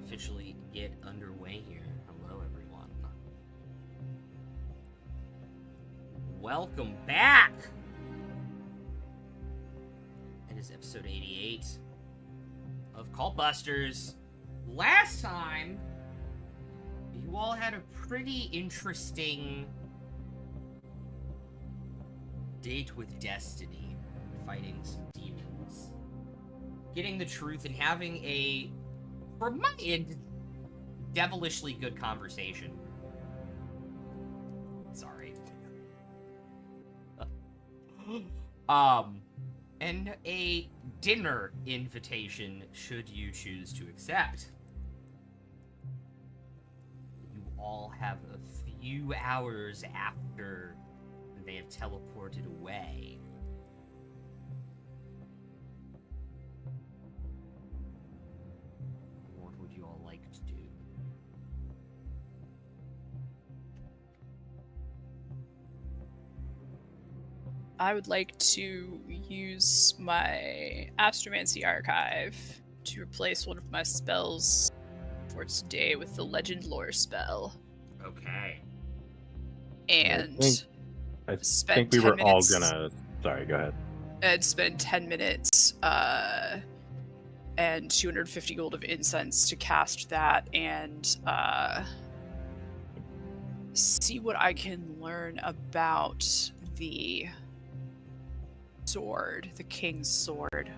officially get underway here. Hello, everyone. Welcome back! It is episode 88 of Cult Busters. Last time, you all had a pretty interesting date with destiny, fighting some demons, getting the truth, and having a, from my end, devilishly good conversation. Sorry. And a dinner invitation should you choose to accept. You all have a few hours after they have teleported away. What would you all like to do? I would like to use my Astromancy Archive to replace one of my spells for today with the Legend Lore spell. Okay. And I think we were all gonna... Sorry, go ahead. I'd spend 10 minutes and 250 gold of incense to cast that and see what I can learn about the sword, the king's sword.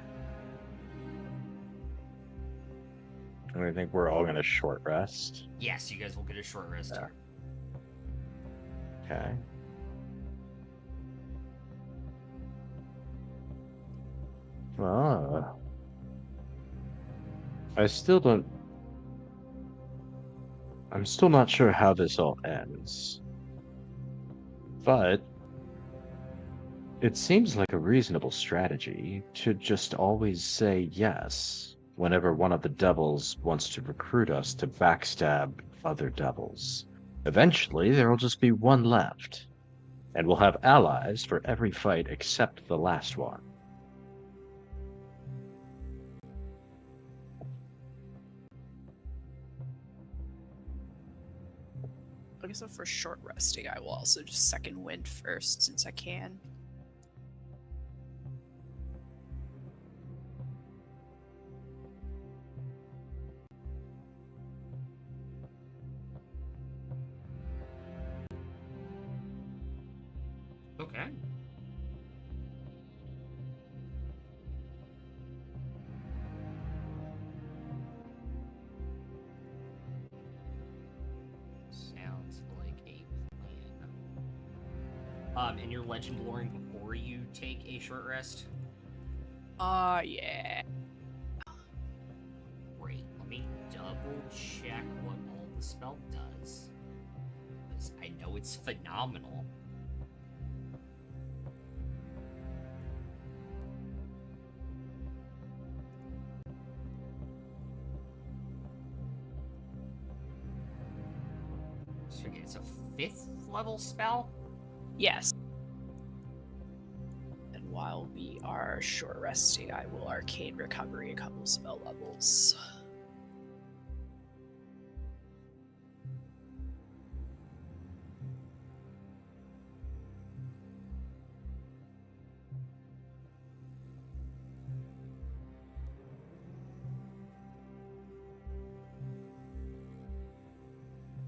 I think we're all gonna short rest. Yes, you guys will get a short rest here. Okay. I'm still not sure how this all ends. But it seems like a reasonable strategy to just always say yes whenever one of the devils wants to recruit us to backstab other devils. Eventually, there will just be one left, and we'll have allies for every fight except the last one. I guess for short resting, I will also just second wind first, since I can. Okay. Sounds like a plan. And you're legend loring before you take a short rest? Yeah. Great. Let me double check what all the spell does. Because I know it's phenomenal. So it's a 5th level spell? Yes. And while we are short resting, I will arcane recovery a couple spell levels.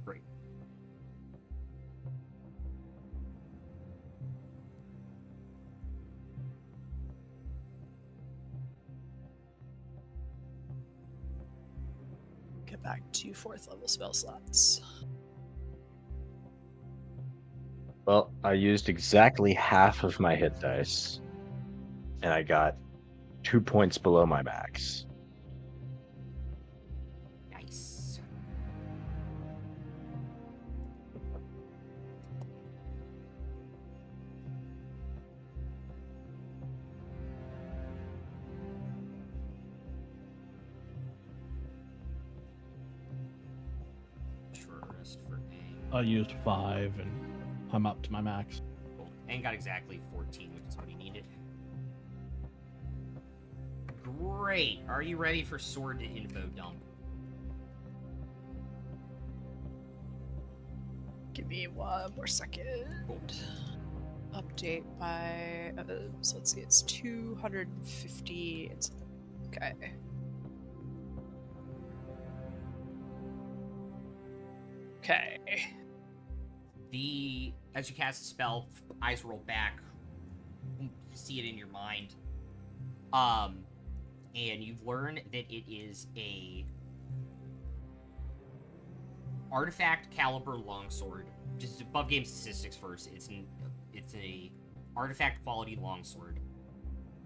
Great. Get back to 4th level spell slots. Well, I used exactly half of my hit dice, and I got 2 points below my max. Nice. Short rest for Aang. I used 5, and I'm up to my max. Cool. Aang got exactly 14, which is what he needed. Great. Are you ready for sword to info dump? Give me one more second. Cool. Update by so let's see, it's 250. It's okay. Okay. As you cast the spell, eyes roll back. You see it in your mind. And you learn that it is a artifact caliber longsword. Just above game statistics first. It's a artifact quality longsword.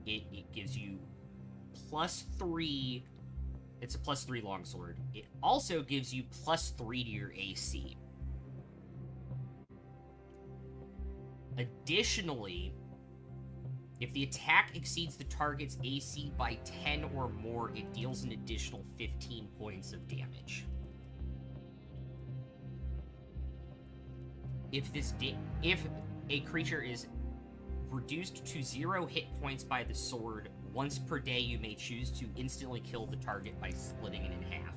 It gives you +3. It's a +3 longsword. It also gives you +3 to your AC. Additionally, if the attack exceeds the target's AC by 10 or more, it deals an additional 15 points of damage. If a creature is reduced to 0 hit points by the sword, once per day you may choose to instantly kill the target by splitting it in half.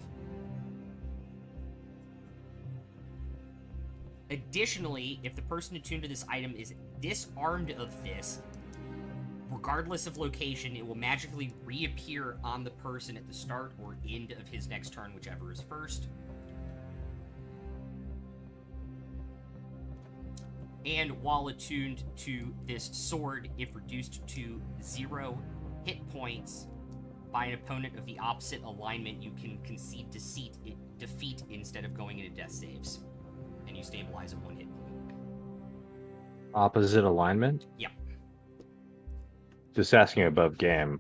Additionally, if the person attuned to this item is disarmed of this, regardless of location, it will magically reappear on the person at the start or end of his next turn, whichever is first. And while attuned to this sword, if reduced to 0 hit points by an opponent of the opposite alignment, you can concede defeat instead of going into death saves. And you stabilize at 1 hit point. Opposite alignment? Yep. Just asking above game,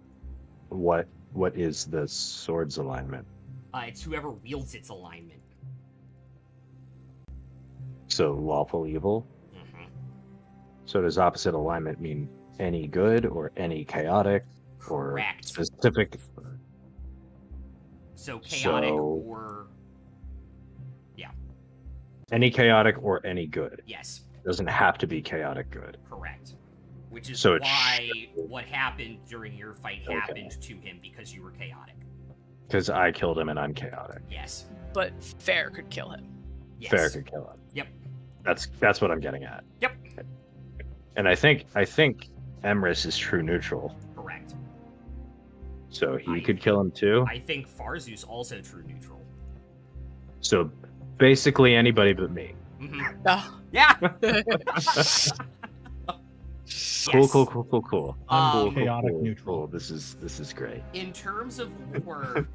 what is the sword's alignment? It's whoever wields its alignment. So lawful evil? Mm-hmm. So does opposite alignment mean any good or any chaotic or Correct. specific? So chaotic So- or... Any chaotic or any good. Yes, Doesn't have to be chaotic good. correct. Which is So it why what happened during your fight Okay. happened to him, because you were chaotic. Because I killed him and I'm chaotic. Yes. But Fair could kill him. Yes. Fair could kill him. Yep. That's what I'm getting at. Yep. And I think Emrys is true neutral, Correct. so he I- could kill him too. I think Farzus also true neutral. So basically anybody but me. Mm-hmm. Ah. Yeah. Cool, Yes. cool. Um, Chaotic neutral. Cool. This is great. In terms of lore,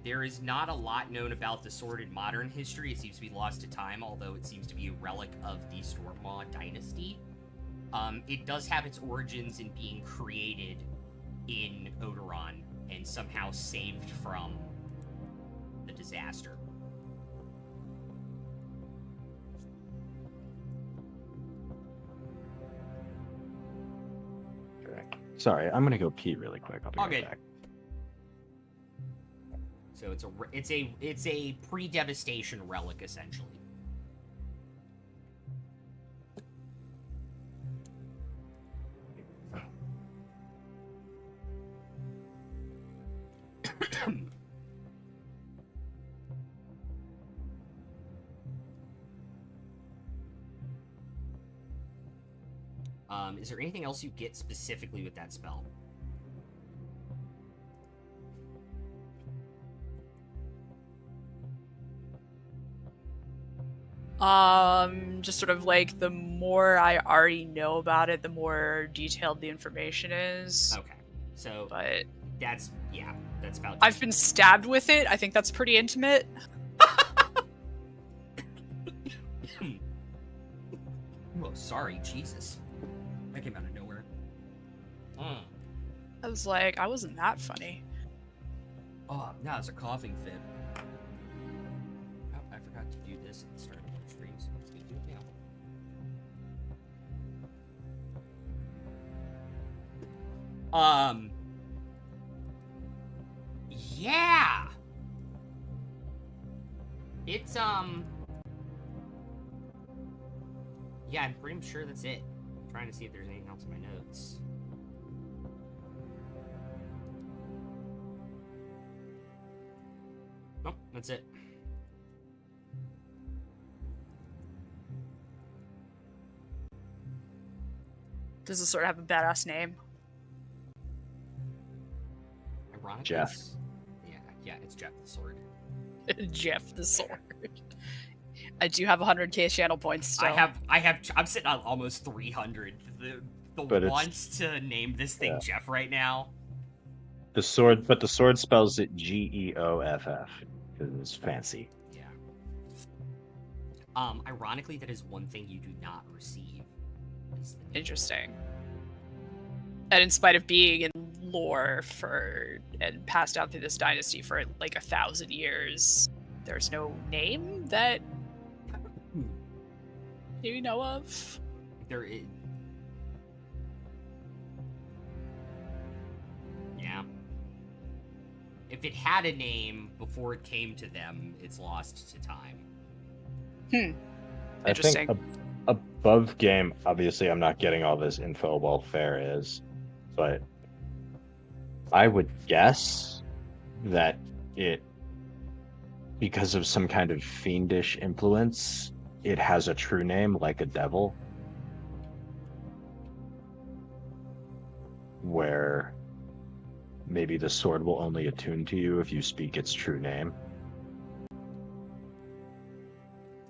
there is not a lot known about the sword in modern history. It seems to be lost to time, although it seems to be a relic of the Stormmaw dynasty. It does have its origins in being created in Odoron and somehow saved from the disaster. Okay. Sorry, I'm gonna go pee really quick. I'll be All right good. back. So it's a pre-devastation relic essentially. Is there anything else you get specifically with that spell? Just sort of like the more I already know about it, the more detailed the information is. Okay, so But that's about. I've been stabbed with it. I think that's pretty intimate. Oh, sorry, Jesus. That came out of nowhere. I was like, I wasn't that funny. Oh, no, it's a coughing fit. Oh, I forgot to do this at the start of the streams. Let's do it now. Yeah. It's yeah, I'm pretty sure that's it. I'm trying to see if there's anything else in my notes. Nope, that's it. Does the sword have a badass name? Ironically, Jeff. Yeah, it's Jeff the Sword. Jeff the sword. I do have 100k channel points still. I'm sitting on almost 300. The But it's- wants to name this thing yeah. Jeff right now. The sword spells it Geoff. It's fancy. Yeah. Ironically, that is one thing you do not receive. is the name. Interesting. And in spite of being in lore and passed down through this dynasty for like 1,000 years, there's no name that you know of. There is. Yeah. If it had a name before it came to them, it's lost to time. Interesting. I think above game, obviously I'm not getting all this info while fair is, but I would guess that because of some kind of fiendish influence, it has a true name like a devil, where maybe the sword will only attune to you if you speak its true name.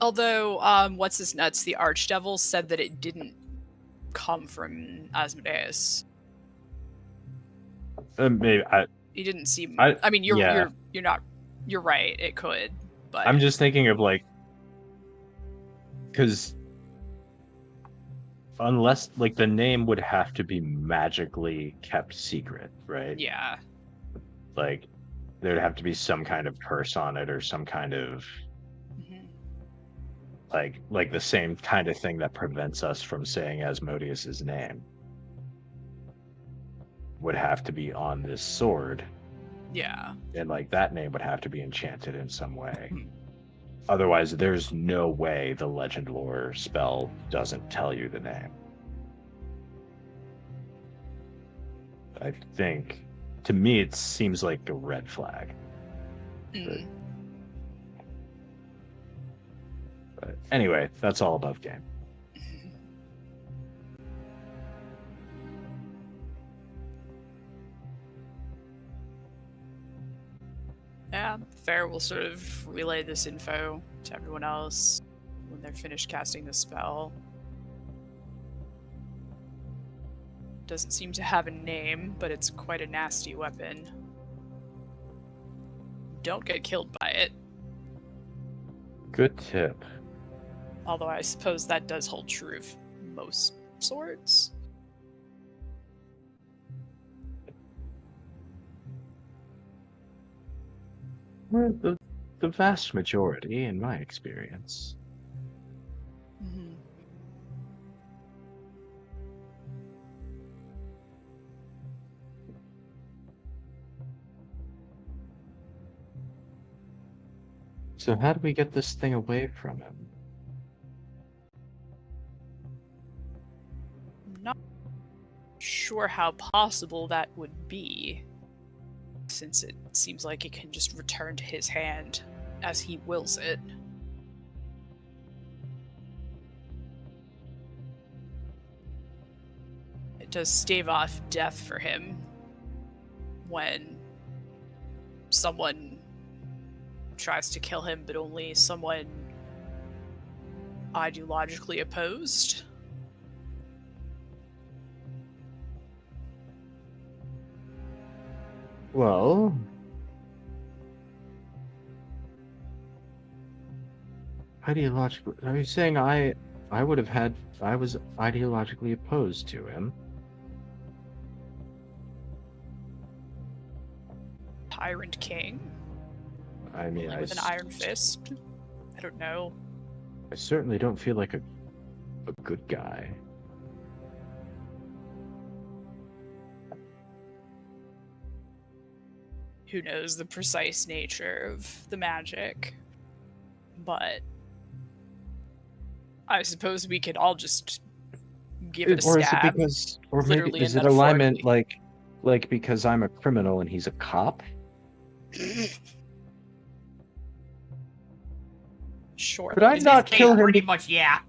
Although, what's his nuts? The Archdevil said that it didn't come from Asmodeus. Maybe He didn't seem. I- I mean, you're yeah. you're right. It could, but I'm just thinking of like, because unless like the name would have to be magically kept secret, right? yeah. Like there'd have to be some kind of curse on it or some kind of Mhm. like the same kind of thing that prevents us from saying Asmodeus's name would have to be on this sword, Yeah. and like that name would have to be enchanted in some way. Hmm. Otherwise, there's no way the legend lore spell doesn't tell you the name. I think, to me, it seems like a red flag. Mm. But anyway, that's all above game. Yeah, Fair will sort of relay this info to everyone else when they're finished casting the spell. Doesn't seem to have a name, but it's quite a nasty weapon. Don't get killed by it, Good tip. although I suppose that does hold true of most swords. Well, the vast majority, in my experience. Mhm. So how do we get this thing away from him? Not sure how possible that would be, since it seems like it can just return to his hand as he wills it. It does stave off death for him when someone tries to kill him, but only someone ideologically opposed. Well, ideologically, are you saying I was ideologically opposed to him? Tyrant King, I mean, ruling with an iron fist. I don't know. I certainly don't feel like a good guy. Who knows the precise nature of the magic, but I suppose we could all just give it a Or is it stab. because, or literally maybe is and it alignment metaphorically. like because I'm a criminal and he's a cop? Sure. Could I In not this case, kill him? pretty much, yeah.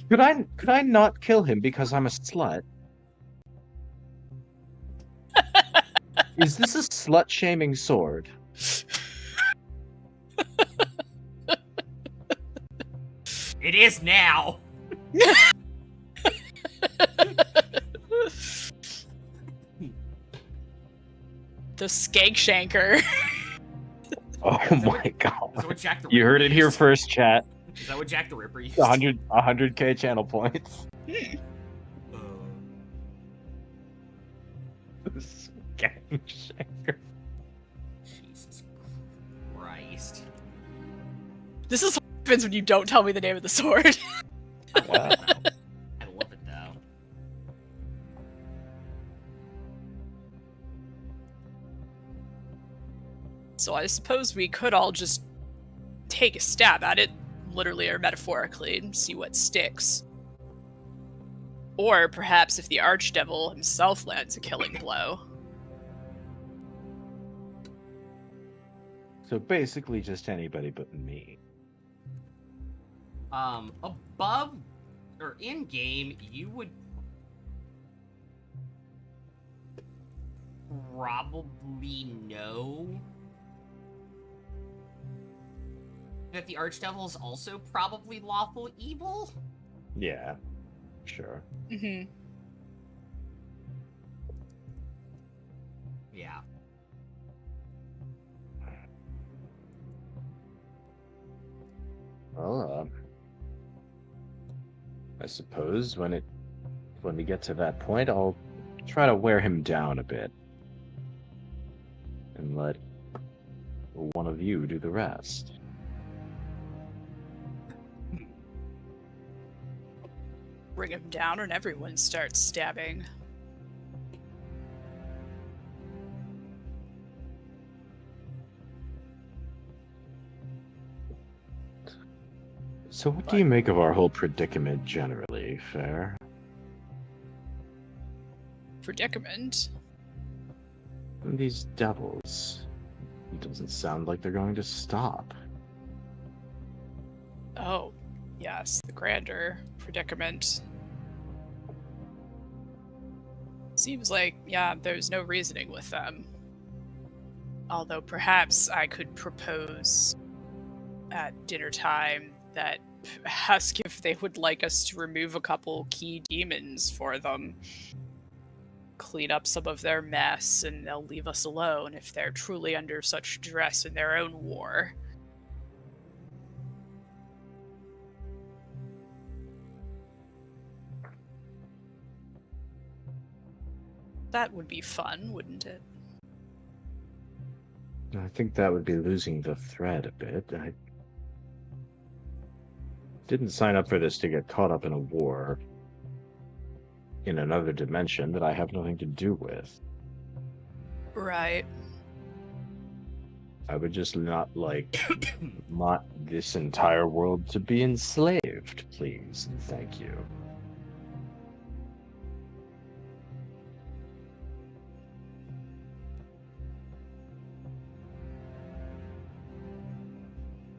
Could I not kill him because I'm a slut? Is this a slut-shaming sword? It is now. The skank shanker. Oh Is that my what- god. Is that what Jack the Ripper You heard it here used? first, chat. Is that what Jack the Ripper used? 100k channel points. Gang shaker. Jesus Christ. This is what happens when you don't tell me the name of the sword. Yeah. I love it though. So I suppose we could all just take a stab at it, literally or metaphorically, and see what sticks. Or perhaps if the Archdevil himself lands a killing blow. So basically just anybody but me. Above or in game, you would probably know that the Archdevil is also probably lawful evil. Yeah, sure. Mm-hmm. Yeah. Well, I suppose when we get to that point, I'll try to wear him down a bit. And let one of you do the rest. Bring him down and everyone starts stabbing. So what do you make of our whole predicament generally, Fair? Predicament? These devils. It doesn't sound like they're going to stop. Oh, yes, the grander predicament. Seems like, yeah, there's no reasoning with them. Although perhaps I could propose at dinner time that ask if they would like us to remove a couple key demons for them. Clean up some of their mess, and they'll leave us alone if they're truly under such duress in their own war. That would be fun, wouldn't it? I think that would be losing the thread a bit. I didn't sign up for this to get caught up in a war in another dimension that I have nothing to do with. Right. I would just not like this entire world to be enslaved, please, and thank you.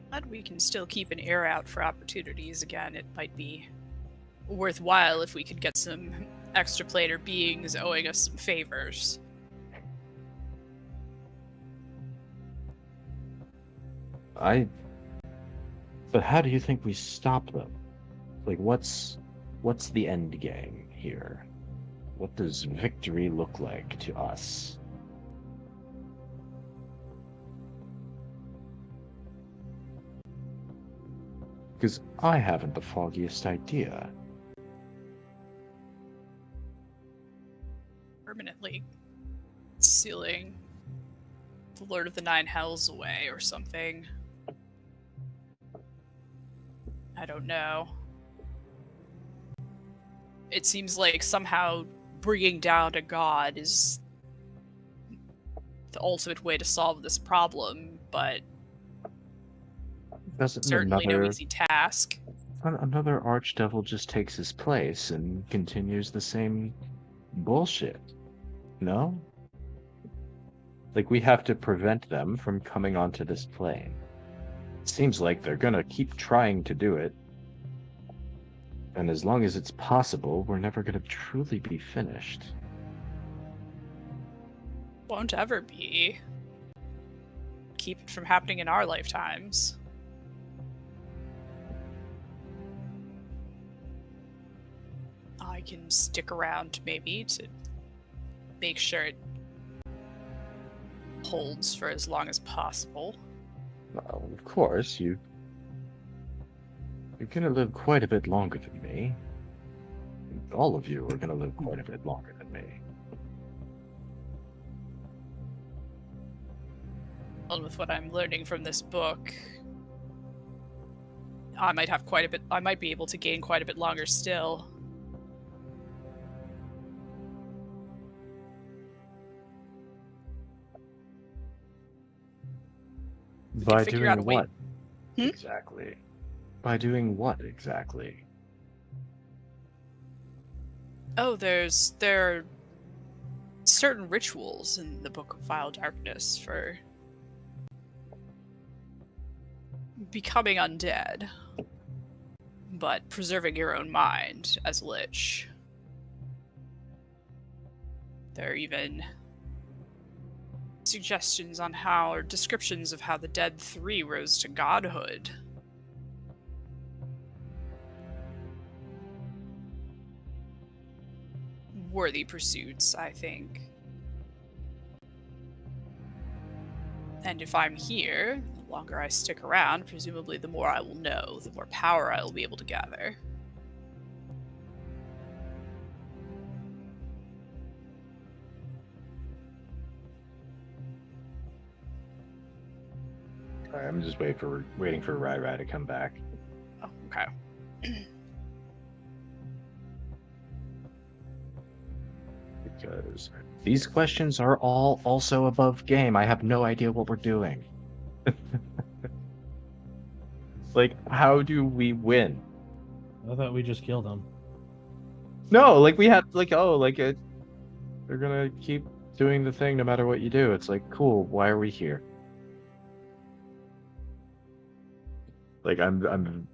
But we can still keep an ear out for opportunities. Again, it might be worthwhile if we could get some extra planar beings owing us some favors. But how do you think we stop them? Like, what's the end game here? What does victory look like to us? Because I haven't the foggiest idea. Permanently sealing the Lord of the Nine Hells away or something. I don't know. It seems like somehow bringing down a god is the ultimate way to solve this problem, but Doesn't certainly no easy task. another archdevil just takes his place and continues the same bullshit? No? Like, we have to prevent them from coming onto this plane. It seems like they're gonna keep trying to do it. And as long as it's possible, we're never gonna truly be finished. Won't ever be. Keep it from happening in our lifetimes. I can stick around maybe to make sure it holds for as long as possible. Well, of course, you're gonna live quite a bit longer than me. All of you are gonna live quite a bit longer than me. Well, with what I'm learning from this book, I might have quite a bit. I might be able to gain quite a bit longer still. By figure out a doing way- what? Hmm? Exactly. By doing what exactly? Oh, there are certain rituals in the Book of Vile Darkness for becoming undead, but preserving your own mind as a lich. There are even suggestions on how, or descriptions of how the Dead Three rose to godhood. Worthy pursuits, I think. And if I'm here, the longer I stick around, presumably the more I will know, the more power I will be able to gather. Alright, I'm just waiting for Rai Rai to come back. Oh, okay. Because these questions are all also above game. I have no idea what we're doing. Like, how do we win? I thought we just killed him. No, like we have like they're gonna keep doing the thing no matter what you do. It's like, cool, why are we here? Like I'm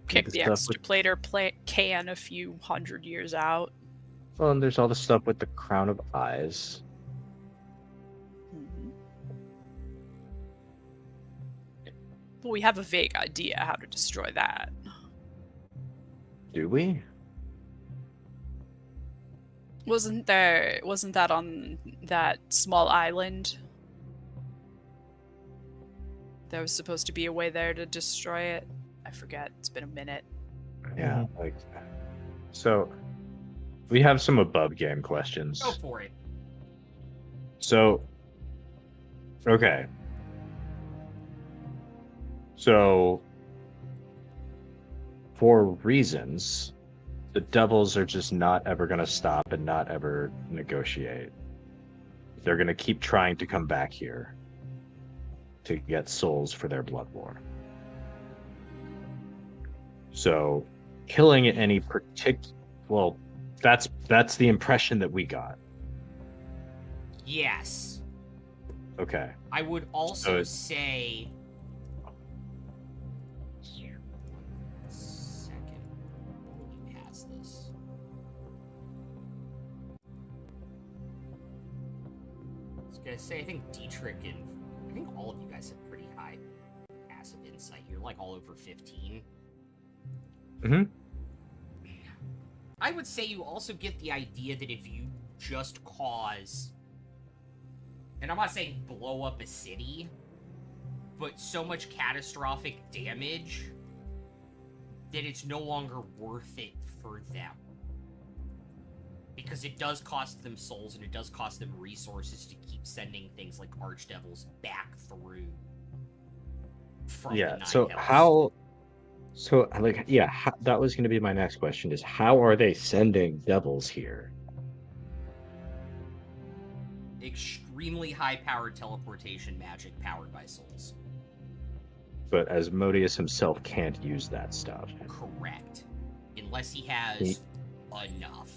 Kick the the stuff with- extraplater can a few hundred years out. well, and there's all the stuff with the crown of eyes. Mhm. But we have a vague idea how to destroy that. Do we? Wasn't that on that small island? There was supposed to be a way there to destroy it. I forget. It's been a minute. Yeah, like so we have some above game questions. Go for it. So okay. So for reasons, the devils are just not ever going to stop and not ever negotiate. They're going to keep trying to come back here to get souls for their blood war. So killing any well, that's the impression that we got. Yes. Okay. I would also So- say. Second. Let me pass this. I was gonna say, I think Dietrich and I think all of you guys have pretty high passive insight. You're like all over 15. Mm-hmm. I would say you also get the idea that if you just cause, and I'm not saying blow up a city, but so much catastrophic damage that it's no longer worth it for them. Because it does cost them souls and it does cost them resources to keep sending things like archdevils back through from the Nine Hells. That was going to be my next question is how are they sending devils here? Extremely high-powered teleportation magic powered by souls. But Asmodeus himself can't use that stuff. Correct. Unless he has enough.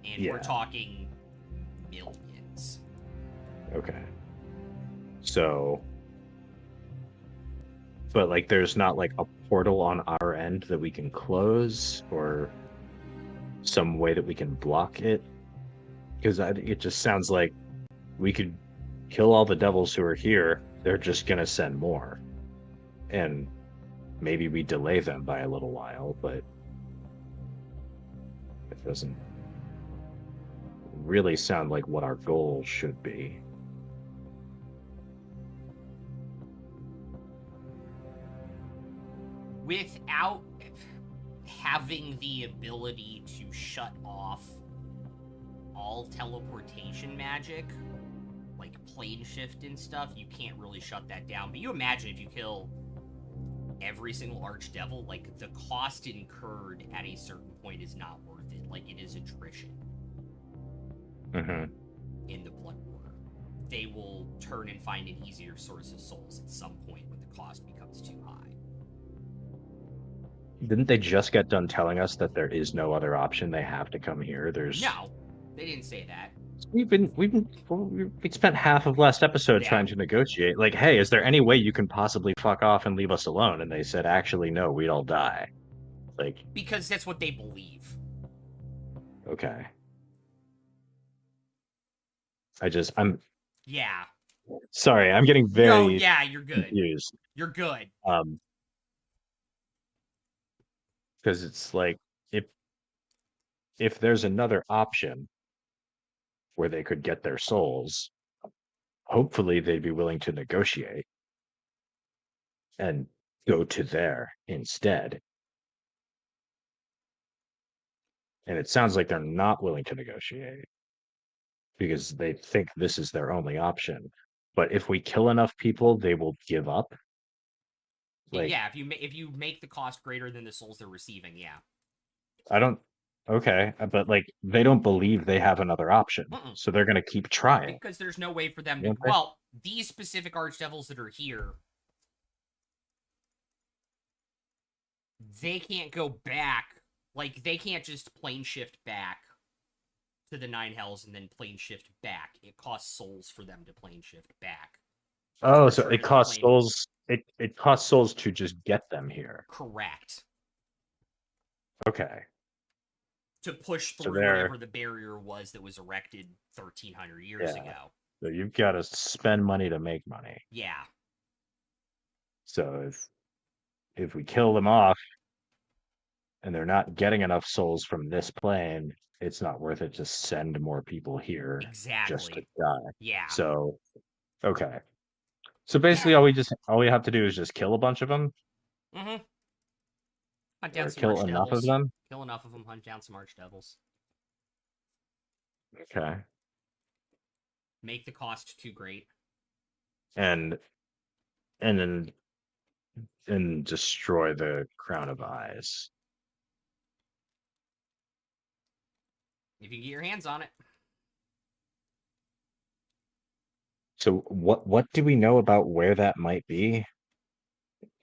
And we're Yeah. talking millions. Okay. So, but like there's not like a portal on our end that we can close or some way that we can block it. Because it just sounds like we could kill all the devils who are here. They're just gonna send more, and maybe we delay them by a little while, but it doesn't really sound like what our goal should be. Without having the ability to shut off all teleportation magic, like plane shift and stuff, you can't really shut that down. But you imagine if you kill every single archdevil, like the cost incurred at a certain point is not worth it. Like it is attrition in the Blood War. They will turn and find an easier source of souls at some point when the cost becomes too high. Didn't they just get done telling us that there is no other option? They have to come here. No, they didn't say that. We spent half of last episode trying to negotiate. Like, hey, is there any way you can possibly fuck off and leave us alone? And they said, actually, no, we'd all die. Like, because that's what they believe. Okay. I'm Yeah. sorry. I'm getting very No, yeah, you're good. confused. You're good. Because it's like if there's another option where they could get their souls, hopefully they'd be willing to negotiate and go to there instead. And it sounds like they're not willing to negotiate because they think this is their only option. But if we kill enough people, they will give up. Like, yeah, if you make the cost greater than the souls they're receiving, yeah. I don't. Okay, but like they don't believe they have another option, so they're gonna keep trying. Because there's no way for them to. Won't they? Well, these specific archdevils that are here, they can't go back. Like they can't just plane shift back to the Nine Hells and then plane shift back. It costs souls for them to plane shift back. Oh, so it costs souls. It costs souls to just get them here. Correct. Okay. To push So through whatever the barrier was that was erected 1,300 years ago. So you've got to spend money to make money. Yeah. So if we kill them off and they're not getting enough souls from this plane, it's not worth it to send more people here just to die. Yeah. So okay. So basically all we have to do is just kill a bunch of them. Mm-hmm. Hunt down Or some kill enough of them. Kill enough of them, hunt down some archdevils. Okay. Make the cost too great. And then destroy the crown of eyes. If you can get your hands on it. So what do we know about where that might be?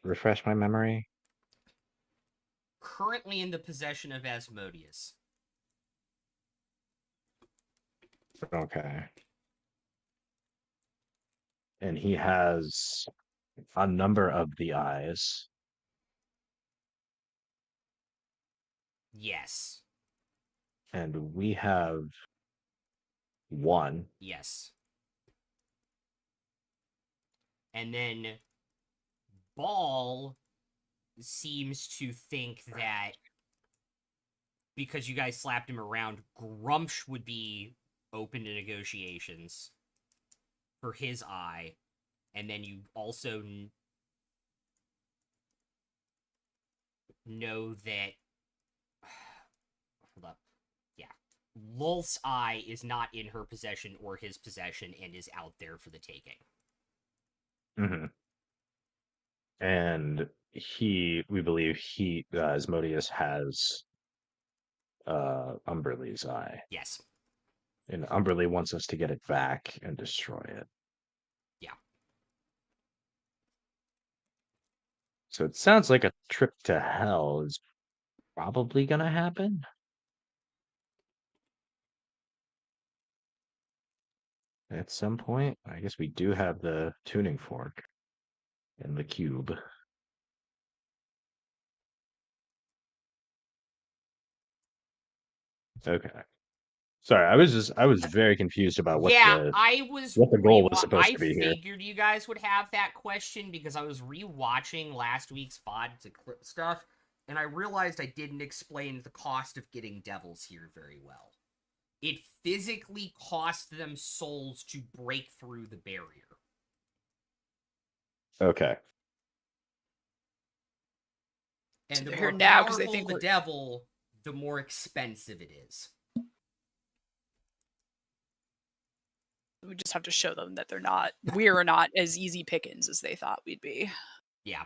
Refresh my memory. Currently in the possession of Asmodeus. Okay. And he has a number of the eyes. Yes. And we have one. Yes. And then Ball seems to think that because you guys slapped him around, Grumsh would be open to negotiations for his eye. And then you also know that... Hold up. Yeah. Lulth's eye is not in her possession or his possession and is out there for the taking. Mm-hmm. And we believe Asmodeus has Umberlee's eye. Yes. And Umberlee wants us to get it back and destroy it. Yeah. So it sounds like a trip to hell is probably gonna happen. At some point. I guess we do have the tuning fork and the cube. Okay. Sorry, I was very confused about what Yeah, the I was what the goal was supposed I to be here. figured you guys would have that question because I was rewatching last week's VOD to clip stuff, and I realized I didn't explain the cost of getting devils here very well. It physically cost them souls to break through the barrier. Okay. And So the they're more here now 'cause they powerful think the we're- devil, the more expensive it is. We just have to show them that we're not as easy pickings as they thought we'd be. Yeah.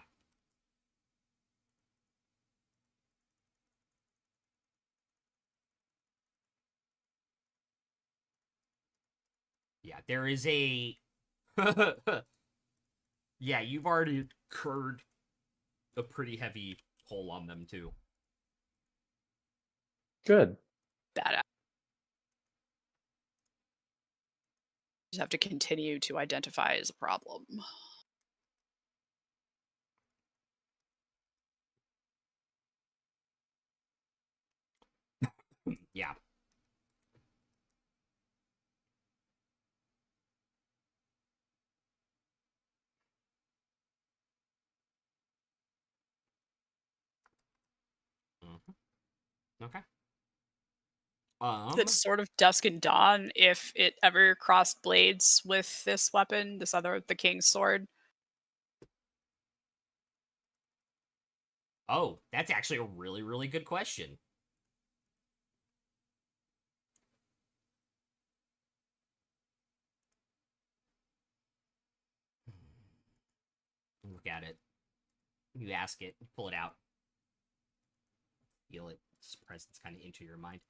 Yeah, there is a... Yeah, you've already incurred a pretty heavy toll on them, too. Good. Badass. Just have to continue to identify as a problem. Yeah. Okay. That's sort of dusk and dawn if it ever crossed blades with this weapon, the king's sword. Oh, that's actually a really, really good question. Look at it. You ask it, you pull it out. Feel its presence kind of enter your mind.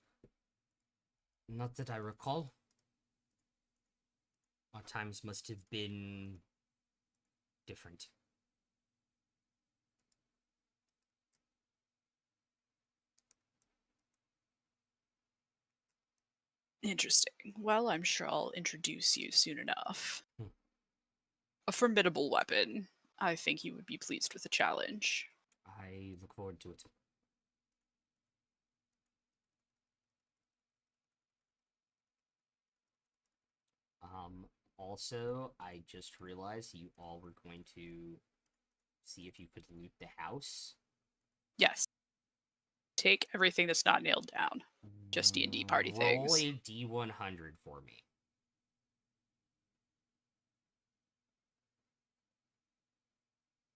Not that I recall. Our times must have been different. Interesting. Well, I'm sure I'll introduce you soon enough. Hmm. A formidable weapon. I think you would be pleased with the challenge. I look forward to it. Also, I just realized you all were going to see if you could loot the house. Yes. Take everything that's not nailed down. Just D&D party Roll things. a D100 for me.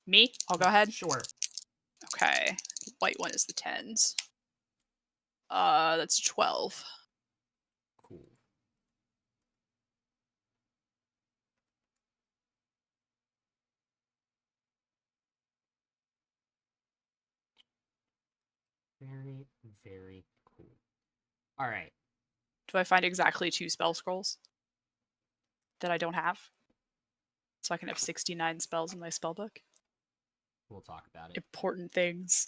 Me? I'll go ahead. Sure. Okay. White one is the 10s. That's 12. Cool. Very, very cool. All right. Do I find exactly 2 spell scrolls that I don't have? So I can have 69 spells in my spell book? We'll talk about it. Important things.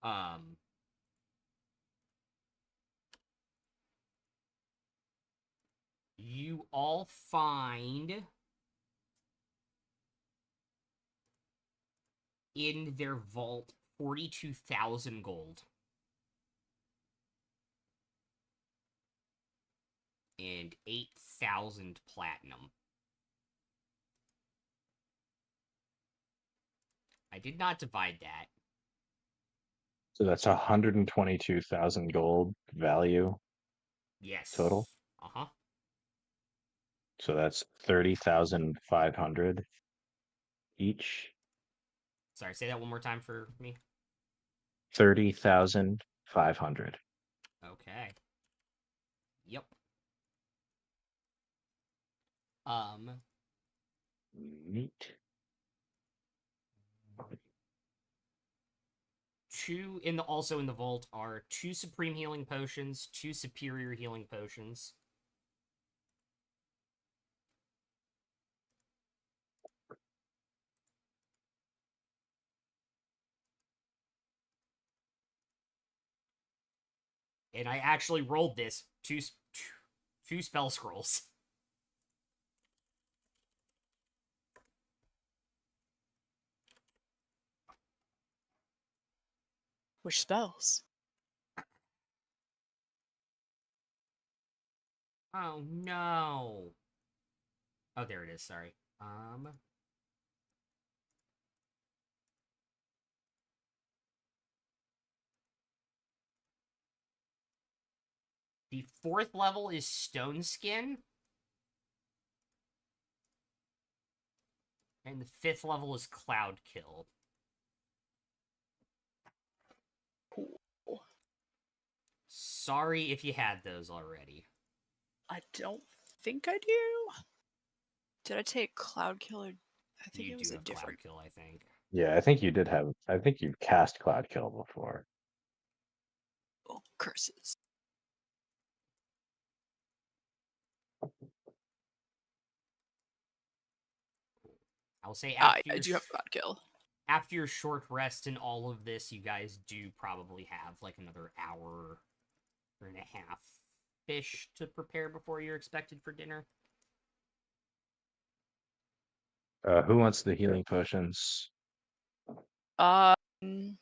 Um, you all find in their vault 42,000 gold and 8,000 platinum. I did not divide that. So that's 122,000 gold value. Yes. Total? Uh-huh. So that's 30,500 each. Sorry, say that one more time for me. 30,500. Okay. Yep. Neat. Also in the vault are 2 supreme healing potions, 2 superior healing potions. And I actually rolled this. Two spell scrolls. Which spells? Oh no. Oh, there it is. Sorry. The 4th level is Stone Skin. And the 5th level is Cloud Kill. Cool. Sorry if you had those already. I don't think I do. Did I take Cloud Killer? I think You it was do a have different. Cloud Kill, I think. Yeah, I think you did have. I think you've cast Cloud Kill before. Oh, curses. I'll say Ah, after I your do have Cloud Kill. after your short rest and all of this, you guys do probably have like another hour or and a half ish to prepare before you're expected for dinner. Who wants the healing potions? What do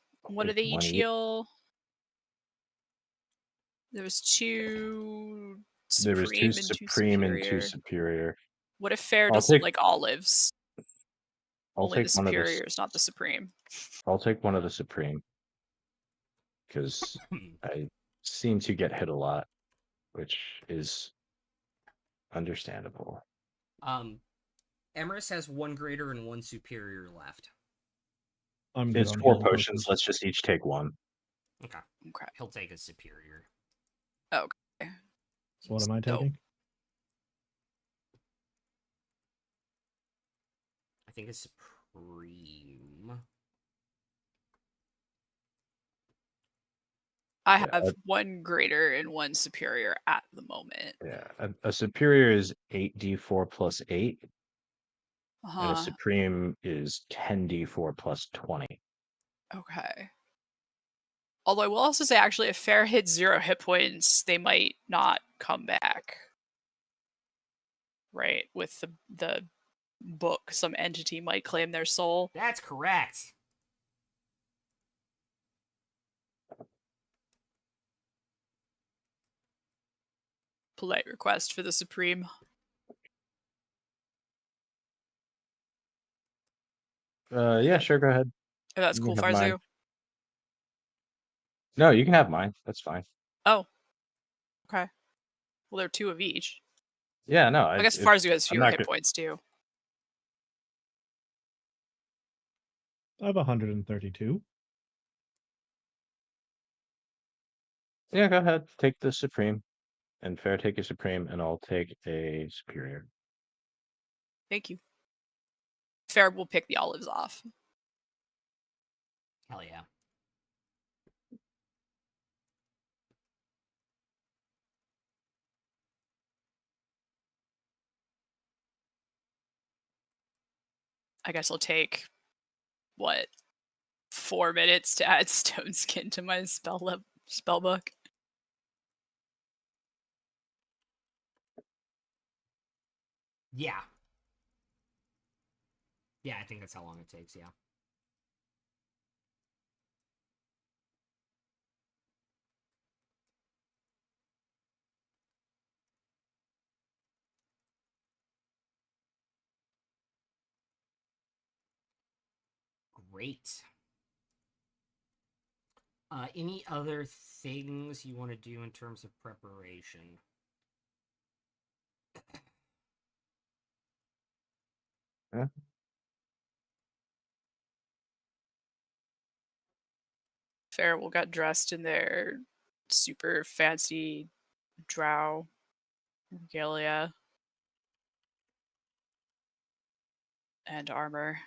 Take they one each each. heal? There was 2 There was two Supreme and 2 supreme and two Superior. superior. What if Fair I'll doesn't take. like olives? I'll Only the take one of the. Superiors, not the Supreme. I'll take one of the supreme because I seem to get hit a lot, which is understandable. Emerus has 1 greater and 1 superior left. I'm good It's on 4 healing potions. Let's just each take one. Okay. Okay. He'll take a superior. Okay. So what am I So- taking? I think it's supreme. I Yeah, have 1 greater and 1 superior at the moment. Yeah, a superior is 8d4 plus 8, and a Uh-huh. supreme is 10d4 plus 20. Okay. Although I will also say, actually, if Fair hits 0 hit points, they might not come back. Right? With the book, some entity might claim their soul. That's correct. Polite request for the Supreme. Yeah, sure, go ahead. If that's You cool, can have mine. Farzu. No, you can have mine. That's fine. Oh. Okay. Well, there are 2 of each. Yeah, no, I guess it's Farzu has I'm fewer not hit good. points, too. I have 132. Yeah, go ahead. Take the supreme, and Fair take a supreme, and I'll take a superior. Thank you. Fair will pick the olives off. Hell yeah. I guess I'll take, what, 4 minutes to add Stone Skin to my spell book. Yeah. Yeah, I think that's how long it takes, yeah. Great. Any other things you want to do in terms of preparation? Yeah. Fair will got dressed in their super fancy drow regalia and armor.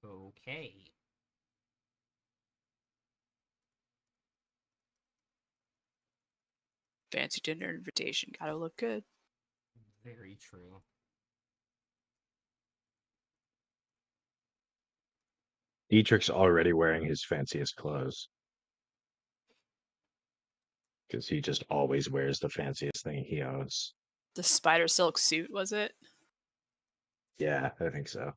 Okay. Fancy dinner invitation. Gotta look good. Very true. Dietrich's already wearing his fanciest clothes because he just always wears the fanciest thing he owns. The spider silk suit, was it? Yeah, I think so.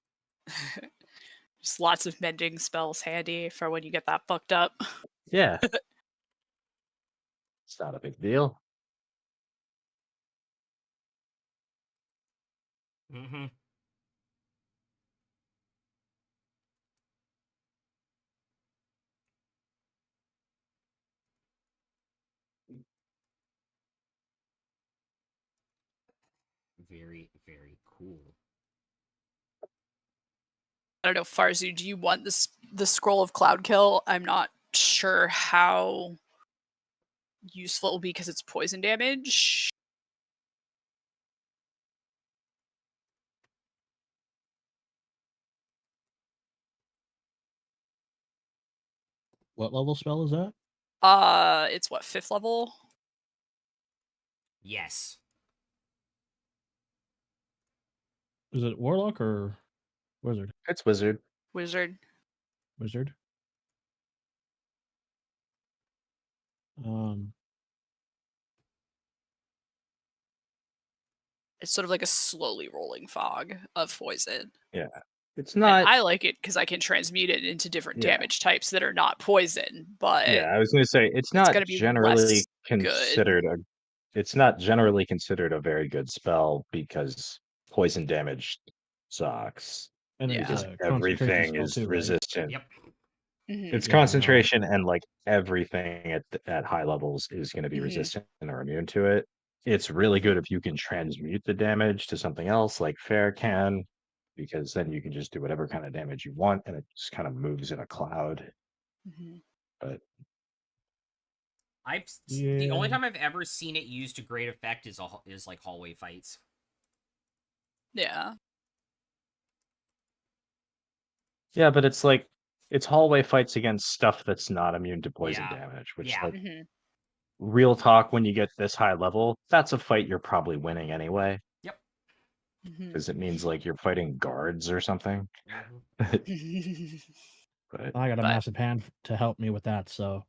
Just lots of mending spells handy for when you get that fucked up. Yeah. It's not a big deal. Mm-hmm. Very, very cool. I don't know, Farzu, do you want this the scroll of cloud kill? I'm not sure how useful it will be because it's poison damage. What level spell is that? It's what, 5th level? Yes. Is it warlock or wizard? It's wizard. Wizard. Wizard. Um, It's sort of like a slowly rolling fog of poison. Yeah. It's And not. I like it because I can transmute it into different Yeah. damage types that are not poison, but Yeah, I was going to say it's it's not gonna be generally less good. considered a. It's not generally considered a very good spell because poison damage sucks. and Yeah. it's Because a concentration everything spell is too, right? resistant. Yep. Mhm. It's Yeah, no. concentration, and like everything at high levels is going to be Mhm. resistant or immune to it. It's really good if you can transmute the damage to something else, like Fair can, because then you can just do whatever kind of damage you want, and it just kind of moves in a cloud. Mhm. But The only Yeah. time I've ever seen it used to great effect is like hallway fights. Yeah. yeah, but it's like it's hallway fights against stuff that's not immune to poison Yeah. damage, which Yeah. like Mhm. real talk, when you get this high level, that's a fight you're probably winning anyway, Yep. Mhm. because it means like you're fighting guards or something. Mhm. But I got a But- massive hand to help me with that, so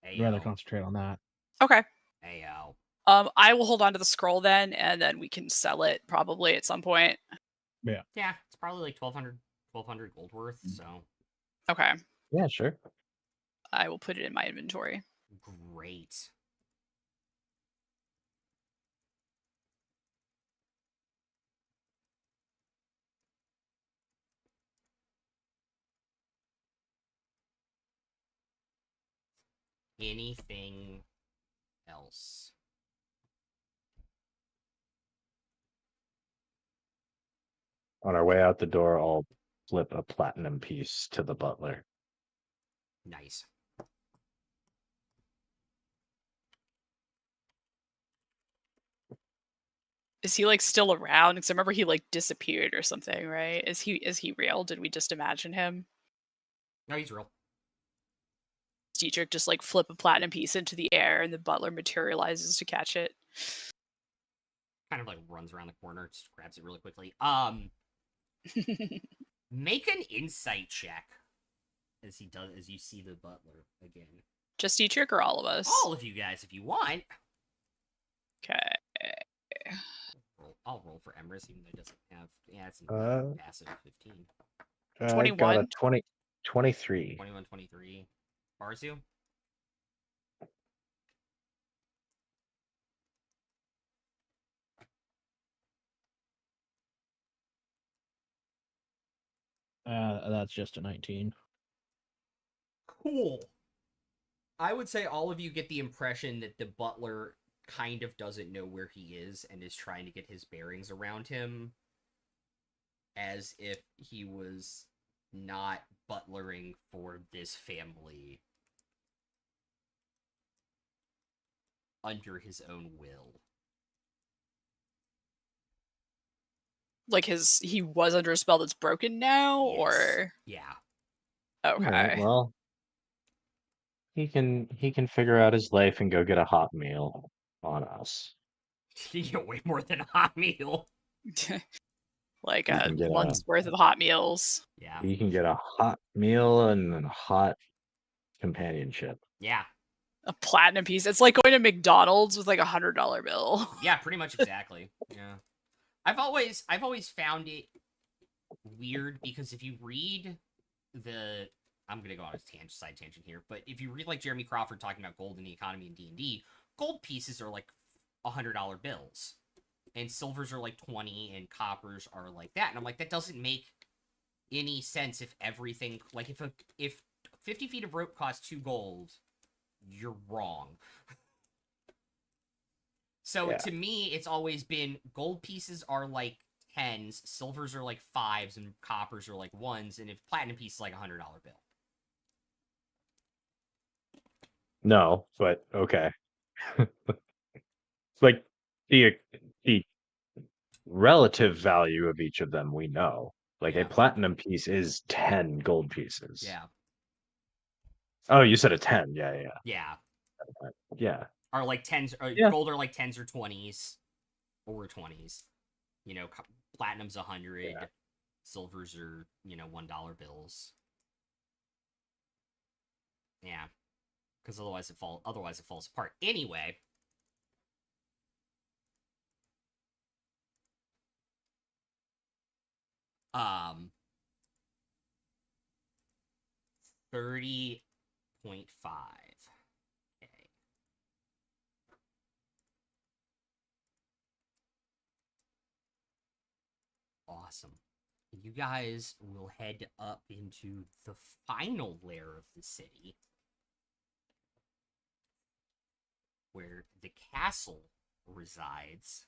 I'd rather Ayo. concentrate on that. Okay. Ayo. I will hold on to the scroll then, and then we can sell it probably at some point. Yeah, it's probably like 1200 gold worth, so Okay. yeah, sure. I will put it in my inventory. great. Anything else? On our way out the door, I'll flip a platinum piece to the butler. Nice. Is he like still around? Because I remember he like disappeared or something, right? Is he real? Did we just imagine him? No, he's real. Dietrich just like flip a platinum piece into the air and the butler materializes to catch it. Kind of like runs around the corner, just grabs it really quickly. Make an insight check as you see the butler again. Just Dietrich or all of us? All of you guys, if you want. Okay. I'll roll for Emrys, even though it doesn't have. Yeah, it's Uh, passive 15. I got a 21? 23. 21, 23. Barzu? That's just a 19. Cool. I would say all of you get the impression that the butler kind of doesn't know where he is and is trying to get his bearings around him, as if he was not butlering for this family under his own will. Like he was under a spell that's broken now, Yes. or Yeah. okay. Alright, well, he can figure out his life and go get a hot meal on us. You get way more than a hot meal. Like You a can get month's worth of hot meals. Yeah. You can get a hot meal and a hot companionship. Yeah. A platinum piece. It's like going to McDonald's with like $100 bill. Yeah, pretty much exactly. Yeah. I've always found it weird because if you read the I'm gonna go on a side tangent here, but if you read like Jeremy Crawford talking about gold in the economy in D&D, gold pieces are like $100 bills, and silvers are like 20, and coppers are like that, and I'm like, that doesn't make any sense if everything like if 50 feet of rope costs 2 gold, you're wrong. So Yeah. to me, it's always been gold pieces are like 10s, silvers are like 5s, and coppers are like 1s, and if platinum piece is like $100 bill. No, but okay. Like the the relative value of each of them we know. Like Yeah. a platinum piece is 10 gold pieces. Yeah. Oh, you said a 10. Yeah, yeah, Yeah. yeah. Are like 10s, Yeah. gold are like 10s or 20s, or 20s. You know, platinum's 100, Yeah. silvers are, $1 bills. Yeah. Because otherwise it falls apart. Anyway. Um 30.5. Okay. Awesome. You guys will head up into the final layer of the city, where the castle resides.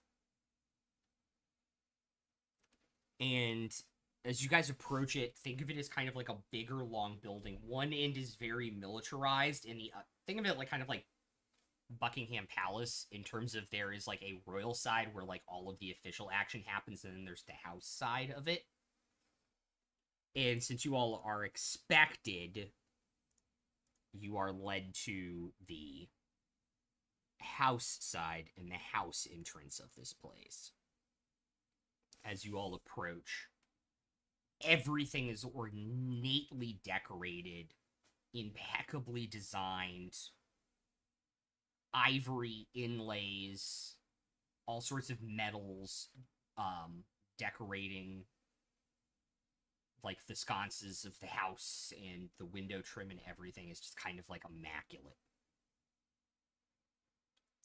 And as you guys approach it, think of it as kind of like a bigger, long building. One end is very militarized, and the think of it like kind of like Buckingham Palace in terms of there is like a royal side where like all of the official action happens, and then there's the house side of it. And since you all are expected, you are led to the house side and the house entrance of this place. As you all approach, everything is ornately decorated, impeccably designed, ivory inlays, all sorts of metals, decorating like the sconces of the house, and the window trim and everything is just kind of like immaculate.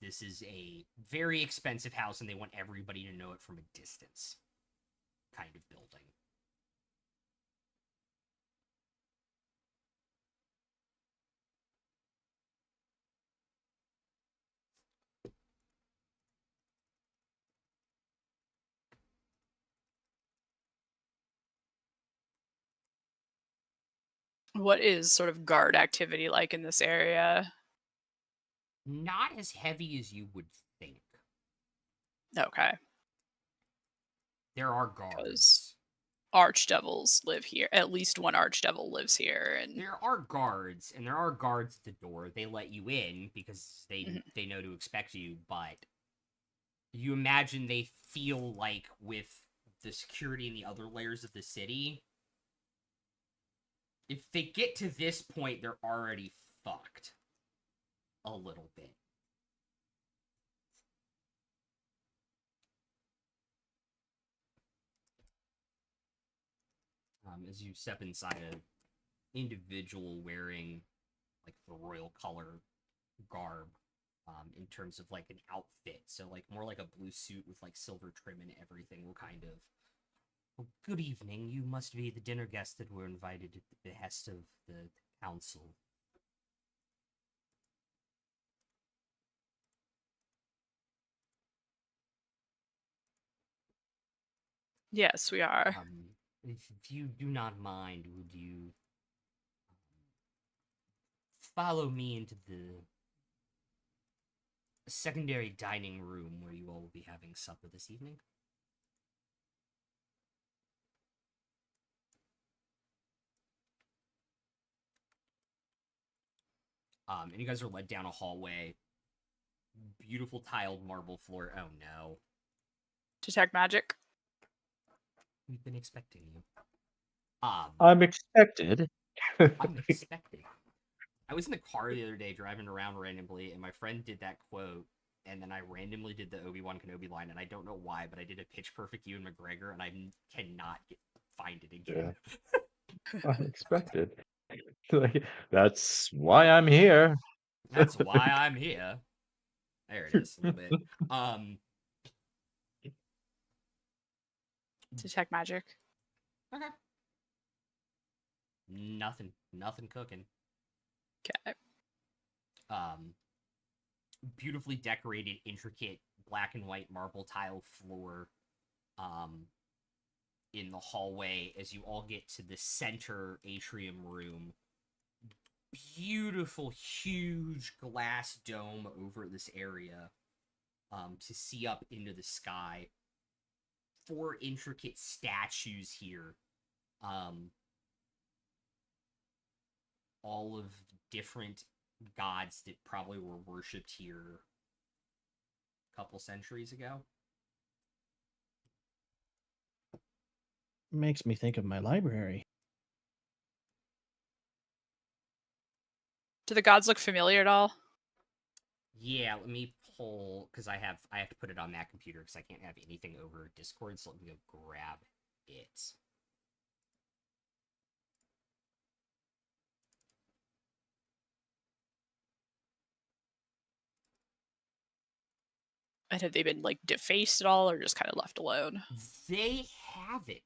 This is a very expensive house, and they want everybody to know it from a distance kind of building. What is sort of guard activity like in this area? Not as heavy as you would think. Okay. There are guards. Archdevils live here. At least one archdevil lives here, and There are guards, and there are guards at the door. They let you in because they know to expect you, but you imagine they feel like with the security in the other layers of the city, if they get to this point, they're already fucked a little bit. As you step inside, an individual wearing like the royal color garb, in terms of like an outfit, so like more like a blue suit with like silver trim and everything, will kind of, well, good evening, you must be the dinner guests that were invited at the behest of the council. yes, we are. If you do not mind, would you follow me into the secondary dining room where you all will be having supper this evening? And you guys are led down a hallway. Beautiful tiled marble floor. Oh no. Detect magic. We've been expecting you. I'm expected. I'm expecting. I was in the car the other day driving around randomly, and my friend did that quote, and then I randomly did the Obi-Wan Kenobi line, and I don't know why, but I did a Pitch Perfect Ewan McGregor, and I cannot find it again. Unexpected. Like, that's why I'm here. That's why I'm here. There it is, a little bit. Detect magic. Okay. Nothing cooking. Okay. Beautifully decorated, intricate black and white marble tile floor in the hallway as you all get to the center atrium room. Beautiful, huge glass dome over this area to see up into the sky. 4 intricate statues here. All of different gods that probably were worshipped here a couple centuries ago. Makes me think of my library. Do the gods look familiar at all? Yeah, let me pull, because I have to put it on that computer because I can't have anything over Discord, so let me go grab it. And have they been like defaced at all or just kind of left alone? They haven't.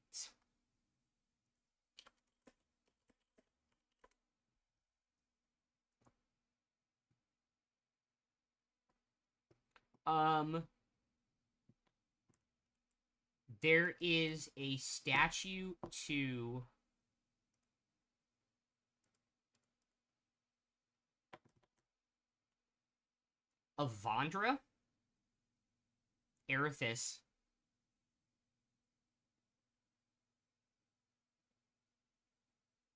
There is a statue to Avandra, Erithis,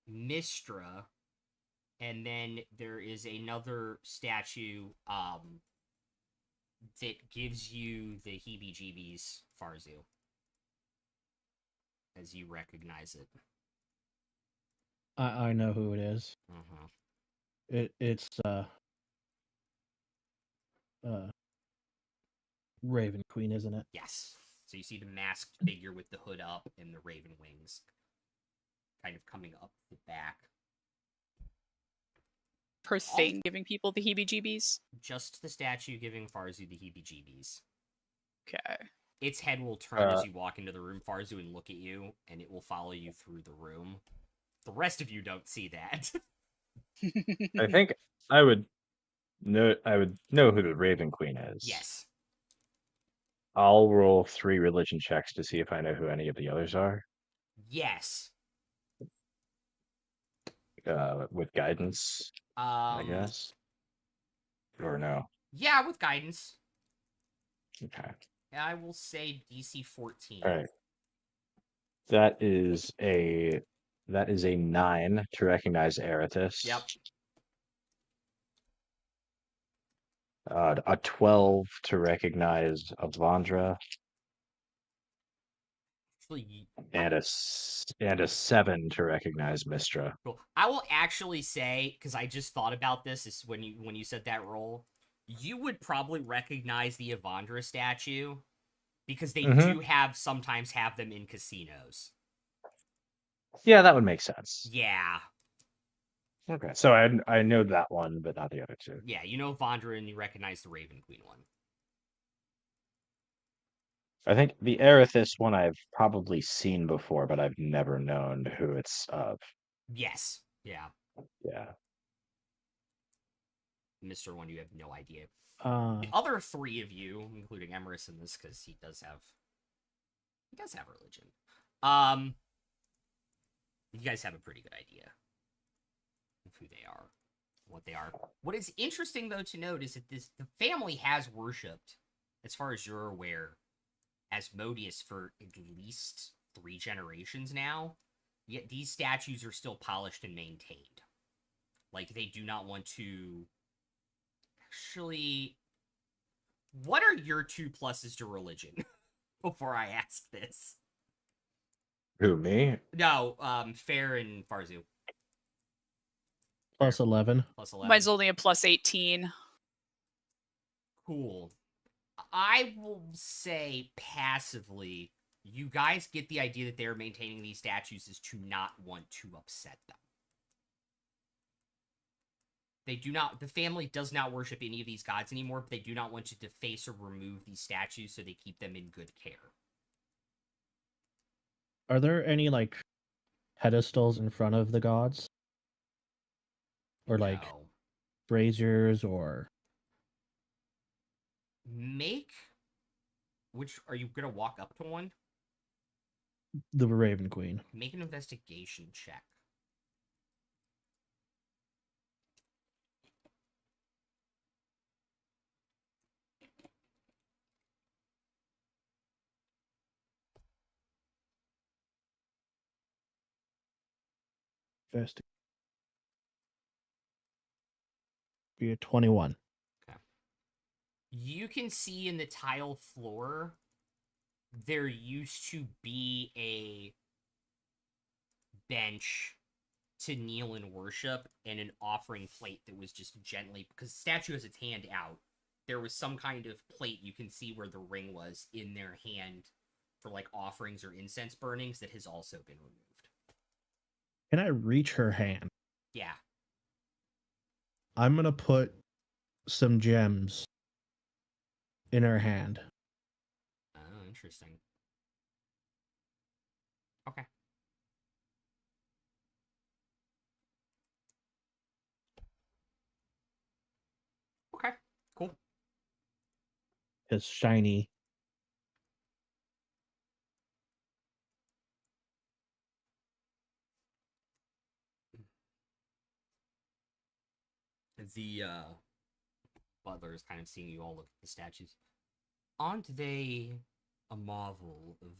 Mistra, and then there is another statue that gives you the heebie-jeebies, Farzu, as you recognize it. I know who it is. Mm-hmm. It's Raven Queen, isn't it? Yes. So you see the masked figure with the hood up and the raven wings kind of coming up the back. Per thing giving people the heebie-jeebies? Just the statue giving Farzu the heebie-jeebies. Okay. Its head will turn as you walk into the room, Farzu, and look at you, and it will follow you through the room. The rest of you don't see that. I think I would know who the Raven Queen is. Yes. I'll roll 3 religion checks to see if I know who any of the others are. Yes. With guidance, I guess. Or no. Yeah, with guidance. Okay. I will say DC 14. All right. That is a 9 to recognize Erithis. Yep. A 12 to recognize Avandra. Actually, And a 7 to recognize Mistra. cool. I will actually say, because I just thought about this, is when you said that roll, you would probably recognize the Avandra statue because they do sometimes have them in casinos. Yeah, that would make sense. Yeah. Okay, so I know that one, but not the other 2. Yeah, you know Avandra and you recognize the Raven Queen one. I think the Erithis one I've probably seen before, but I've never known who it's of. Yes. Yeah. Yeah. Mr. One, you have no idea. The other 3 of you, including Emerus in this, because he does have religion. You guys have a pretty good idea of who they are, what they are. What is interesting, though, to note is that the family has worshipped, as far as you're aware, Asmodeus for at least 3 generations now. Yet these statues are still polished and maintained. Like, they do not want to... Actually, what are your 2 pluses to religion? Before I ask this. Who, me? No, Fair and Farzu. Plus 11. Plus 11. Mine's only a plus 18. Cool. I will say passively, you guys get the idea that they're maintaining these statues is to not want to upset them. They do not, the family does not worship any of these gods anymore, but they do not want to deface or remove these statues, so they keep them in good care. Are there any like pedestals in front of the gods? Or like No. braziers or Make, which, are you going to walk up to one? the Raven Queen? Make an investigation check. First be a 21. Okay. You can see in the tile floor, there used to be a bench to kneel and worship and an offering plate that was just gently, because the statue has its hand out, there was some kind of plate you can see where the ring was in their hand for like offerings or incense burnings that has also been removed. Can I reach her hand? Yeah. I'm gonna put some gems in her hand. Oh, interesting. Okay. Okay, cool. It's shiny. The butler is kind of seeing you all look at the statues. Aren't they a marvel of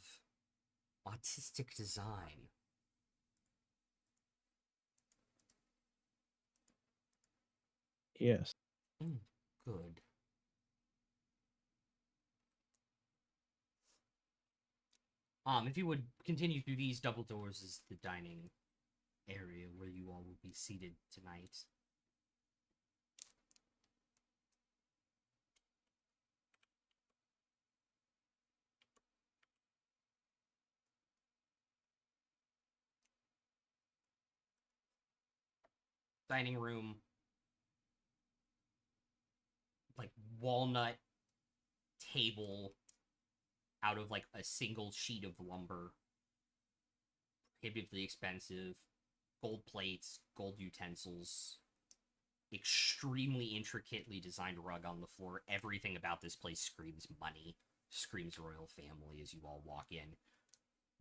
artistic design? Yes. Good. If you would continue through these double doors is the dining area where you all will be seated tonight. Dining room, like walnut table out of like a single sheet of lumber. Prohibitively expensive. Gold plates, gold utensils. Extremely intricately designed rug on the floor. Everything about this place screams money, screams royal family as you all walk in.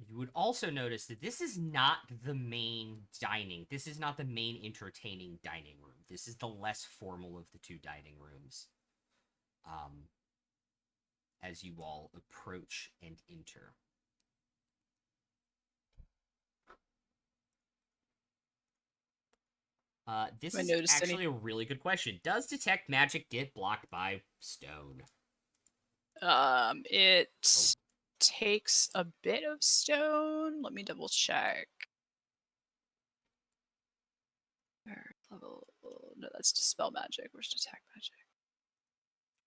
You would also notice that this is not the main dining. This is not the main entertaining dining room. This is the less formal of the two dining rooms. As you all approach and enter. This Have I is noticed actually a really good question. Does detect magic get blocked by stone? It takes a bit of stone. Let me double check. Third level. No, that's dispel magic. Where's detect magic?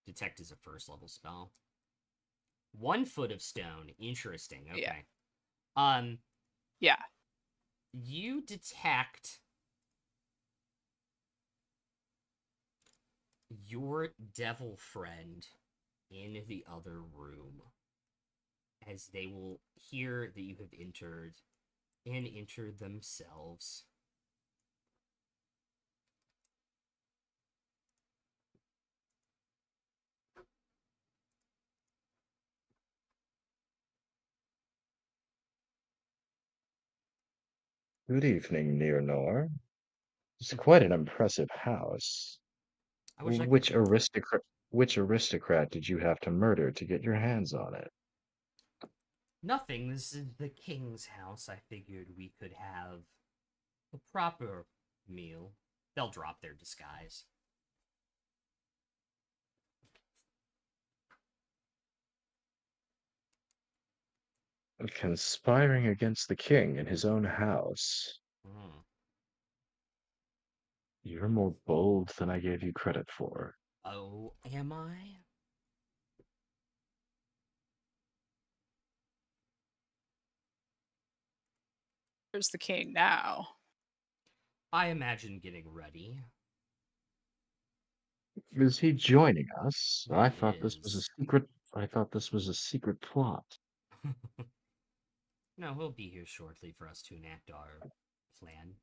Detect is a first level spell. 1 foot of stone. Interesting. Okay. Yeah. Yeah. You detect your devil friend in the other room as they will hear that you have entered and enter themselves. Good evening, Nearnor. It's quite an impressive house. I wish I Which could. aristocrat did you have to murder to get your hands on it? Nothing. This is the king's house. I figured we could have a proper meal. They'll drop their disguise. Conspiring against the king in his own house. Hmm. You're more bold than I gave you credit for. Oh, am I? Where's the king now? I imagine getting ready. Is he joining us? I He thought this was a is. secret. I thought this was a secret plot. No, he'll be here shortly for us to enact our plan.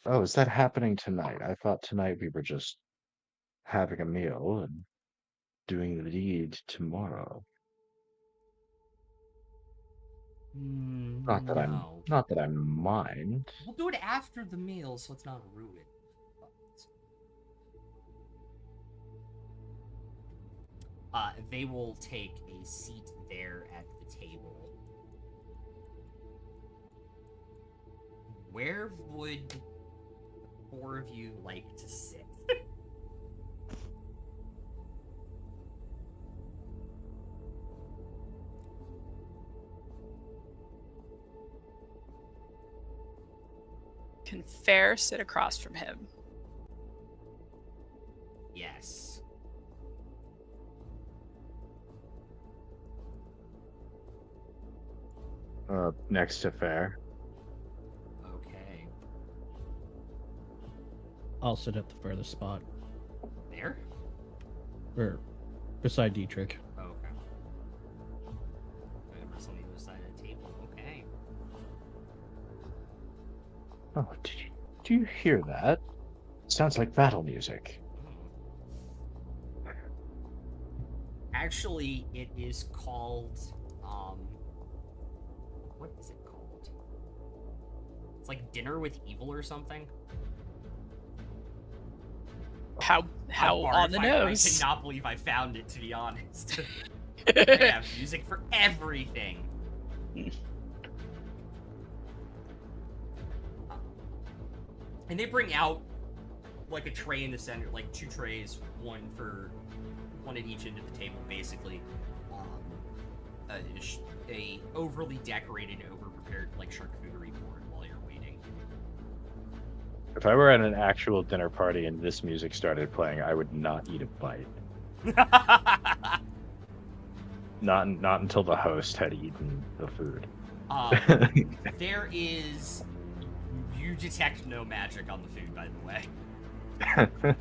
Oh, is that happening tonight? I thought tonight we were just having a meal and doing the deed tomorrow. No. Not that I mind. We'll do it after the meal, so it's not ruined. They will take a seat there at the table. Where would the four of you like to sit? Can Fair sit across from him? Yes. Next to Fair. Okay. I'll sit at the furthest spot. There? Or beside Dietrich. Oh, okay. Whatever's on the other side of the table. Okay. Oh, do you hear that? Sounds like battle music. Actually, it is called, what is it called? It's like Dinner with Evil or something. How on the nose? I cannot believe I found it, to be honest. They have music for everything. And they bring out like a tray in the center, like two trays, one at each end of the table, basically. A overly decorated, over-prepared like charcuterie board while you're waiting. If I were at an actual dinner party and this music started playing, I would not eat a bite. Not until the host had eaten the food. There is. You detect no magic on the food, by the way.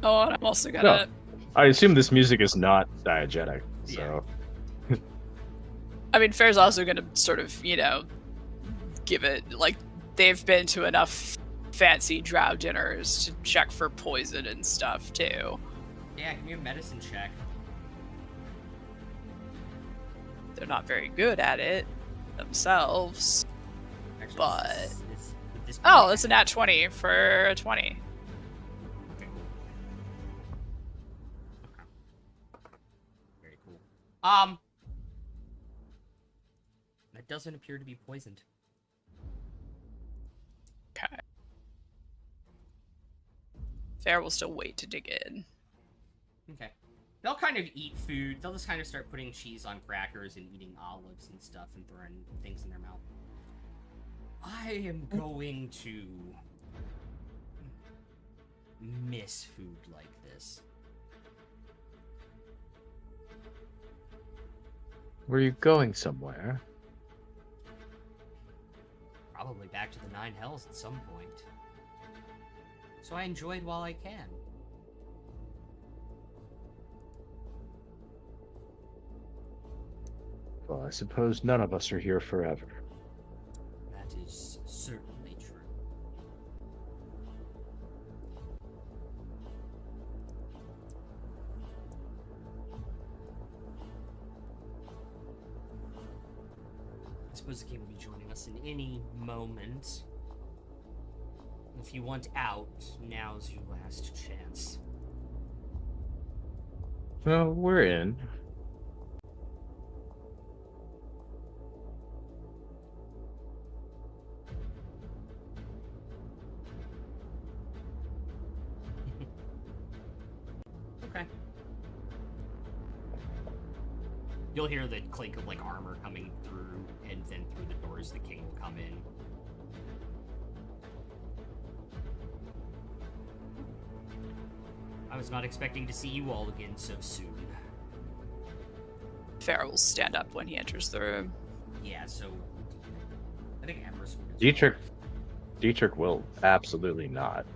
Oh, and I'm also gonna. No, I assume this music is not diegetic, so. I mean, Fair's also gonna sort of, give it, like, they've been to enough fancy drow dinners to check for poison and stuff, too. Yeah, give me a medicine check. They're not very good at it themselves. Actually, But- would this be Oh, it's a nat 20 for a 20. Okay. Very cool. That doesn't appear to be poisoned. Okay. Fair will still wait to dig in. Okay. They'll kind of eat food. They'll just kind of start putting cheese on crackers and eating olives and stuff and throwing things in their mouth. I am going to miss food like this. Were you going somewhere? Probably back to the Nine Hells at some point. So I enjoyed while I can. Well, I suppose none of us are here forever. That is certainly true. I suppose the king will be joining us in any moment. If you want out, now's your last chance. Well, we're in. Okay. You'll hear the clink of like armor coming through, and then through the doors the king will come in. I was not expecting to see you all again so soon. Farrah will stand up when he enters the room. Yeah, so I think Emrys would as Dietrich will absolutely not.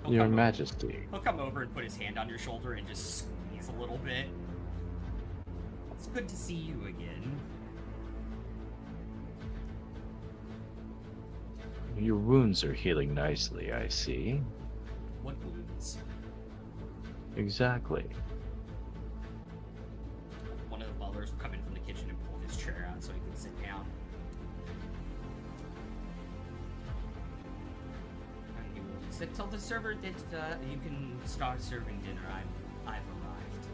He'll Your come over- Majesty. He'll come over and put his hand on your shoulder and just squeeze a little bit. It's good to see you again. Your wounds are healing nicely, I see. What wounds? Exactly. One of the butlers will come in from the kitchen and pull his chair out so he can sit down. And he will say, tell the server that you can start serving dinner. I've arrived.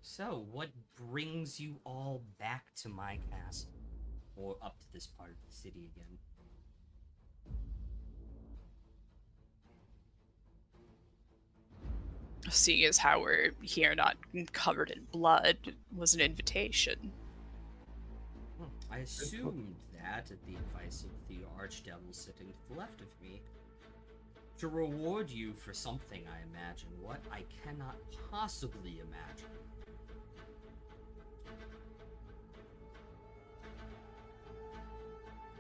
So, what brings you all back to my castle? Or up to this part of the city again? Seeing as how we're here not covered in blood was an invitation. I assumed that at the advice of the archdevil sitting to the left of me. To reward you for something, I imagine. What? I cannot possibly imagine.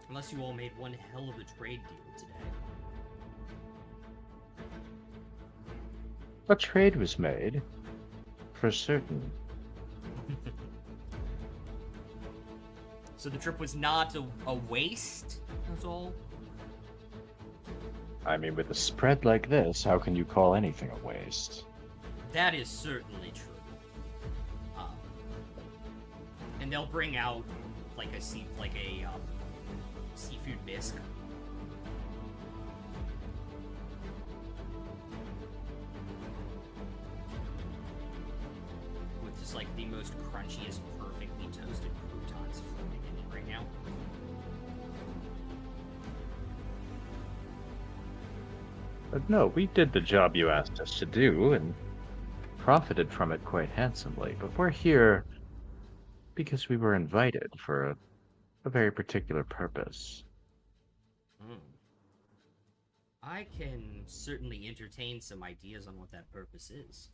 Unless you all made one hell of a trade deal today. A trade was made, for certain. So the trip was not a waste? That's all? I mean, with a spread like this, how can you call anything a waste? That is certainly true. And they'll bring out like a seafood bisque. With just like the most crunchiest, perfectly toasted croutons floating in it right now. But no, we did the job you asked us to do, and profited from it quite handsomely. But we're here because we were invited for a very particular purpose. I can certainly entertain some ideas on what that purpose is.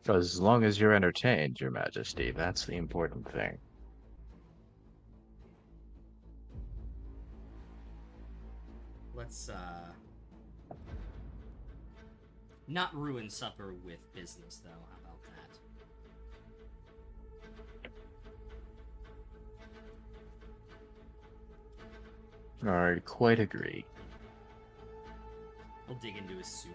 As long as you're entertained, Your Majesty, that's the important thing. Let's, not ruin supper with business, though. How about that? I quite agree. He'll dig into his soup.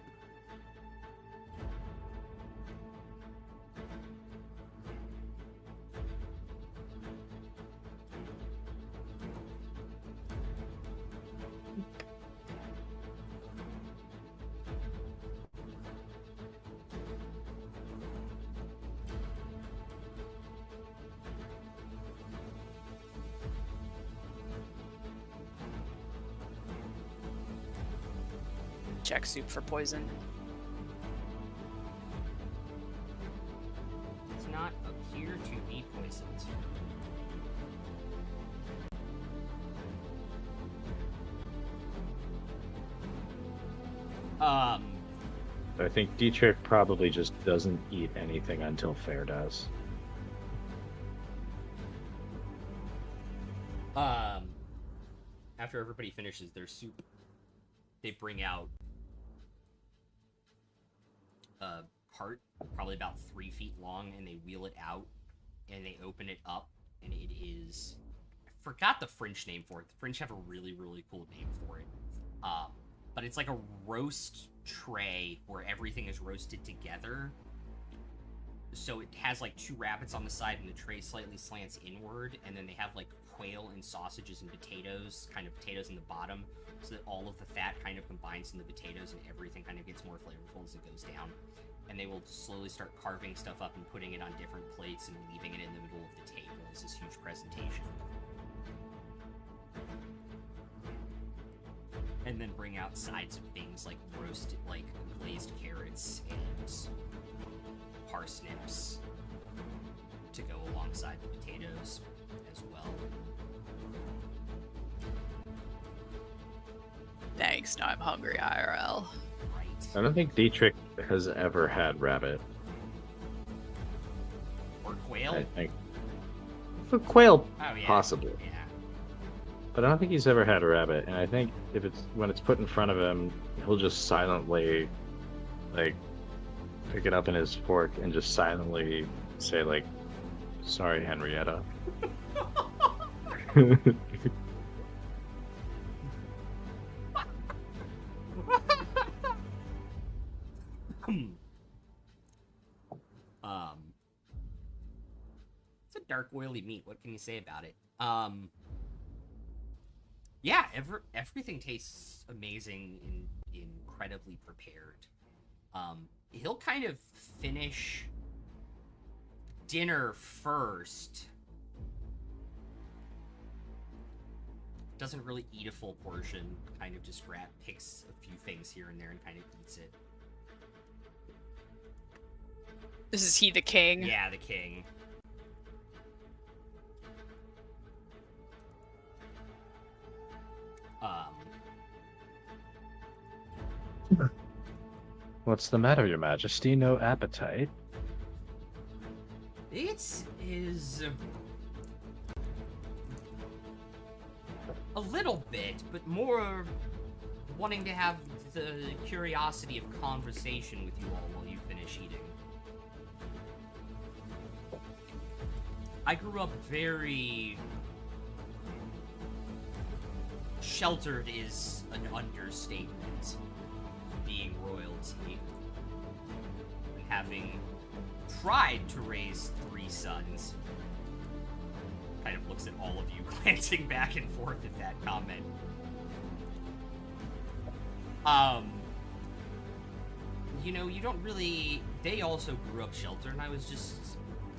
Check soup for poison. Does not appear to be poisoned. I think Dietrich probably just doesn't eat anything until Fair does. After everybody finishes their soup, they bring out a cart, probably about 3 feet long, and they wheel it out, and they open it up, and it is... I forgot the French name for it. The French have a really, really cool name for it. But it's like a roast tray where everything is roasted together. So it has like 2 rabbits on the side, and the tray slightly slants inward, and then they have like quail and sausages and potatoes, kind of potatoes in the bottom, so that all of the fat kind of combines in the potatoes and everything kind of gets more flavorful as it goes down. And they will slowly start carving stuff up and putting it on different plates and leaving it in the middle of the table as this huge presentation. And then bring out sides of things like roasted, like glazed carrots and parsnips to go alongside the potatoes as well. Thanks, now I'm hungry, IRL. Right. I don't think Dietrich has ever had rabbit. Or quail? I think. For quail, Oh, yeah. possibly. Yeah. But I don't think he's ever had a rabbit. And I think if it's when it's put in front of him, he'll just silently, like, pick it up in his fork and just silently say, like, "Sorry, Henrietta." It's a dark, oily meat. What can you say about it? Yeah, everything tastes amazing and incredibly prepared. He'll kind of finish dinner first. Doesn't really eat a full portion. Kind of just picks a few things here and there and kind of eats it. This is he the king? Yeah, the king. What's the matter, Your Majesty? No appetite? It is a little bit, but more wanting to have the curiosity of conversation with you all while you finish eating. I grew up very sheltered is an understatement, being royalty, and having tried to raise 3 sons. Kind of looks at all of you, glancing back and forth at that comment. You know, you don't really... They also grew up sheltered, and I was just...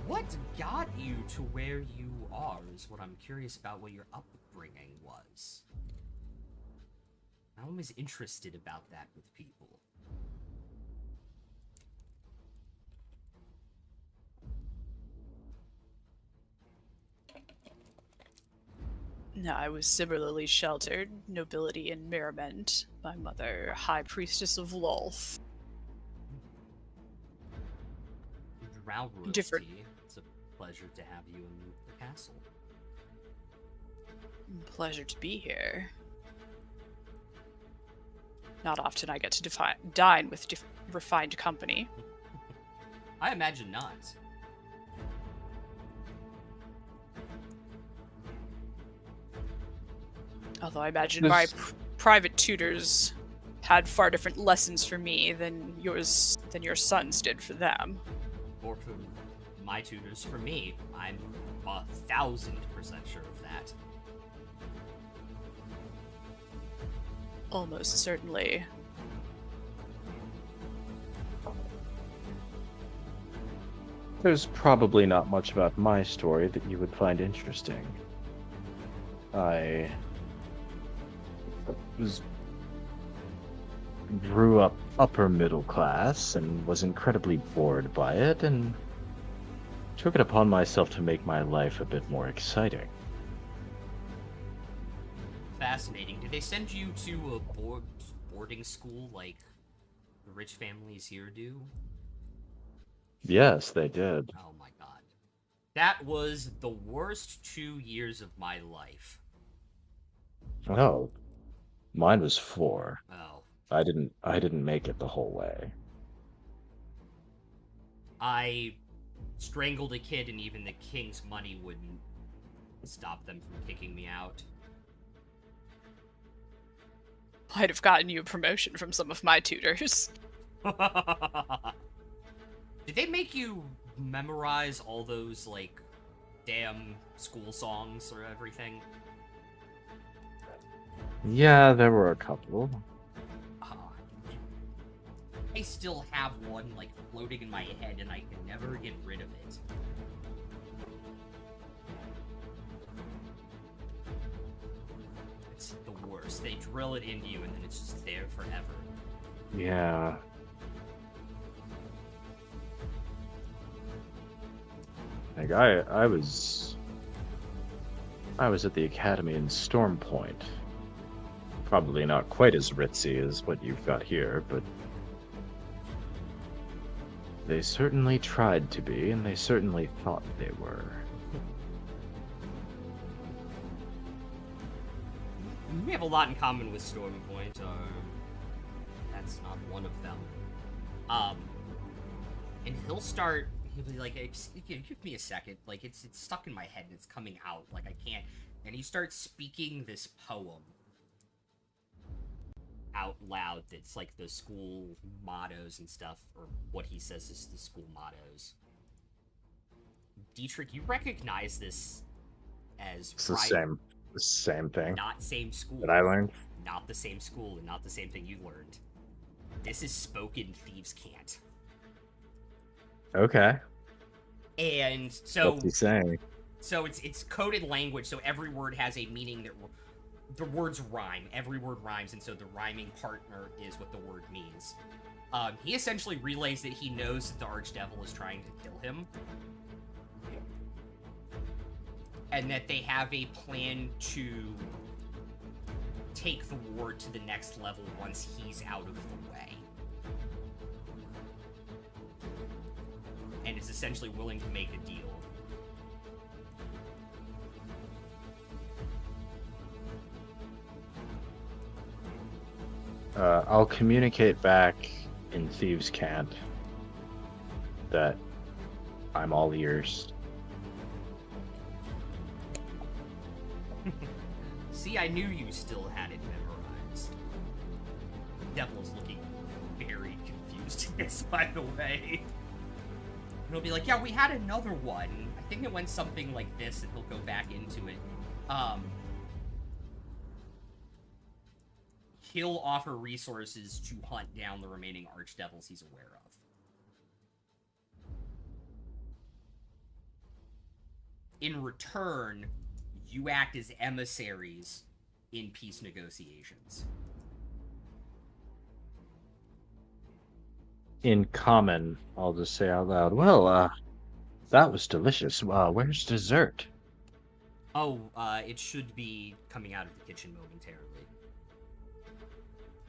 What got you to where you are is what I'm curious about, what your upbringing was. I'm always interested about that with people. No, I was similarly sheltered, nobility in merriment. My mother, high priestess of Lolth. Drow royalty. Different. It's a pleasure to have you in the castle. Pleasure to be here. Not often I get to dine with refined company. I imagine not. Although I imagine my This- private tutors had far different lessons for me than your sons did for them. Or for my tutors for me. I'm 1,000% sure of that. Almost certainly. There's probably not much about my story that you would find interesting. I grew up upper middle class and was incredibly bored by it and took it upon myself to make my life a bit more exciting. Fascinating. Did they send you to a boarding school like the rich families here do? Yes, they did. Oh my god. That was the worst 2 years of my life. Oh, mine was 4. Oh. I didn't make it the whole way. I strangled a kid and even the king's money wouldn't stop them from kicking me out. I'd have gotten you a promotion from some of my tutors. Did they make you memorize all those, like, damn school songs or everything? Yeah, there were a couple. I still have one, like, floating in my head, and I can never get rid of it. It's the worse. They drill it into you, and then it's just there forever. Yeah. Like I was at the academy in Storm Point. Probably not quite as ritzy as what you've got here, but they certainly tried to be, and they certainly thought they were. We have a lot in common with Storm Point. That's not one of them. And he'll be like, give me a second. Like, it's stuck in my head and it's coming out. Like, I can't. And he starts speaking this poem out loud that's like the school mottos and stuff, or what he says is the school mottos. Dietrich, you recognize this as It's the same thing not same school that I learned. Not the same school and not the same thing you learned. This is spoken thieves can't. Okay. And so What's he saying? So it's coded language, so every word has a meaning that the words rhyme. Every word rhymes, and so the rhyming partner is what the word means. He essentially relays that he knows that the Archdevil is trying to kill him, and that they have a plan to take the war to the next level once he's out of the way. And is essentially willing to make a deal. I'll communicate back in Thieves' Cant that I'm all ears. See, I knew you still had it memorized. Devil's looking very confused at this, by the way. And he'll be like, yeah, we had another one. I think it went something like this, and he'll go back into it. He'll offer resources to hunt down the remaining archdevils he's aware of. In return, you act as emissaries in peace negotiations. In common, I'll just say out loud, well, that was delicious. Where's dessert? Oh, it should be coming out of the kitchen momentarily.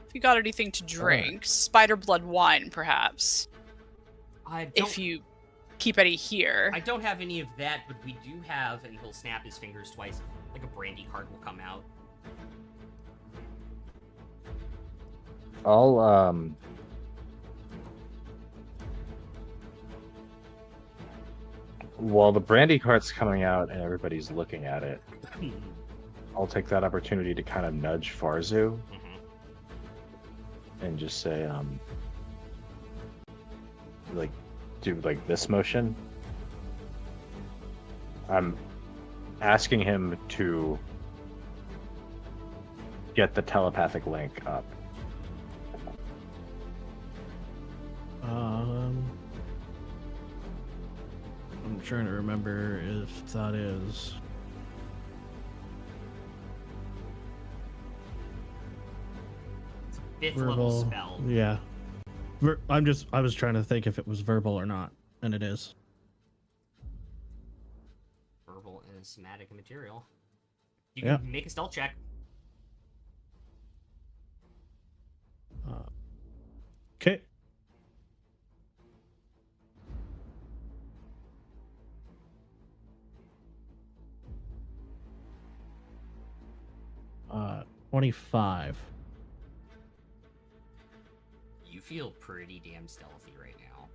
If you got anything to drink, spider blood wine, perhaps. If you keep any here. I don't have any of that, but we do have, and he'll snap his fingers twice, like a brandy card will come out. While the brandy cart's coming out and everybody's looking at it, I'll take that opportunity to kind of nudge Farzu and just say, do this motion. I'm asking him to get the telepathic link up. I'm trying to remember if that is. It's a 5th level spell. Yeah. I was trying to think if it was verbal or not, and it is. Verbal and somatic and material. You can make a stealth check. Okay. Uh, 25. You feel pretty damn stealthy right now.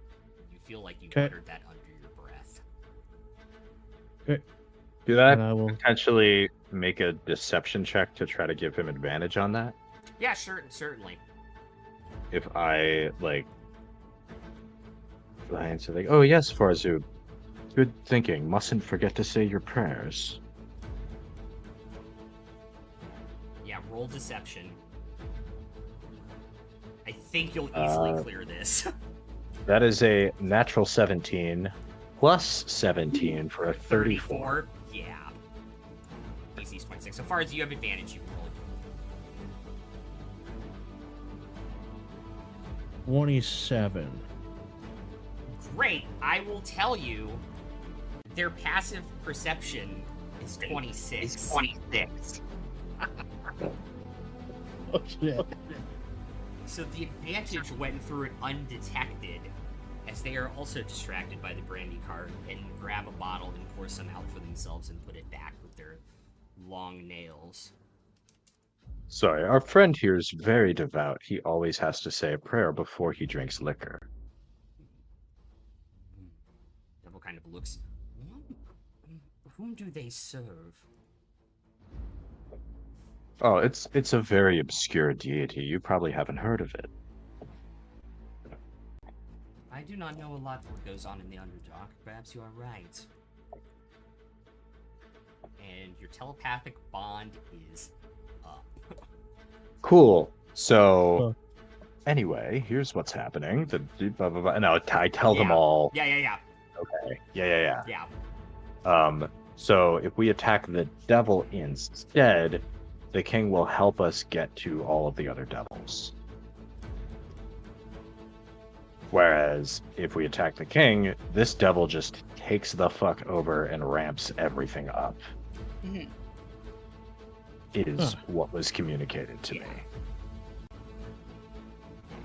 You feel like you Okay. muttered that under your breath. Okay. Do I And I will. potentially make a deception check to try to give him advantage on that? Yeah, sure, certainly. If I answer oh yes, Farzu, good thinking. Mustn't forget to say your prayers. Yeah, roll deception. I think you'll easily clear this. That is a natural 17 plus 17 for a 34. Yeah. AC's 26. So far as you have advantage, you can roll. 27. Great. I will tell you, their passive perception is 26. It's 26. Oh shit. So the advantage went through it undetected, as they are also distracted by the brandy cart and grab a bottle and pour some out for themselves and put it back with their long nails. Sorry, our friend here is very devout. He always has to say a prayer before he drinks liquor. Devil kind of looks. Whom do they serve? Oh, it's a very obscure deity. You probably haven't heard of it. I do not know a lot of what goes on in the Underdark. Perhaps you are right. And your telepathic bond is up. Cool. So, anyway, here's what's happening. Blah, blah, blah. And I tell them all. Yeah. Okay. Yeah. Yeah. So if we attack the devil instead, the king will help us get to all of the other devils. Whereas if we attack the king, this devil just takes the fuck over and ramps everything up. Mhm. Is what was communicated to me.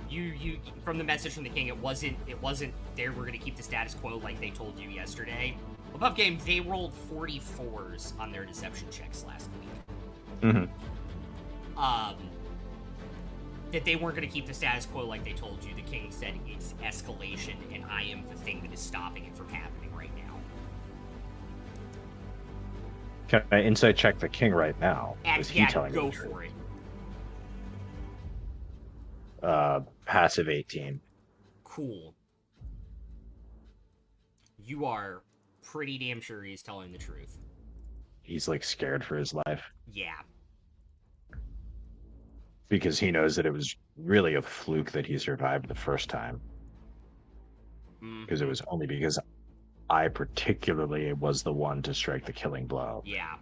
You from the message from the king, it wasn't there we're gonna keep the status quo like they told you yesterday. Above game, they rolled 44s on their deception checks last week. Mm-hmm. That they weren't gonna keep the status quo like they told you. The king said it's escalation, and I am the thing that is stopping it from happening right now. Can I insight check the king right now? And Is he telling go me the truth? for it. Passive 18. Cool. You are pretty damn sure he's telling the truth. He's like scared for his life Yeah. because he knows that it was really a fluke that he survived the first time. Because it was only because I particularly was the one to strike the killing blow. Yeah.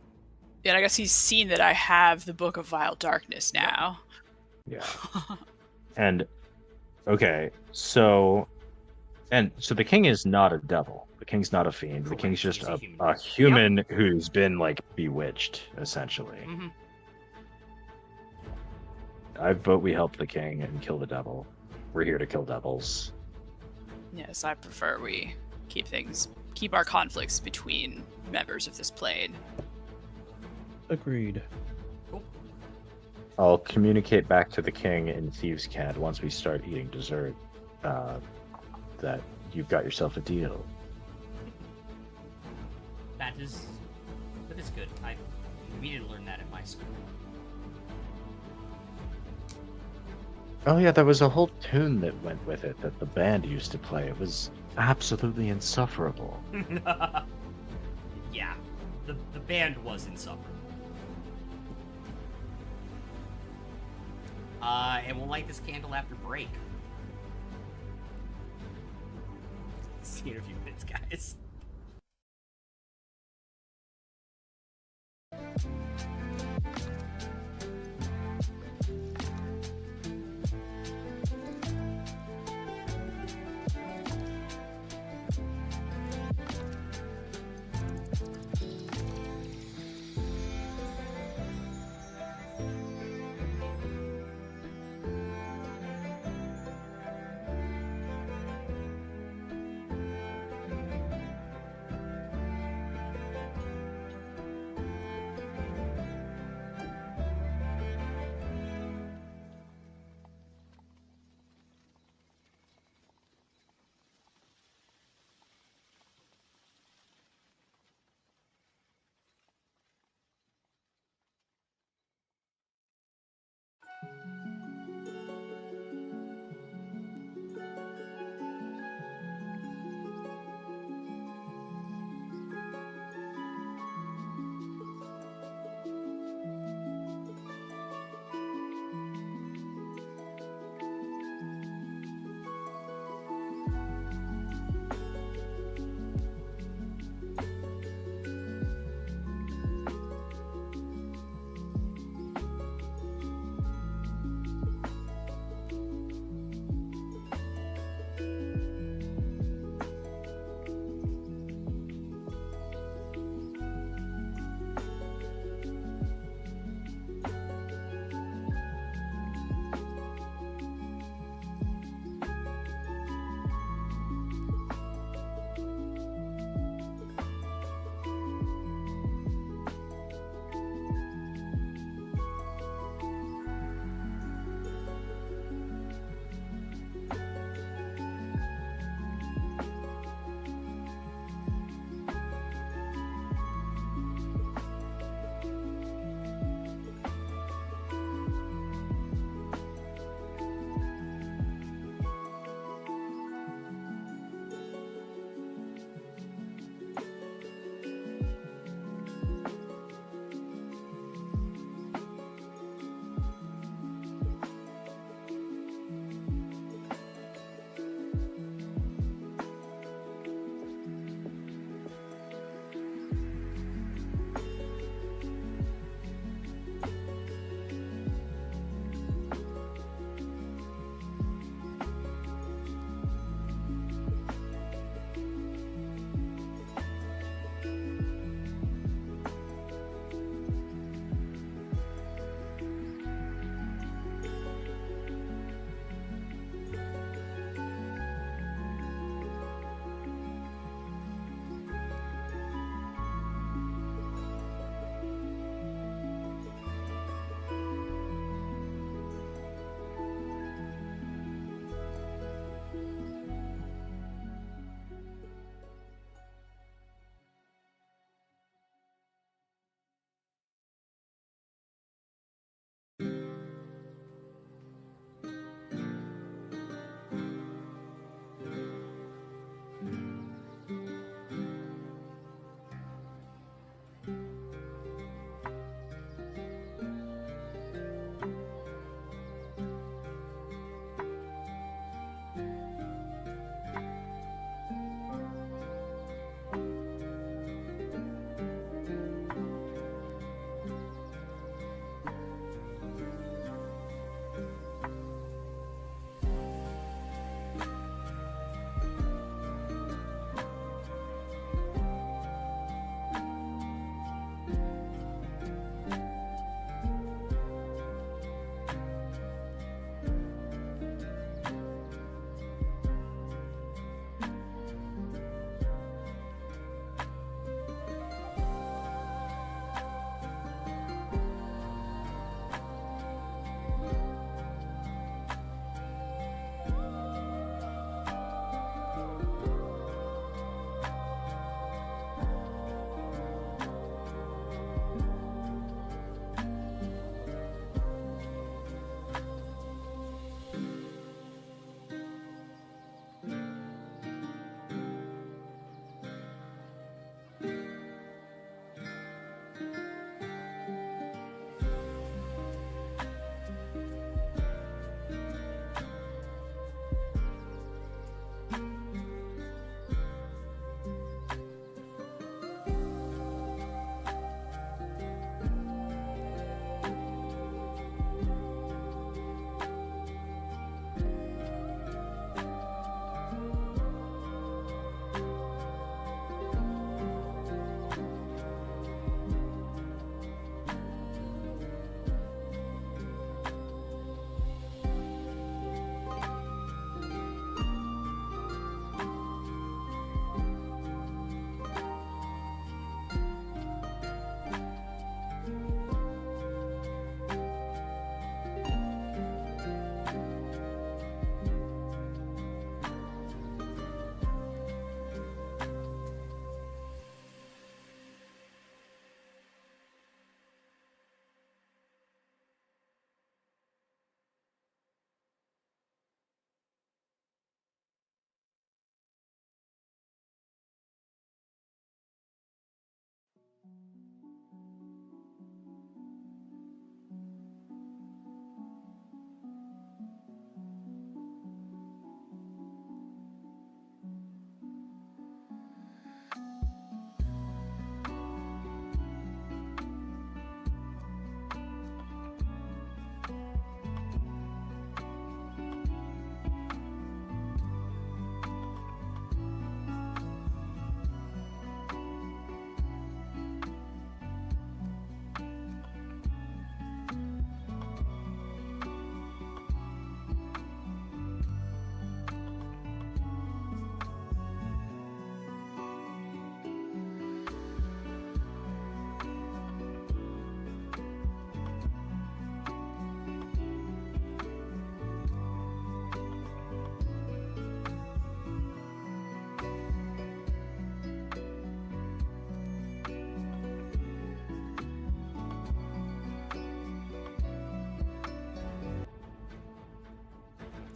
Yeah, I guess he's seen that I have the Book of Vile Darkness now. Yeah. And okay, so the king is not a devil. The king's not a fiend. The Correct. king's just He's a a human. human who's been like bewitched, essentially. Mm-hmm. I vote we help the king and kill the devil. We're here to kill devils. Yes, I prefer we keep our conflicts between members of this plane. Agreed. I'll communicate back to the king in Thieves' Cant once we start eating dessert that you've got yourself a deal. That is good. We didn't learn that at my school. Oh yeah, there was a whole tune that went with it that the band used to play. It was absolutely insufferable. Yeah. The band was insufferable. And we'll light this candle after break. See you in a few minutes, guys.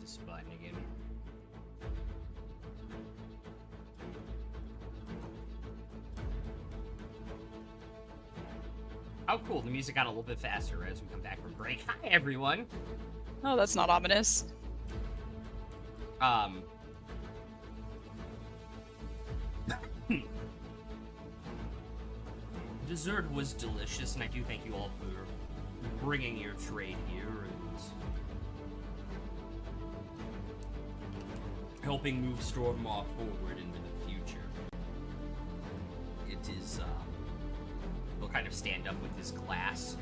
this button again. Oh, cool. The music got a little bit faster as we come back from break. Hi, everyone. Oh, that's not ominous. Dessert was delicious, and I do thank you all for bringing your trade here and helping move Stormmaw forward into the future. It is, he'll kind of stand up with his glass.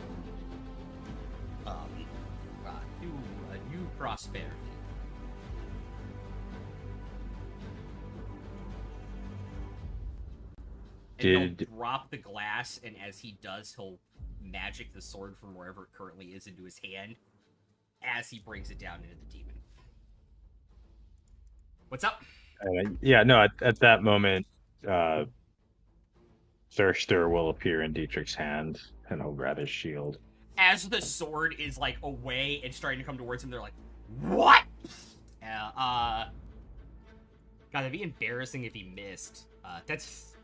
New prosperity. And he'll drop the glass, and as he does, he'll magic the sword from wherever it currently is into his hand as he brings it down into the demon. What's up? Yeah, no, at that moment, Thirster will appear in Dietrich's hand, and he'll grab his shield. As the sword is, like, away and starting to come towards him, they're like, what? God, that'd be embarrassing if he missed. That's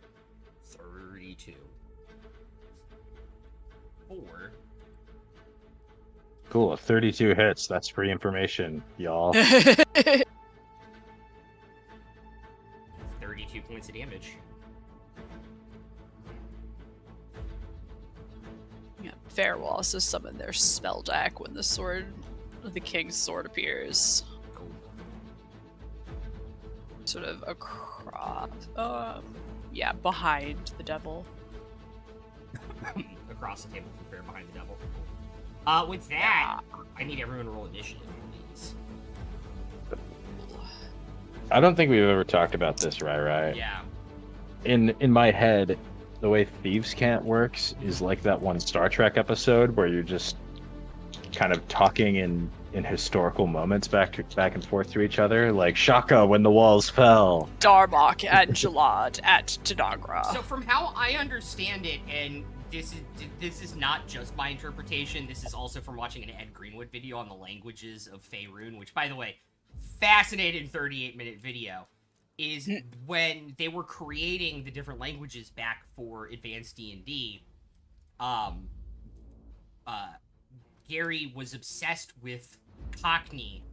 32. 4. Cool, 32 hits. That's free information, y'all. 32 points of damage. Yeah, Fair will also summon their spell deck when the king's sword appears. Cool. Sort of across, yeah, behind the devil. Across the table from Fair behind the devil. With that, I need everyone to roll initiative, please. I don't think we've ever talked about this, right? Yeah. In my head, the way Thieves' Cant works is like that one Star Trek episode where you're just kind of talking in historical moments back and forth to each other, like Shaka when the walls fell. Darmok and Jalad at Tanagra. So from how I understand it, and this is not just my interpretation, this is also from watching an Ed Greenwood video on the languages of Faerun, which, by the way, fascinating 38-minute video, is when they were creating the different languages back for Advanced D&D, Gary was obsessed with Cockney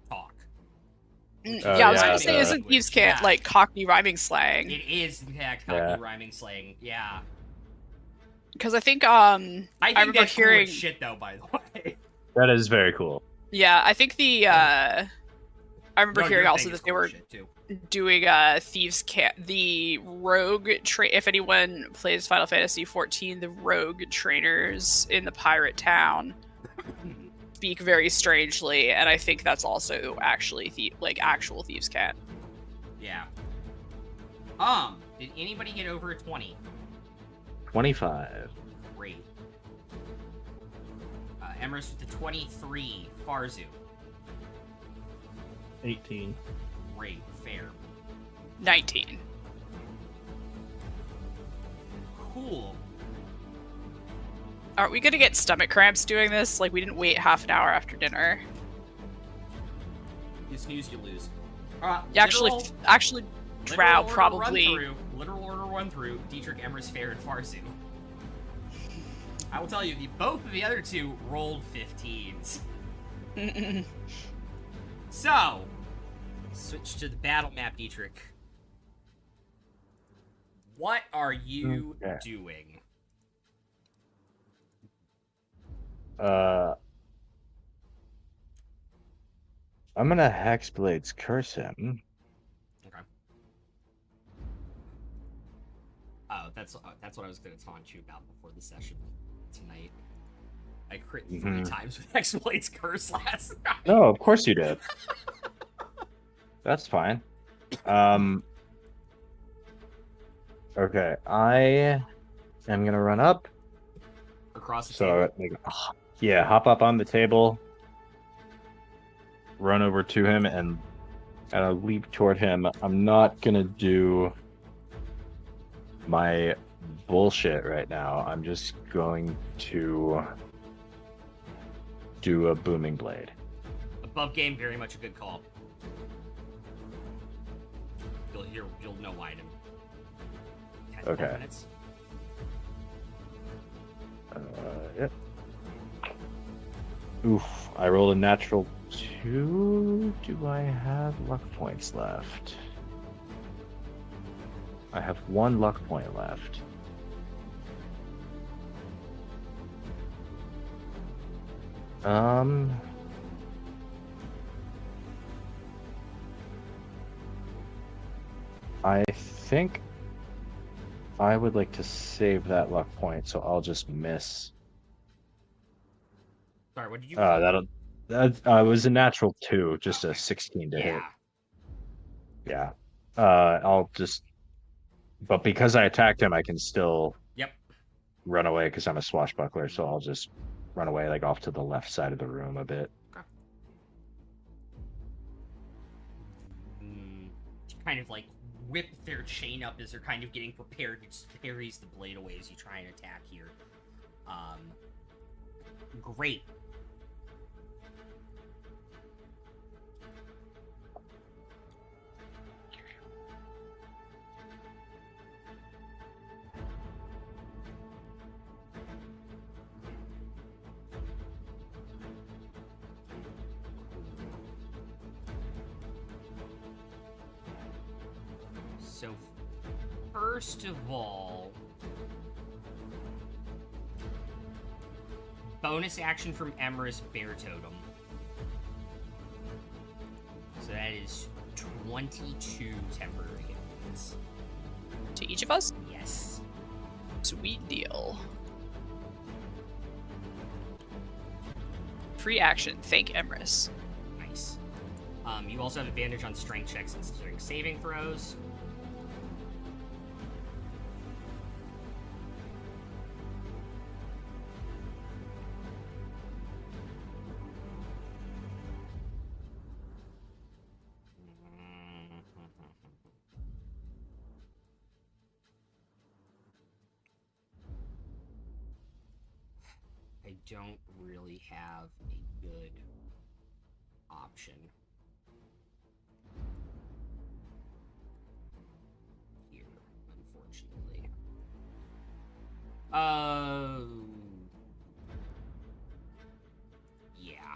talk. I was gonna say, isn't Thieves' Cant like Cockney rhyming slang? It is, in fact, Cockney rhyming slang, yeah. Because I think, I think remember that's hearing... cool as shit, though, by the way. That is very cool. Yeah, I think I remember hearing also that they were doing Thieves' Cant, the rogue if anyone plays Final Fantasy XIV, the rogue trainers in the pirate town speak very strangely, and I think that's also actually actual Thieves' Cant. Yeah. Did anybody get over a 20? 25. Great. Emrys with the 23. Farzu. 18. Great. Fair. 19. Cool. Are we gonna get stomach cramps doing this? Like, we didn't wait half an hour after dinner. You snooze, you lose. Actually, Drow probably. Literal order run through. Dietrich, Emrys, Fair, and Farzu. I will tell you, both of the other two rolled 15s. So, switch to the battle map, Dietrich. What are you doing? I'm gonna Hexblades curse him. Okay. Oh, that's what I was gonna taunt you about before the session tonight. I crit 3 times with Hexblade's curse last night. No, of course you did. That's fine. Okay, I am gonna run up. Across the table. Yeah, hop up on the table, run over to him, and leap toward him. I'm not gonna do my bullshit right now. I'm just going to do a booming blade. A Above game, very much a good call. You'll know why in 10 Okay. minutes. Yep. Oof, I rolled a natural 2. Do I have luck points left? I have 1 luck point left. I think I would like to save that luck point, so I'll just miss. Sorry, what did you? That was a natural 2, just a 16 to hit. Yeah. Yeah. I'll just. But because I attacked him, I can still Yep. run away because I'm a swashbuckler. So I'll just run away, like off to the left side of the room a bit. Okay. Kind of like whip their chain up as they're kind of getting prepared. It just parries the blade away as you try and attack here. Great. So, first of all, bonus action from Emrys Bear Totem. So that is 22 temporary hit points. To each of us? Yes. Sweet deal. Free action. Thank Emrys. Nice. You also have advantage on strength checks and strength saving throws. I don't really have a good option here, unfortunately. Yeah.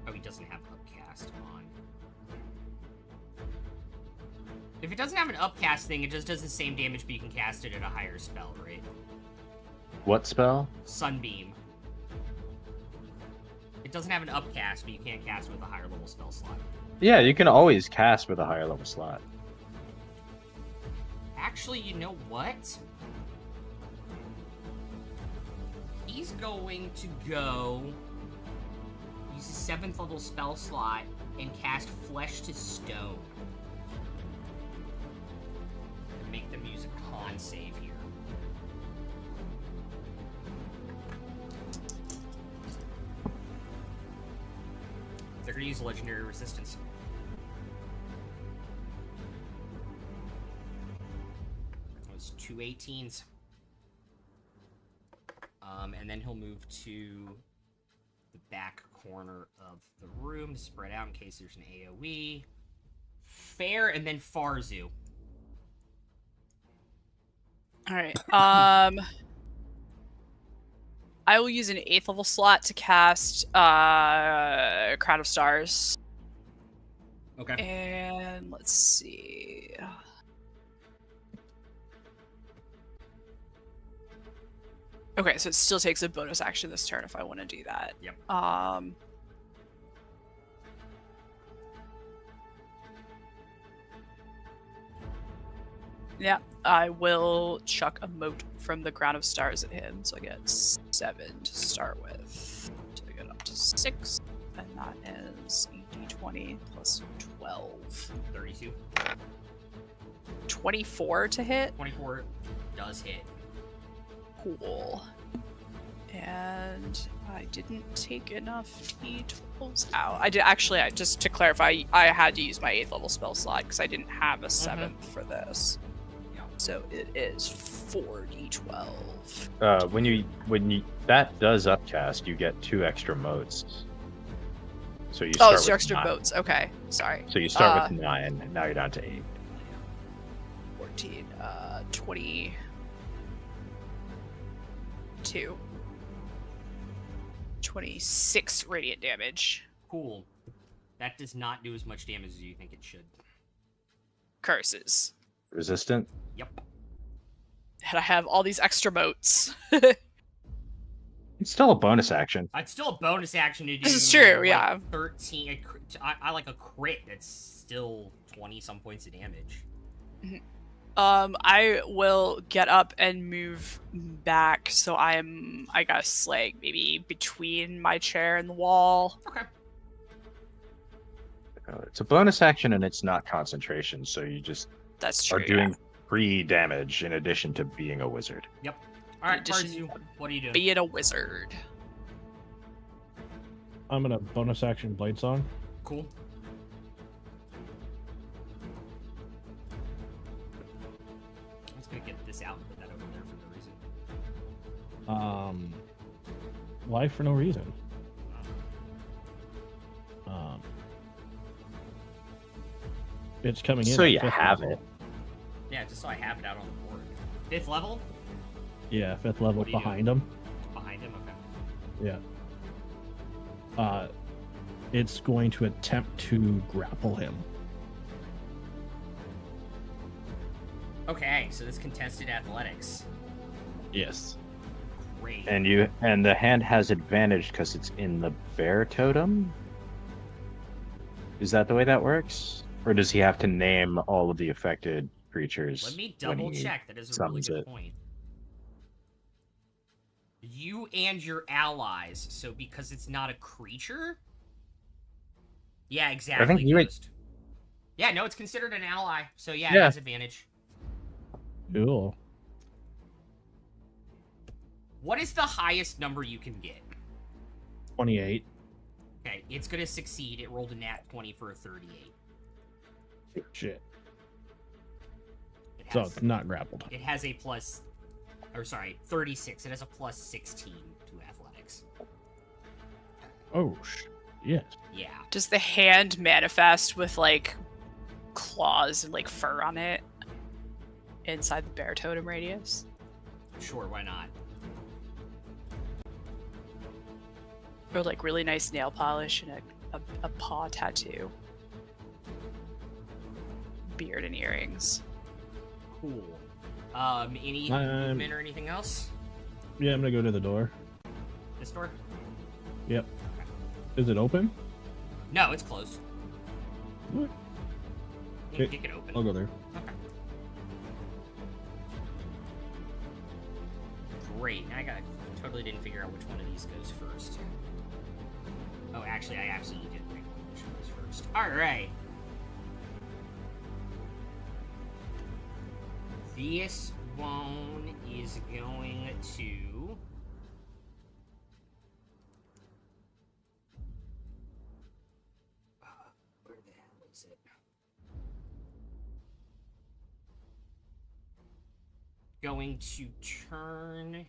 Oh, he doesn't have upcast on. If it doesn't have an upcast thing, it just does the same damage, but you can cast it at a higher spell, right? What spell? Sunbeam. It doesn't have an upcast, but you can't cast with a higher level spell slot. Yeah, you can always cast with a higher level slot. Actually, you know what? He's going to go use his 7th level spell slot and cast Flesh to Stone. And make them use a con save here. They're gonna use legendary resistance. That was 2 18s. And then he'll move to the back corner of the room to spread out in case there's an AoE. Fair, and then Farzu. Alright, I will use an 8th level slot to cast Crown of Stars. Okay. And let's see. Okay, so it still takes a bonus action this turn if I want to do that. Yep. Yeah, I will chuck a mote from the Crown of Stars at him, so I get 7 to start with. So I get up to 6, and that is a d20 plus 12. 32. 24 to hit? 24 does hit. Cool. And I didn't take enough d12s out. I did actually. Just to clarify, I had to use my 8th level spell slot because I didn't have a 7th for this. Yeah. So it is 4d12. When you that does upcast, you get 2 extra motes. So you Oh, start it's your with extra 9. boats. Okay, sorry. So you start with 9, and now you're down to 8. 14, 22, 26 radiant damage. Cool. That does not do as much damage as you think it should. Curses. Resistant. Yep. And I have all these extra motes. It's still a bonus action. It's still a bonus action to do. This is true, like, yeah. 13. I like a crit that's still 20 some points of damage. I will get up and move back, so I'm, I guess, like, maybe between my chair and the wall. Okay. It's a bonus action, and it's not concentration, so you just That's true. are doing free damage in addition to being a wizard. Yep. All right, Addition- Parzu, what are you doing? Being a wizard. I'm gonna bonus action Blade Song. Cool. I'm just gonna get this out and put that over there for no reason. Why for no reason? It's coming in. So at you 5th have level. it. Yeah, just so I have it out on the board. 5th level? Yeah, 5th level What are you behind him. Behind him? Okay. Yeah. It's going to attempt to grapple him. Okay, so this contested athletics. Yes. Great. And the hand has advantage because it's in the bear totem. Is that the way that works, or does he have to name all of the affected creatures? Let me when double he check. That is a really summons good it? point. You and your allies. So because it's not a creature? Yeah, exactly. I think you would- Ghost. Yeah, no, it's considered an ally. So yeah, it Yeah. has advantage. Cool. What is the highest number you can get? 28. Okay, it's gonna succeed. It rolled a nat 20 for a 38. Shit. It So has, it's not grappled. it has a plus, or sorry, 36. It has a plus 16 to athletics. Oh, yes. Yeah. Does the hand manifest with, like, claws and, like, fur on it? Inside the bear totem radius? Sure, why not? Or, like, really nice nail polish and a paw tattoo. Beard and earrings. Cool. Any Um, movement or anything else? Yeah, I'm gonna go to the door. This door? Yep. Is it open? No, it's closed. What? You can Okay, kick it open. I'll go there. Okay. Great. Now I totally didn't figure out which one of these goes first. Oh, actually, I absolutely did pick which one goes first. Alright. This one is going to... Where the hell is it? Going to turn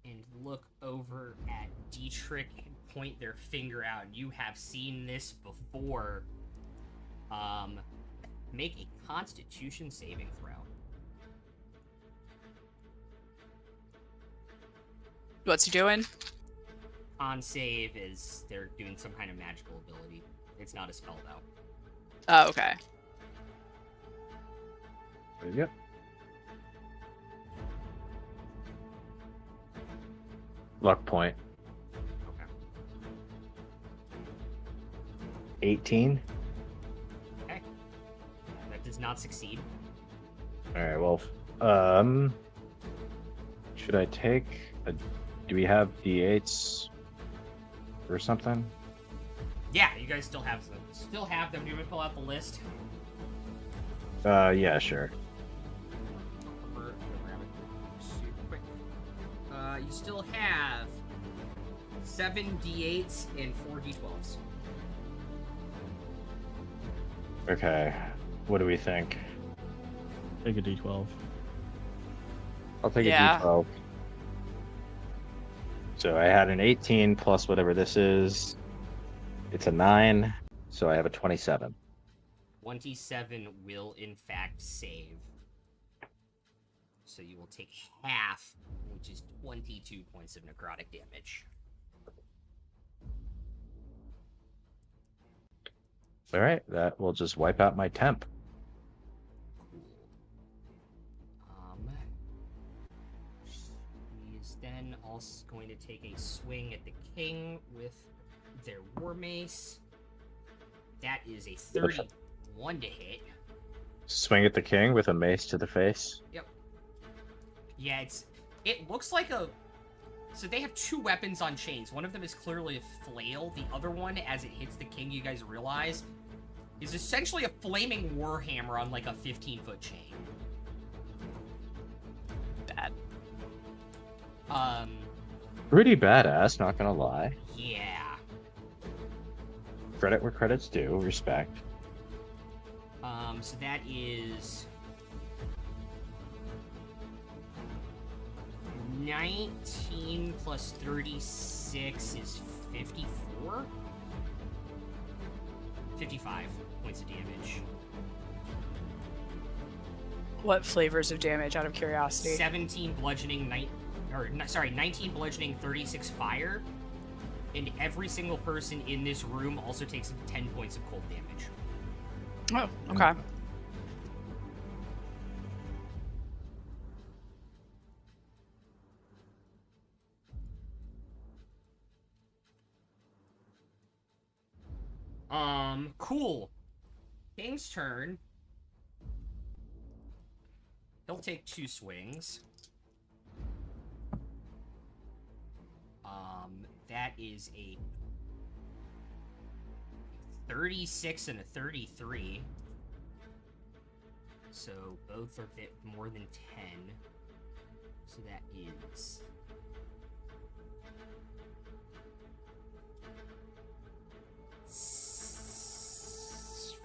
and look over at Dietrich and point their finger out. You have seen this before. Make a Constitution saving throw. What's he doing? Con save is they're doing some kind of magical ability. It's not a spell though. Oh, okay. There you go. Luck point. Okay. 18. Okay. That does not succeed. All right. Well, should I take a? Do we have d8s or something? Yeah, you guys still have them. Still have them. Do you want me to pull out the list? Yeah, sure. Grab it super quick. You still have 7 d8s and 4 d12s. Okay. What do we think? Take a d12. I'll take Yeah. a d12. So I had an 18 plus whatever this is. It's a 9, so I have a 27. 27 will, in fact, save. So you will take half, which is 22 points of necrotic damage. All right, that will just wipe out my temp. He is then also going to take a swing at the king with their war mace. That is a 31 to hit. Swing at the king with a mace to the face. Yep. Yeah, it looks like a... So they have 2 weapons on chains. One of them is clearly a flail. The other one, as it hits the king, you guys realize, is essentially a flaming warhammer on like a 15-foot chain. Bad. Pretty badass, not gonna lie. Yeah. Credit where credit's due. Respect. So that is 19 plus 36 is 54? 55 points of damage. What flavors of damage, out of curiosity? 17 bludgeoning, 19 bludgeoning, 36 fire. And every single person in this room also takes 10 points of cold damage. Oh, okay. Cool. King's turn. He'll take 2 swings. That is a 36 and a 33. So both are a bit more than 10. So that is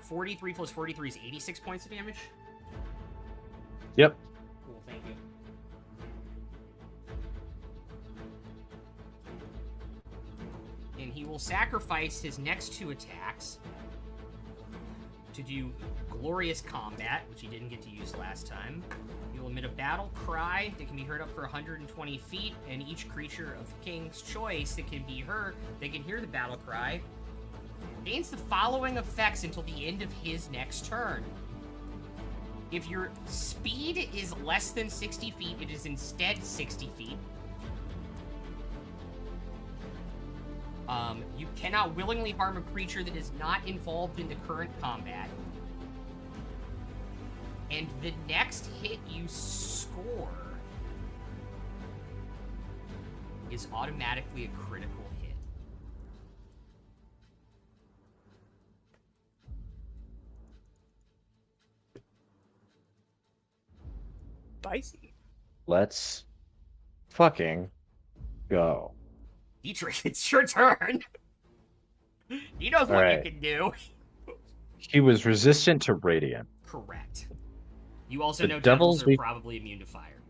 43 plus 43 is 86 points of damage. Yep. Cool, thank you. And he will sacrifice his next 2 attacks to do glorious combat, which he didn't get to use last time. He will emit a battle cry that can be heard up for 120 feet, and each creature of the king's choice that can hear the battle cry gains the following effects until the end of his next turn. If your speed is less than 60 feet, it is instead 60 feet. You cannot willingly harm a creature that is not involved in the current combat. And the next hit you score is automatically a critical hit. Spicy. Let's fucking go. Dietrich, it's your turn. He knows what right. you can do. He was resistant to radiant. Correct. You also The know devils devils are probably immune to fire.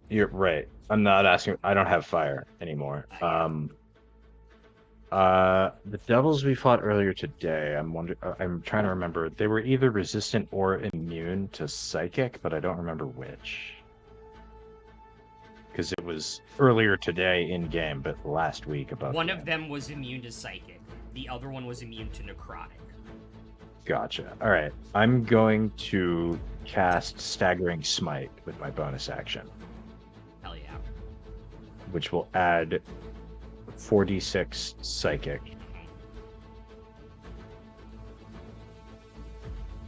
You're right. I'm not asking. I don't have fire anymore. Yeah. The devils we fought earlier today. I'm trying to remember. They were either resistant or immune to psychic, but I don't remember which. Because it was earlier today in game, but last week above. One of them was immune to psychic. The other one was immune to necrotic. Gotcha. All right. I'm going to cast Staggering Smite with my bonus action, Hell yeah. which will add 4d6 psychic.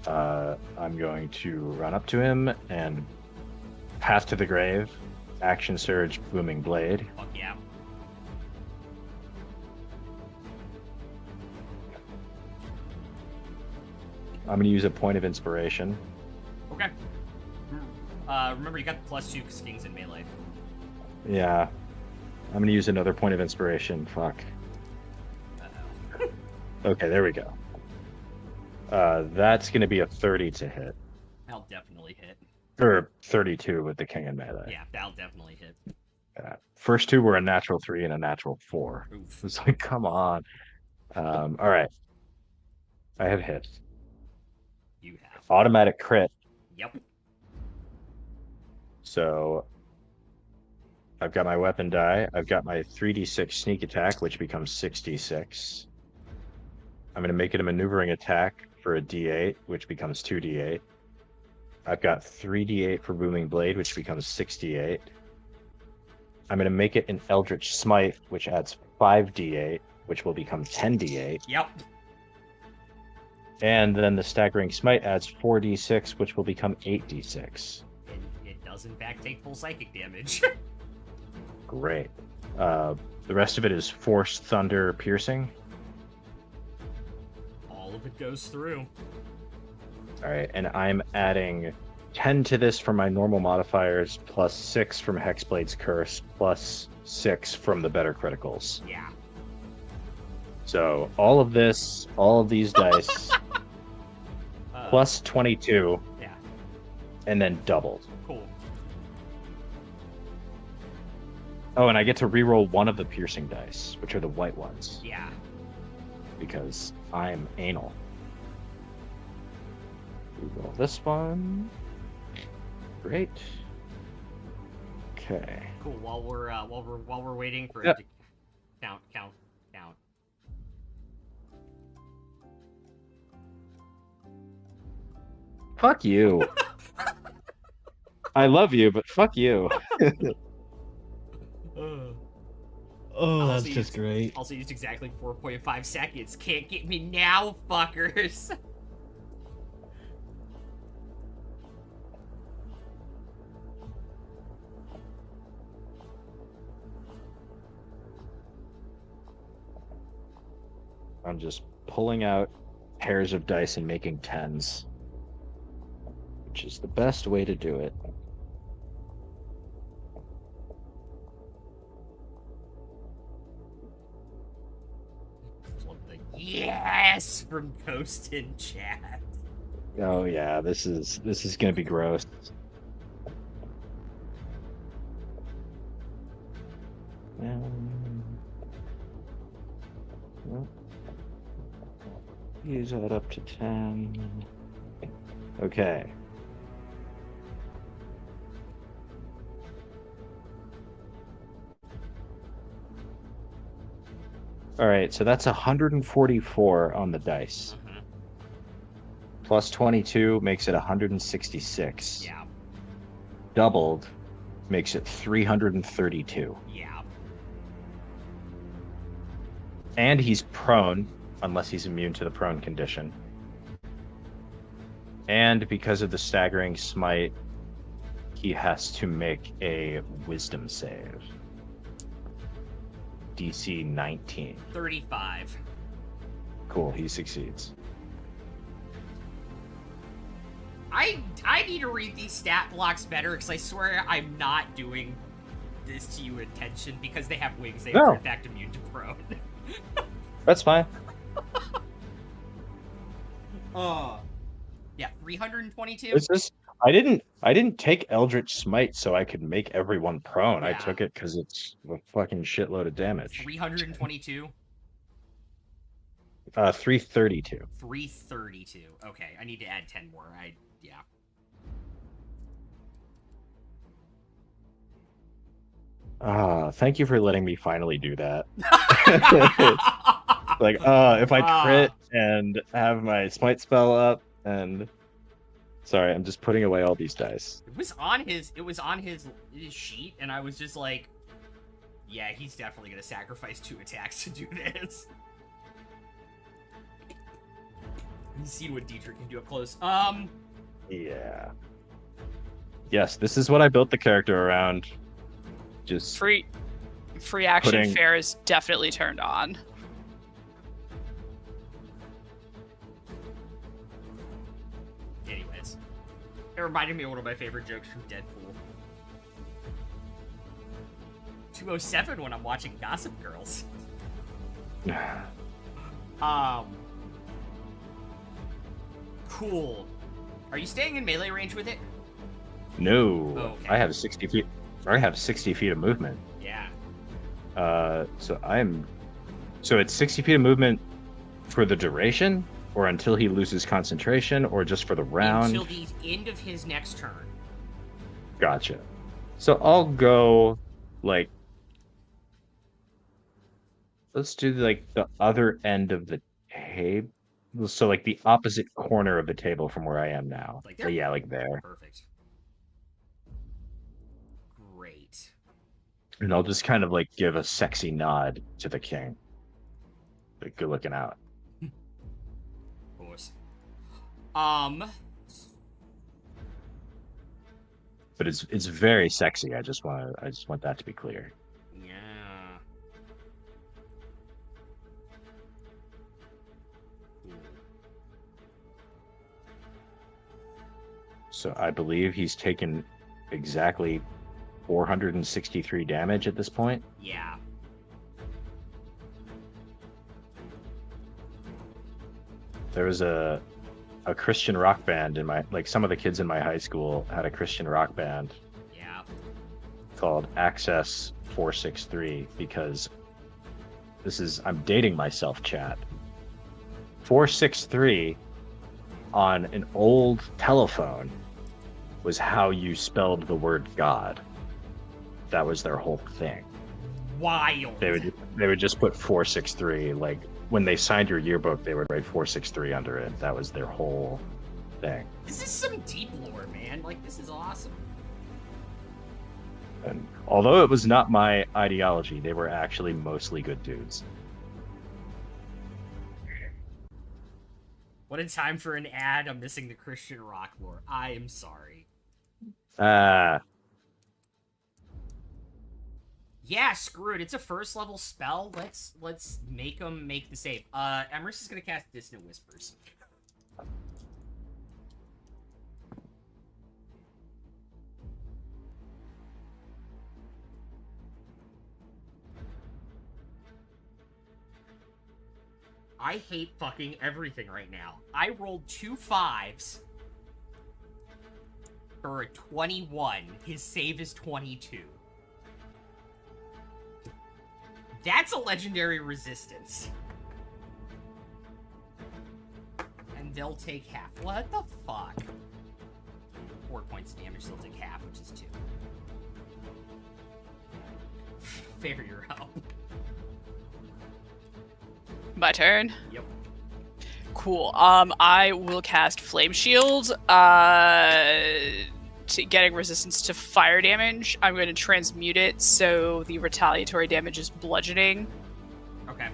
I'm going to run up to him and Path to the Grave, Action Surge, Booming Blade. Fuck yeah. I'm going to use a point of inspiration. Okay. Remember, you got the +2 because King's in melee. Yeah, I'm gonna use another point of inspiration. Fuck. Uh-oh. Okay, there we go. That's gonna be a 30 to hit. That'll definitely hit. Or 32 with the king and melee. Yeah, that'll definitely hit. First two were a natural 3 and a natural 4. Oof. It's like, come on. All right. I have hit. You have. Automatic crit. Yep. So I've got my weapon die. I've got my 3d6 sneak attack, which becomes 6d6. I'm going to make it a maneuvering attack for a d8, which becomes 2d8. I've got 3d8 for booming blade, which becomes 6d8. I'm going to make it an eldritch smite, which adds 5d8, which will become 10d8. Yep. And then the staggering smite adds 4d6, which will become 8d6. And it does in fact take full psychic damage. Great. The rest of it is force, thunder, piercing. All of it goes through. All right, and I'm adding 10 to this from my normal modifiers, plus 6 from Hexblade's Curse, plus 6 from the better criticals. Yeah. So all of this, all of these dice, plus 22, Yeah. and then doubled. Cool. Oh, and I get to reroll one of the piercing dice, which are the white ones, Yeah. because I'm anal. Reroll this one. Great. Okay. Cool. While we're waiting for Yep. it to count. Fuck you. I love you, but fuck you. Oh, that's Also just used- great. Also used exactly 4.5 seconds. Can't get me now, fuckers. I'm just pulling out pairs of dice and making tens, which is the best way to do it. Yes, from Ghost in chat. Oh yeah, this is gonna be gross. Well, use that up to 10. Okay. All right, so that's 144 on the dice. Mhm. Plus 22 makes it 166. Yeah. Doubled makes it 332. Yeah. And he's prone, unless he's immune to the prone condition. And because of the staggering smite, he has to make a wisdom save. DC 19. 35. Cool, he succeeds. I need to read these stat blocks better because I swear I'm not doing this to you intention because they have wings. They No. are in fact immune to prone. That's fine. Yeah, 322. It's just I didn't take Eldritch Smite so I could make everyone prone. I Yeah. took it because it's a fucking shitload of damage. 322. 332. 332. Okay, I need to add 10 more. Yeah. Thank you for letting me finally do that. Like, if I crit and have my smite spell up, and sorry, I'm just putting away all these dice. It was on his sheet, and I was just like, yeah, he's definitely gonna sacrifice 2 attacks to do this. Let's see what Dietrich can do up close. Yeah. Yes, this is what I built the character around. Just Free action Putting- fair is definitely turned on. Anyways, it reminded me of one of my favorite jokes from Deadpool. 207 when I'm watching Gossip Girls. Cool. Are you staying in melee range with it? No, Oh, okay. I have 60 feet. I have 60 feet of movement. Yeah. So it's 60 feet of movement for the duration, or until he loses concentration, or just for the round. Until the end of his next turn. Gotcha. So I'll go like, let's do like the other end of the table. So like the opposite corner of the table from where I am now. Like there? Yeah, like there. Perfect. Great. And I'll just kind of like give a sexy nod to the king. Like, good looking out. Of course. But it's very sexy. I just want that to be clear. Yeah. Cool. So I believe he's taken exactly 463 damage at this point. Yeah. There was a Christian rock band in my, like, some of the kids in my high school had a Christian rock band Yeah. called Access 463 because I'm dating myself, chat. 463 on an old telephone was how you spelled the word God. That was their whole thing. Wild. They would just put 463, like when they signed your yearbook, they would write 463 under it. That was their whole thing. This is some deep lore, man. Like, this is awesome. And although it was not my ideology, they were actually mostly good dudes. What a time for an ad. I'm missing the Christian rock lore. I am sorry. Yeah, screw it. It's a first level spell. Let's make them make the save. Emrys is gonna cast Dissonant Whispers. I hate fucking everything right now. I rolled 2 5s for a 21. His save is 22. That's a legendary resistance. And they'll take half. What the fuck? 4 points of damage, they'll take half, which is 2. Fair, you're up. My turn. Yep. Cool. I will cast Flame Shield. Getting resistance to fire damage. I'm going to transmute it so the retaliatory damage is bludgeoning. Okay.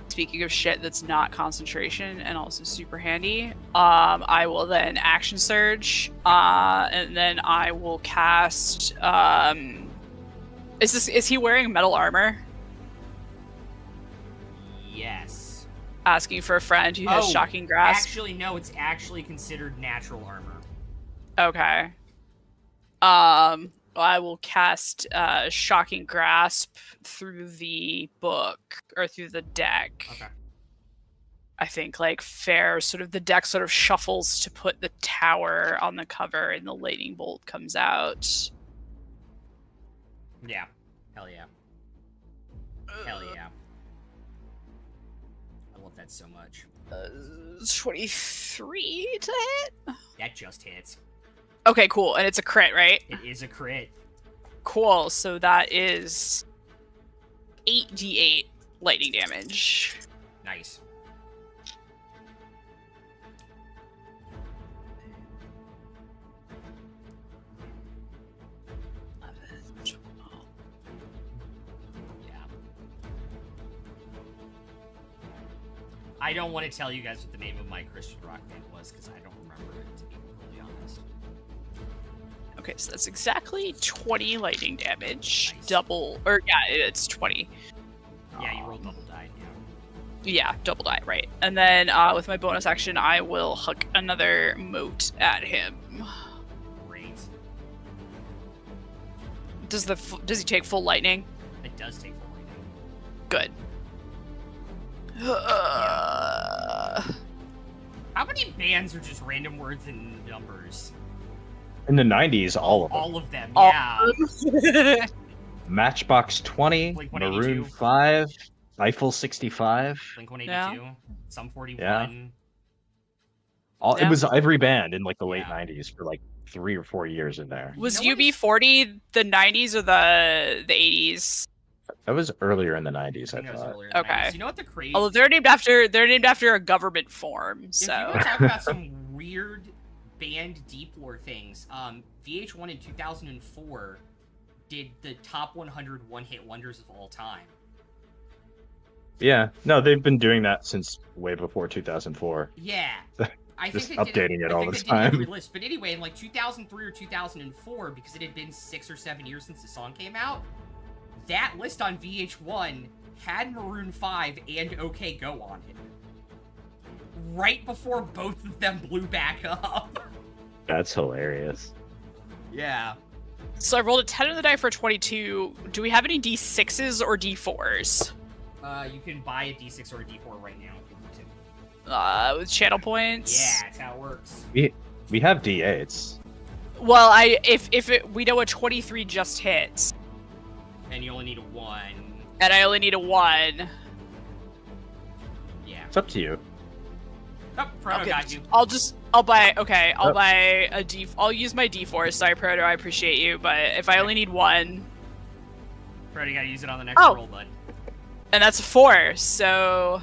Speaking of shit that's not concentration and also super handy, I will then action surge, and then I will cast. Is he wearing metal armor? Yes. Asking for a friend who has shocking grasp. Actually, no, it's actually considered natural armor. Okay. I will cast shocking grasp through the book or through the deck. Okay. I think like fair, sort of the deck sort of shuffles to put the tower on the cover, and the lightning bolt comes out. Yeah. Hell yeah. Hell yeah. I love that so much. 23 to hit? That just hits. Okay, cool. And it's a crit, right? It is a crit. Cool. So that is 8d8 lightning damage. Nice. Yeah. I don't want to tell you guys what the name of my Christian rock band was because I don't remember it, to be completely honest. Okay, so that's exactly 20 lightning damage. Nice. Double, or yeah, it's 20. Yeah, you rolled double die, yeah. Yeah, double die, right. And then with my bonus action, I will hook another moat at him. Great. Does he take full lightning? It does take full lightning. Good. How many bands are just random words and numbers? In the 90s, all of them. All of them, All yeah. Matchbox 20, Blink-182. Maroon 5, Eiffel 65. Blink-182, Sum 41. Yeah. It Yeah. was every band in like the late Yeah. 90s for like 3 or 4 years in there. Was You know what is- UB40 the 90s or the 80s? That was earlier in the 90s, I I think that was thought. earlier in the Okay. 90s. You know what the crazy? Although they're named after a government form, If so you want to talk about some weird band deep lore things, VH1 in 2004 did the top 100 one-hit wonders of all time. Yeah, no, they've been doing that since way before 2004. Yeah. I Just think they did updating it I all think the they did every time. list. But anyway, in like 2003 or 2004, because it had been 6 or 7 years since the song came out, that list on VH1 had Maroon 5 and OK Go on it. Right before both of them blew back up. That's hilarious. Yeah. So I rolled a 10 on the die for 22. Do we have any D6s or D4s? You can buy a D6 or a D4 right now if you want to. With channel points? Yeah, that's how it works. We have D8s. Well, we know a 23 just hits, And you only need a 1. and I only need a 1. Yeah. It's up to you. Oh, Proto got you. I'll use my D4. Sorry, Proto, I appreciate you, but if I only need 1, Proto, you gotta use it on the next Oh. roll, bud. and that's a 4, so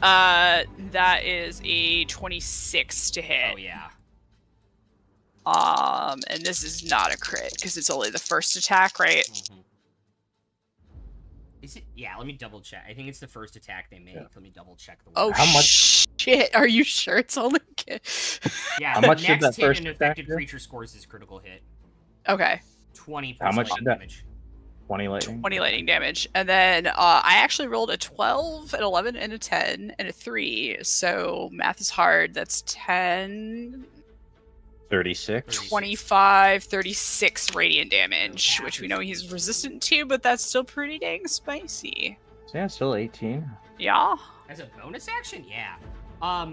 that is a 26 to hit. Oh, yeah. And this is not a crit because it's only the first attack, right? Mhm. Is it? Yeah, let me double check. I think it's the first attack they make. Yeah. Let me double check the Oh, How much- shit! Are you sure it's only? Yeah, How the much did next that hit first an attack affected do? creature scores is critical hit. Okay, 20 How much lightning did that- damage. 20 lightning? 20 lightning damage, and then I actually rolled a 12, an 11, and a 10, and a 3. So math is hard. That's 10, 36. 25, 36 radiant damage, Oh, which we know he's resistant to, but that's still pretty dang spicy. Yeah, still 18. Yeah, As a bonus action? Yeah.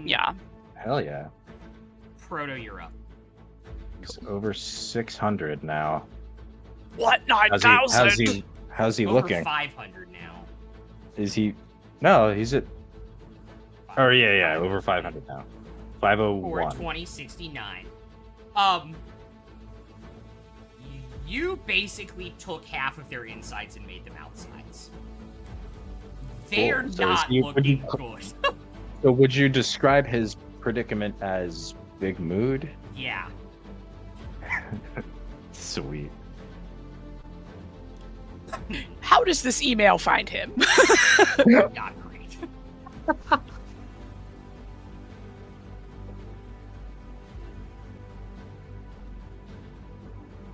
yeah. Hell yeah. Proto, you're up. He's over 600 now. What? How's 9,000? how's he Over looking? 500 now. Is he? No, he's at. Oh yeah, over 500 now. 501. 42069. You basically took half of their insides and made them outsides. They're Cool. So is not he- looking good. So would you describe his predicament as big mood? Yeah. Sweet. How does this email find him? Not great.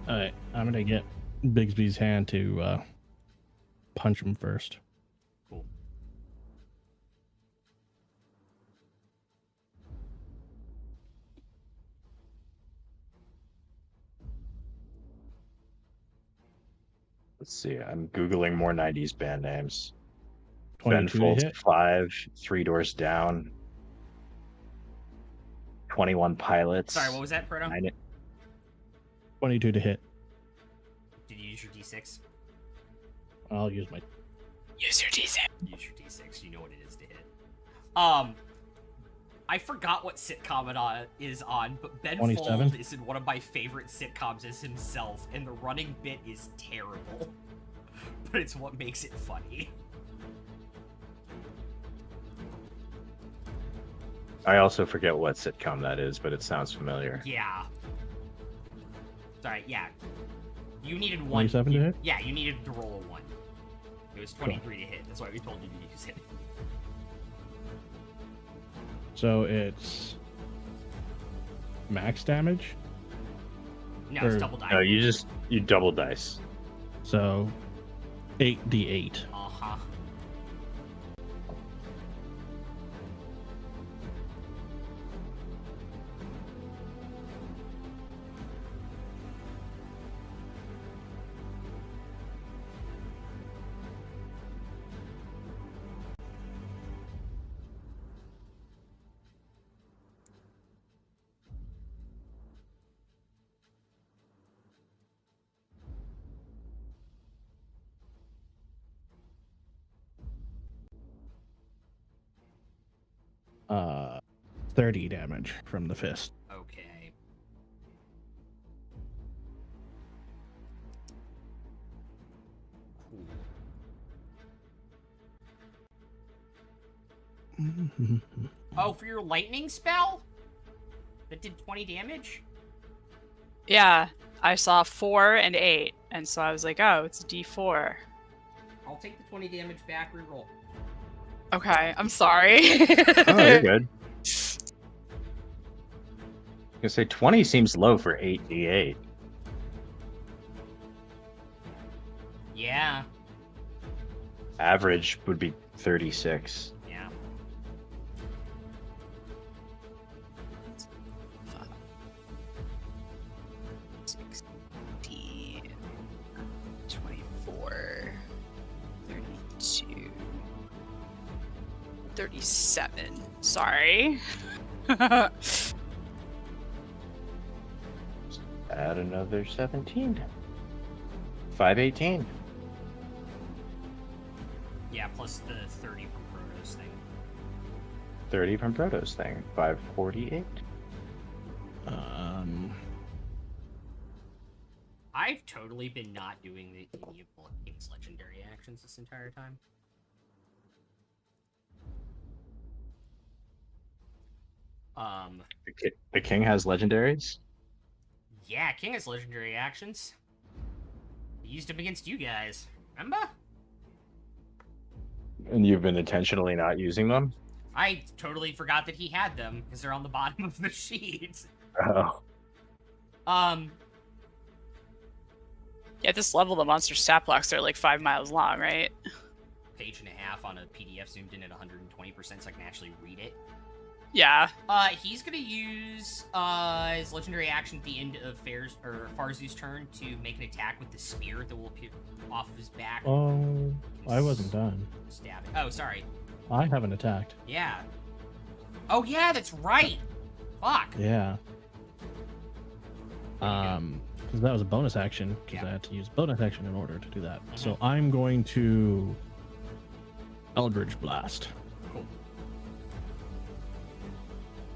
Alright, I'm gonna get Bigsby's hand to punch him first. Cool. Let's see. I'm googling more 90s band names. 22 to Folds hit. 5, 3 Doors Down, 21 Pilots. Sorry, what was that, Proto? 22 to hit. Did you use your D6? I'll use my. Use your D6. Use your D6. You know what it is to hit. I forgot what sitcom it is on, but Ben 27? Fold is in one of my favorite sitcoms as himself, and the running bit is terrible. But it's what makes it funny. I also forget what sitcom that is, but it sounds familiar. Yeah. Sorry, yeah. You needed one. 27 to hit? Yeah, you needed to roll a 1. It was 23 to hit. That's why we told you to use it. So it's max damage. No, it's Or- double die. No, you double dice. So 8d8. Uh-huh. uh 30 damage from the fist. Okay. Cool. Oh, for your lightning spell? That did 20 damage? Yeah, I saw 4 and 8, and so I was like, oh, it's a D4. I'll take the 20 damage back, reroll. Okay, I'm sorry. Oh, you're good. I can say 20 seems low for 8d8. Yeah. Average would be 36. Yeah. 16, 24, 32, 37. Sorry. Add another 17. 518. Yeah, plus the 30 from Protos thing. 30 from Proto's thing. 548. I've totally been not doing the amiable King's legendary actions this entire time. The king has legendaries? Yeah, King has legendary actions. He used them against you guys. Remember? And you've been intentionally not using them? I totally forgot that he had them, because they're on the bottom of the sheet. Oh. Yeah, at this level, the monster stat blocks are like 5 miles long, right? Page and a half on a PDF zoomed in at 120% so I can actually read it. Yeah. He's gonna use his legendary action at the end of Farzu's turn to make an attack with the spear that will appear off of his back. Oh, I wasn't done. Stab it. Oh, sorry. I haven't attacked. Yeah. Oh yeah, that's right. Fuck. Yeah. Because that was a bonus action, because Yeah. I had to use bonus action in order to do that. Mhm. So I'm going to Eldritch Blast. Cool.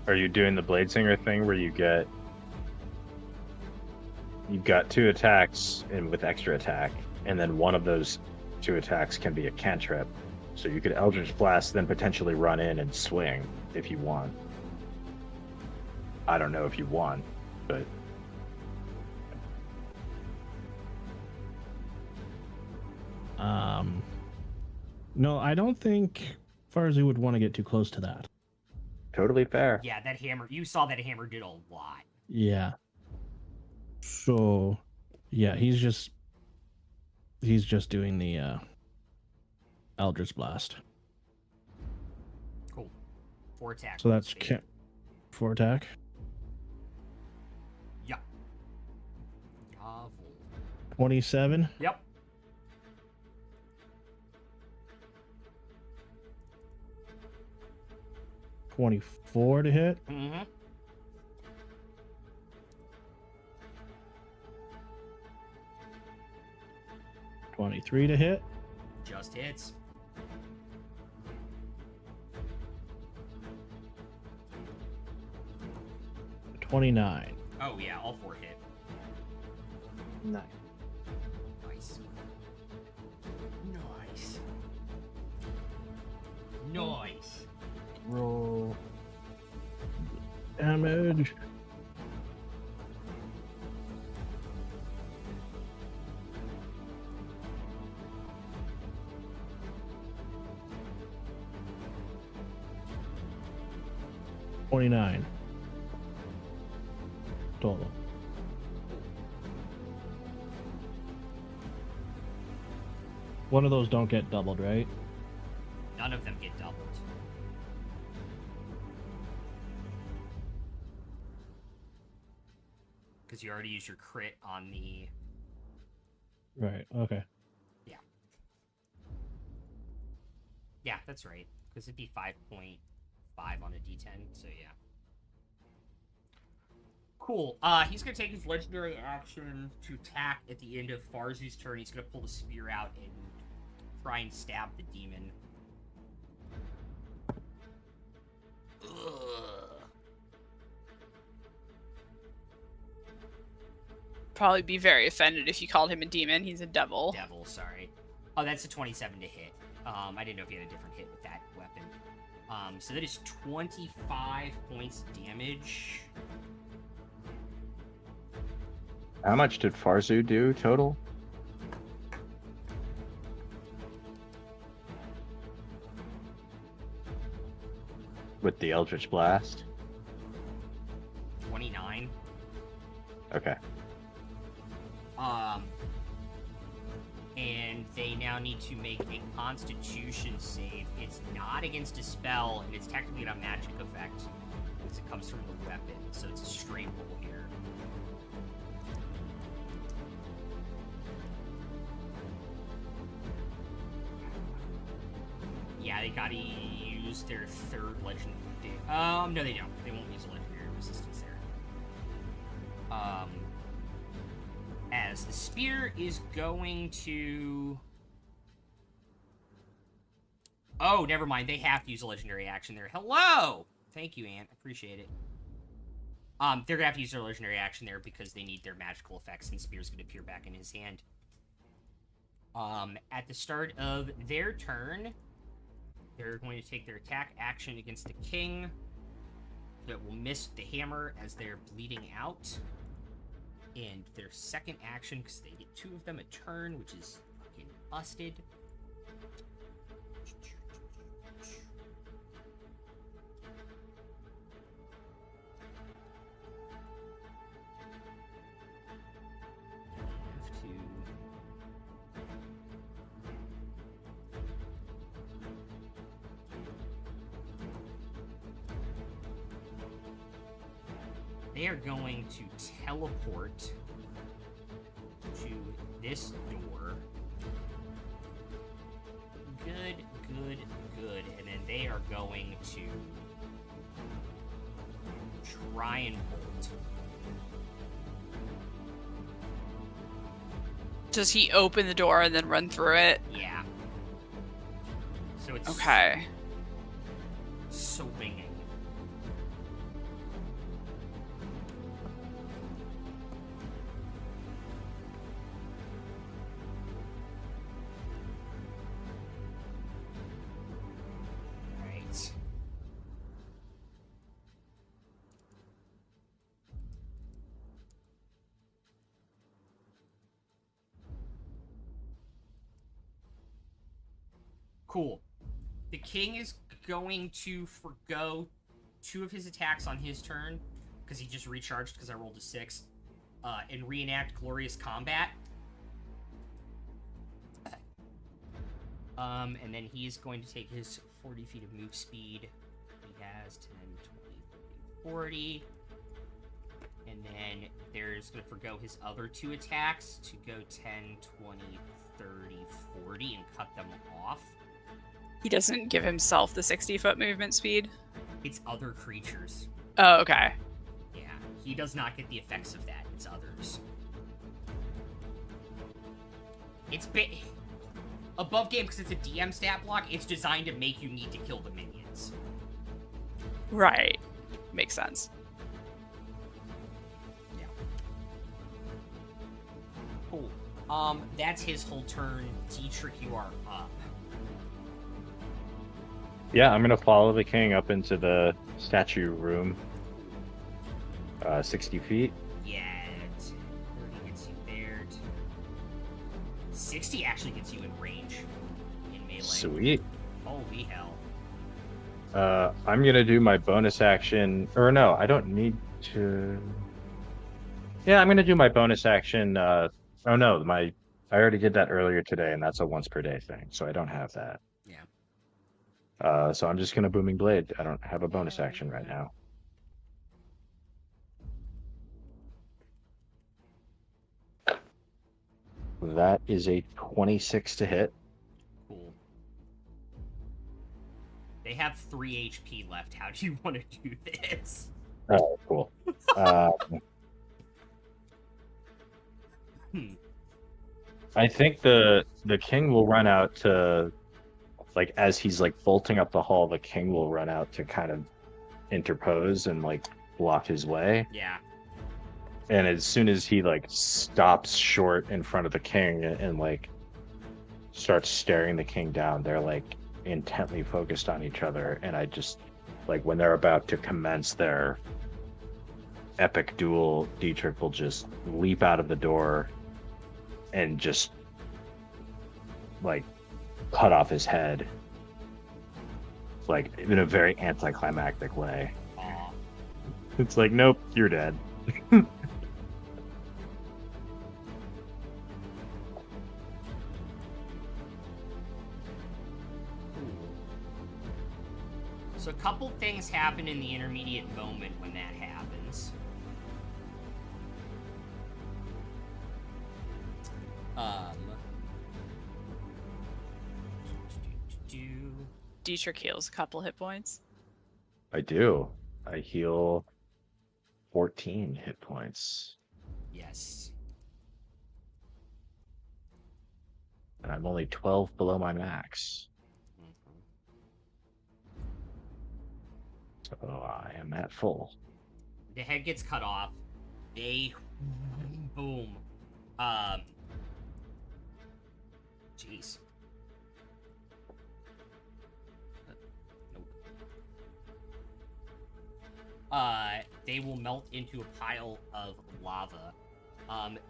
Are you doing the Bladesinger thing where you've got 2 attacks and with extra attack, and then one of those 2 attacks can be a cantrip. So you could Eldritch Blast, then potentially run in and swing if you want. I don't know if you want, but No, I don't think Farzu would want to get too close to that. totally fair. Yeah, that hammer. You saw that hammer did a lot. Yeah. So, yeah, he's just doing the Eldritch Blast. Cool. 4 attacks. So that's 4 attack. Yeah. Novel. 27. Yep. 24 to hit. Mm-hmm. 23 to hit. Just hits. 29. Oh yeah, all 4 hit. Nice. Nice. Nice. Nice. Roll damage. $29 total. One of those don't get doubled, right? None of them get doubled. Because you already used your crit on the... Right, okay. Yeah, that's right. Because it'd be 5.5 on a d10, so yeah. Cool. He's gonna take his legendary action to attack at the end of Farzu's turn. He's gonna pull the spear out and try and stab the demon. probably be very offended if you called him a demon. He's a devil. Devil, sorry. Oh, that's a 27 to hit. I didn't know if you had a different hit with that weapon. So that is 25 points damage. How much did Farzu do total? With the Eldritch Blast? 29. Okay. And they now need to make a Constitution save. It's not against a spell, and it's technically not a magic effect, because it comes from the weapon, so it's a straight roll here. Yeah, they gotta use their third legendary. No, they don't. They won't use a legendary resistance there. As the spear is going to. Oh, never mind. They have to use a legendary action there. Hello! Thank you, Ant. Appreciate it. They're gonna have to use their legendary action there because they need their magical effects, and Spear's gonna appear back in his hand. At the start of their turn, they're going to take their attack action against the king. That will miss the hammer as they're bleeding out. And their second action, because they get 2 of them a turn, which is fucking busted. They are going to teleport to this door. Good, good, good. And then they are going to try and bolt. Does he open the door and then run through it? Yeah. So it's Okay. swinging. Right. Cool. The king is going to forgo 2 of his attacks on his turn, because he just recharged because I rolled a 6, and reenact Glorious Combat. And then he is going to take his 40 feet of move speed. He has 10, 20, 30, 40. And then there's going to forgo his other 2 attacks to go 10, 20, 30, 40, and cut them off. He doesn't give himself the 60-foot movement speed? It's other creatures. Oh, okay. Yeah, he does not get the effects of that. It's others. It's above game because it's a DM stat block. It's designed to make you need to kill the minions. Right. Makes sense. Yeah. Cool. That's his whole turn. Dietrich, you are up. Yeah, I'm gonna follow the king up into the statue room. 60 feet. Yeah, 30 gets you there. 60 actually gets you in range. In melee. Sweet. Holy hell. I'm gonna do my bonus action, or no, I don't need to. Yeah, I'm gonna do my bonus action. Oh no, I already did that earlier today, and that's a once per day thing, so I don't have that. Yeah. So I'm just gonna booming blade. I don't have a bonus action right now. That is a 26 to hit. Cool. They have 3 HP left. How do you want to do this? Oh, cool. I think the king will run out to, like, as he's like bolting up the hall, the king will run out to kind of interpose and like block his way. Yeah. And as soon as he like stops short in front of the king and like starts staring the king down, they're like intently focused on each other. And I just like when they're about to commence their epic duel, Dietrich will just leap out of the door and just like cut off his head, like in a very anticlimactic way. Aw. It's like, nope, you're dead. So a couple things happen in the intermediate moment when that happens. Dietrich heals a couple hit points. I do. I heal 14 hit points. Yes. And I'm only 12 below my max. So I am at full. The head gets cut off. They boom. Jeez. Nope. They will melt into a pile of lava.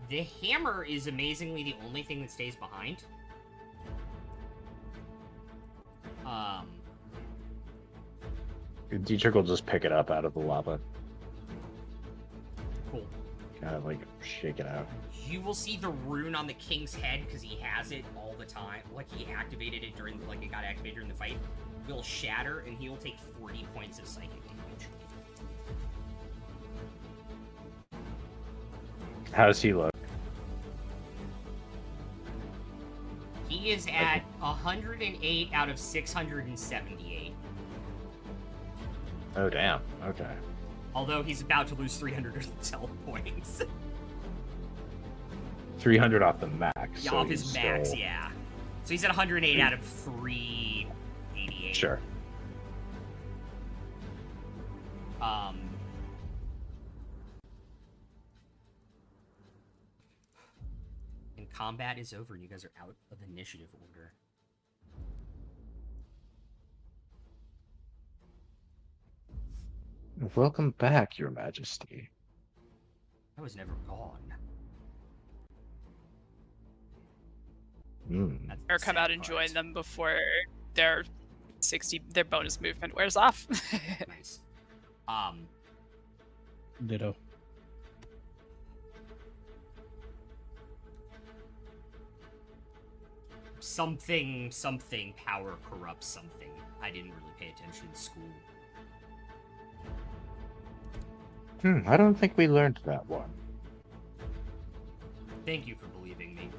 The hammer is amazingly the only thing that stays behind. Dietrich will just pick it up out of the lava. Cool. Kind of like shake it out. You will see the rune on the king's head because he has it all the time. Like he activated it during, like it got activated during the fight. Will shatter and he will take 40 points of psychic damage. How does he look? He is at 108 out of 678. Oh, damn. Okay. Although he's about to lose 300 of his health points. 300 off the max. Yeah, so off his he's max, still... yeah. So he's at 108 out of 388. Sure. And combat is over and you guys are out of initiative order. Welcome back, Your Majesty. I was never gone. That's the Or come sad out and part. join them before their bonus movement wears off. Nice. Ditto. Something power corrupts something. I didn't really pay attention in school. I don't think we learned that one. Thank you for believing me.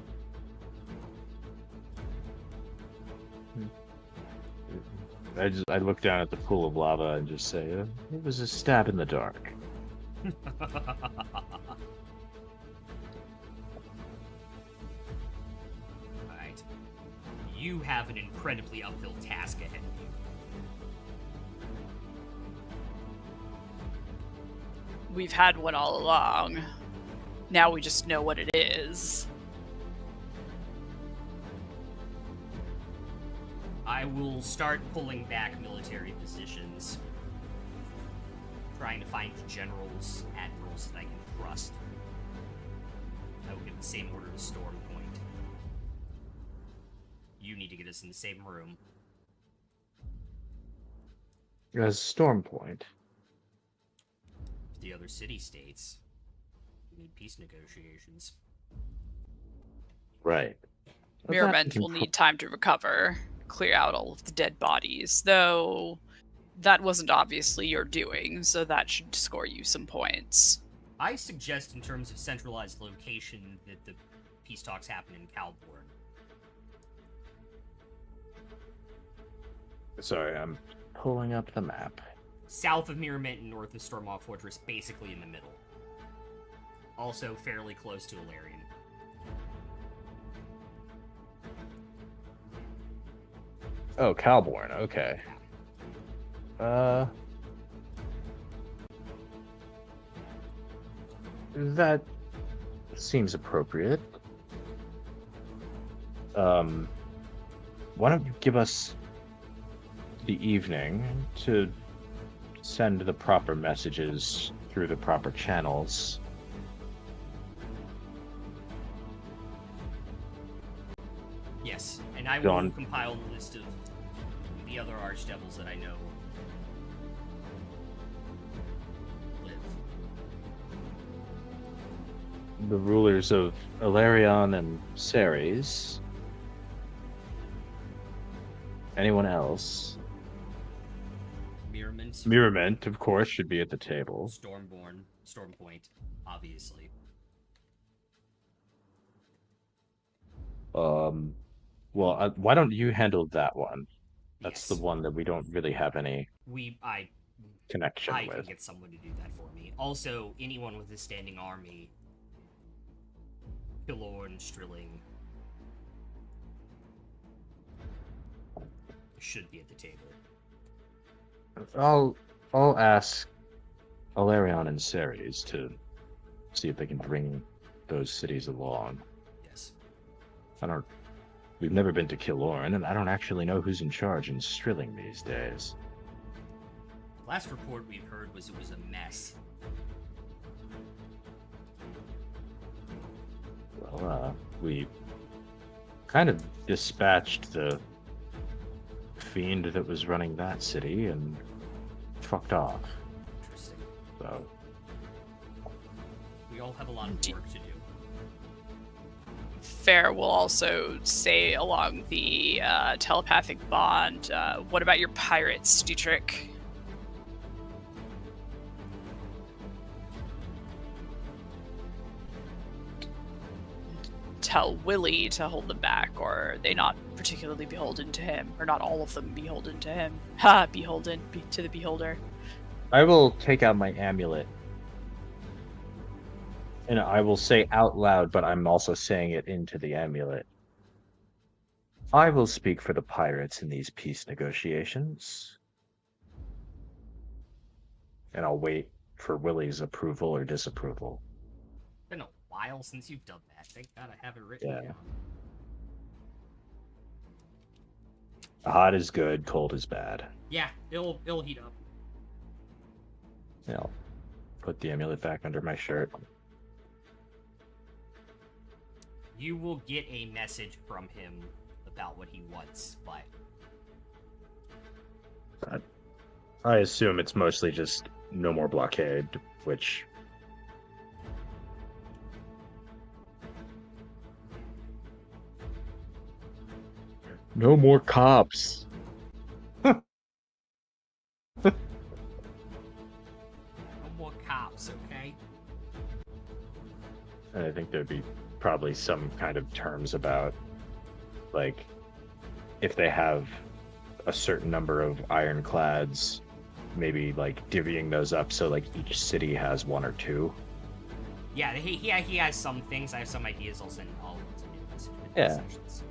I look down at the pool of lava and just say, it was a stab in the dark. Alright. You have an incredibly uphill task ahead of you. We've had one all along. Now we just know what it is. I will start pulling back military positions. Trying to find generals, admirals that I can trust. I will give the same order to Storm Point. You need to get us in the same room. As Storm Point. The other city-states. We need peace negotiations. Right. Mirament will need time to recover, clear out all of the dead bodies, though that wasn't obviously your doing, so that should score you some points. I suggest, in terms of centralized location, that the peace talks happen in Calborn. Sorry, I'm pulling up the map. South of Mirament and north of Stormwall Fortress, basically in the middle. Also fairly close to Ilarion. Oh, Calborn, okay. That seems appropriate. Why don't you give us the evening to send the proper messages through the proper channels? Yes, and I will Gone. compile the list of the other archdevils that I know live. The rulers of Ilarion and Ceres. Anyone else? Mirament, Mirament, of course, should be at the table. Stormborn, Stormpoint, obviously. Well, why don't you handle that one? That's the Yes. one that we don't really have any I connection can with. get someone to do that for me. Also, anyone with a standing army, Kilorn, Strilling, should be at the table. I'll ask Ilarion and Ceres to see if they can bring those cities along. Yes. We've never been to Kilorn, and I don't actually know who's in charge in Strilling these days. Last report we've heard was it was a mess. Well, we kind of dispatched the fiend that was running that city and fucked off. Interesting. So, We all have a lot of work to do. Fair will also say along the telepathic bond, what about your pirates, Dietrich? Tell Willie to hold them back, or are they not particularly beholden to him? Or not all of them beholden to him? Ha! Beholden to the beholder. I will take out my amulet. And I will say out loud, but I'm also saying it into the amulet. I will speak for the pirates in these peace negotiations. And I'll wait for Willie's approval or disapproval. It's been a while since you've done that. Thank God I have it written Yeah. down. Hot is good, cold is bad. Yeah, it'll heat up. Yeah, I'll put the amulet back under my shirt. You will get a message from him about what he wants, but I assume it's mostly just no more blockade, which... No more cops. no more cops, okay? And I think there'd be probably some kind of terms about, like, if they have a certain number of ironclads, maybe like divvying those up so like each city has one or two. Yeah, he has some things. I have some ideas. I'll send you a message with Yeah. these sections.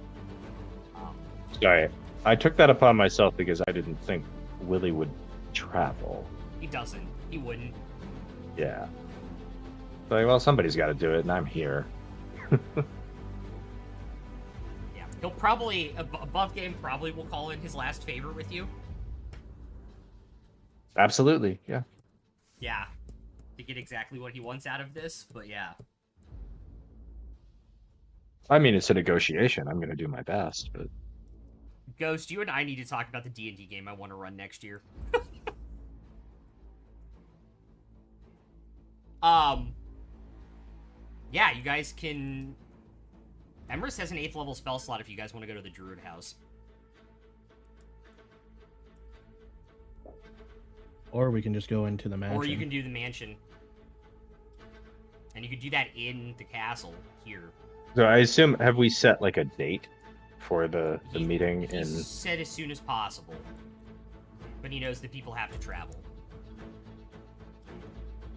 Sorry, I took that upon myself because I didn't think Willie would travel. He doesn't. He wouldn't. Yeah. Like, well, somebody's got to do it, and I'm here. Yeah, he'll probably above game probably will call in his last favor with you. Absolutely, yeah. Yeah, to get exactly what he wants out of this. But yeah, I mean, it's a negotiation. I'm going to do my best, but Ghost, you and I need to talk about the D&D game I want to run next year. Yeah, you guys can. Emrys has an 8th level spell slot if you guys want to go to the Druid house. Or we can just go into the mansion. Or you can do the mansion. And you could do that in the castle here. so I assume, have we set like a date for the He- meeting he in? said as soon as possible. But he knows that people have to travel.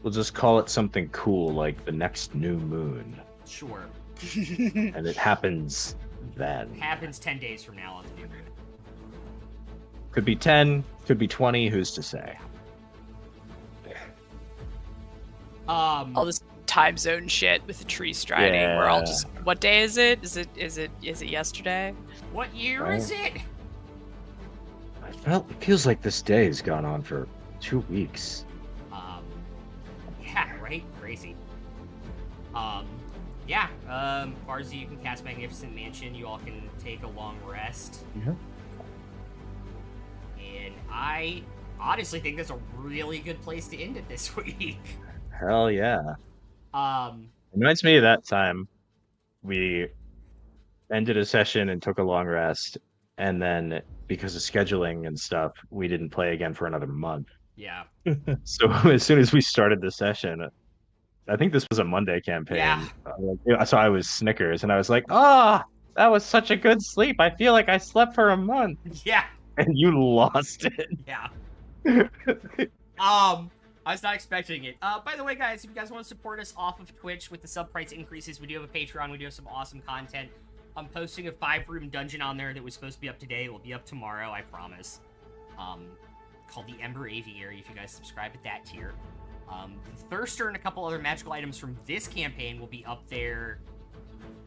We'll just call it something cool, like the next new moon, Sure. and it happens then. Happens 10 days from now on the new moon. Could be 10, could be 20. Who's to say? I'll just time zone shit with the tree striding. We're all Yeah. just. What day is it? Is it yesterday? What year Right. is it? It feels like this day has gone on for 2 weeks. Yeah, right? Crazy. Yeah, Farzi, you can cast Magnificent Mansion. You all can take a long rest. Yeah. And I honestly think that's a really good place to end it this week. Hell yeah. Um, Reminds me of that time we ended a session and took a long rest, and then because of scheduling and stuff, we didn't play again for another month. yeah. So as soon as we started the session, I think this was a Monday campaign. So I was Snickers, and I was like, "Ah, that was such a good sleep. I feel like I slept for a month." Yeah, And you lost yeah. it. I was not expecting it. By the way, guys, if you guys want to support us off of Twitch with the sub price increases, we do have a Patreon. We do have some awesome content. I'm posting a 5-room dungeon on there that was supposed to be up today. It will be up tomorrow, I promise. Called the Ember Aviary, if you guys subscribe at that tier. The Thirster and a couple other magical items from this campaign will be up there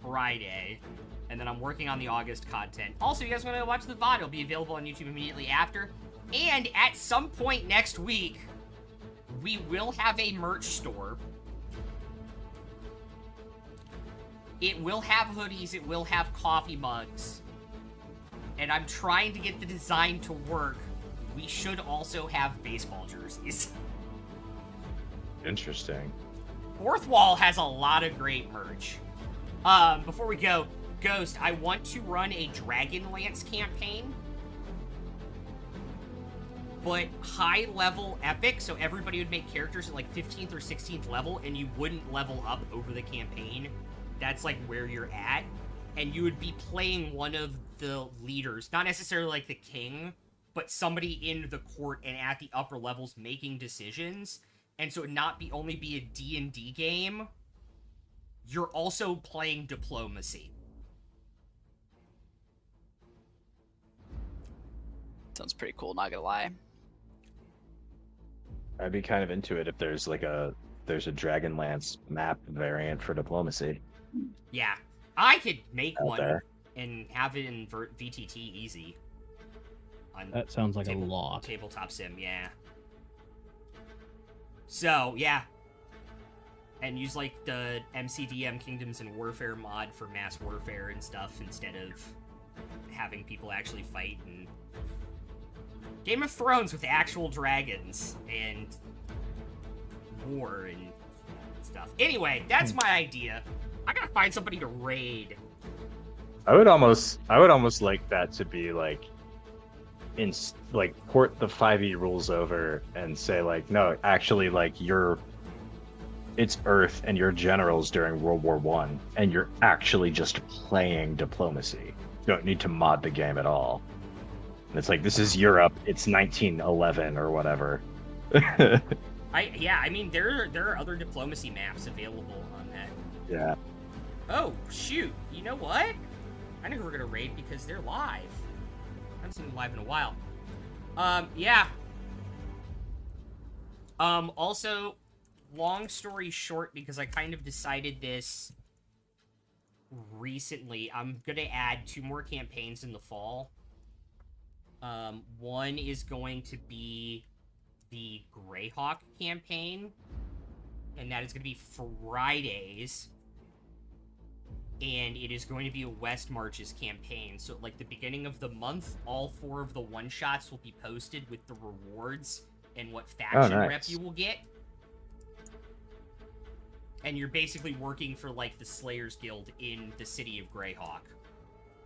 Friday. And then I'm working on the August content. Also, you guys want to watch the VOD, it'll be available on YouTube immediately after. And at some point next week, we will have a merch store. It will have hoodies, it will have coffee mugs. And I'm trying to get the design to work. We should also have baseball jerseys. Interesting. Fourth Wall has a lot of great merch. Before we go, Ghost, I want to run a Dragonlance campaign. But high level epic, so everybody would make characters at like 15th or 16th level, and you wouldn't level up over the campaign. That's like where you're at. And you would be playing one of the leaders, not necessarily like the king, but somebody in the court and at the upper levels making decisions. And so it not be only be a D&D game, you're also playing diplomacy. Sounds pretty cool, not gonna lie. I'd be kind of into it if there's a Dragonlance map variant for diplomacy. Yeah, I could make Out one there. and have it in VTT easy. On That sounds like a lot. tabletop sim, yeah. So, yeah. And use, like, the MCDM Kingdoms and Warfare mod for mass warfare and stuff instead of having people actually fight. And Game of Thrones with actual dragons and war and stuff. Anyway, that's my idea. I gotta find somebody to raid. I would almost like that to be like port the 5e rules over and say like, no, actually like it's Earth and your generals during World War One, and you're actually just playing diplomacy. You don't need to mod the game at all. And it's like, this is Europe, it's 1911 or whatever. I mean, there are other diplomacy maps available on that. Yeah. Oh, shoot. You know what? I know who we're gonna raid because they're live. I haven't seen them live in a while. Yeah. Also, long story short, because I kind of decided this recently, I'm gonna add 2 more campaigns in the fall. One is going to be the Greyhawk campaign, and that is gonna be Fridays. And it is going to be a West Marches campaign. So, like, the beginning of the month, all 4 of the one-shots will be posted with the rewards and what faction rep nice. you will get. And you're basically working for, like, the Slayers Guild in the city of Greyhawk.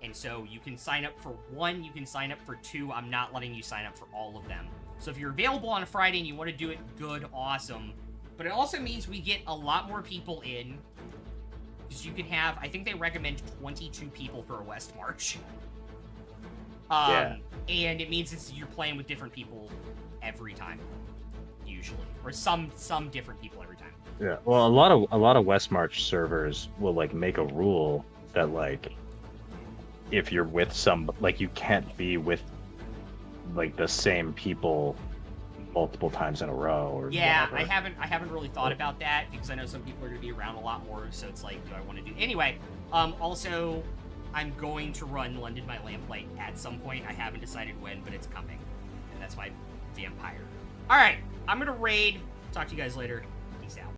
And so you can sign up for 1, you can sign up for 2. I'm not letting you sign up for all of them. So if you're available on a Friday and you want to do it, good, awesome. But it also means we get a lot more people in. Because you can have, I think they recommend 22 people for a West March. Yeah. And it means you're playing with different people every time, usually, or some different people every time. Yeah. Well, a lot of West March servers will like make a rule that like if you're with you can't be with like the same people multiple times in a row or Yeah, whatever. I haven't really thought about that because I know some people are going to be around a lot more, so it's like, do I want to do... Anyway, also, I'm going to run London by Lamplight at some point. I haven't decided when, but it's coming. And that's my vampire. Alright, I'm going to raid. Talk to you guys later. Peace out.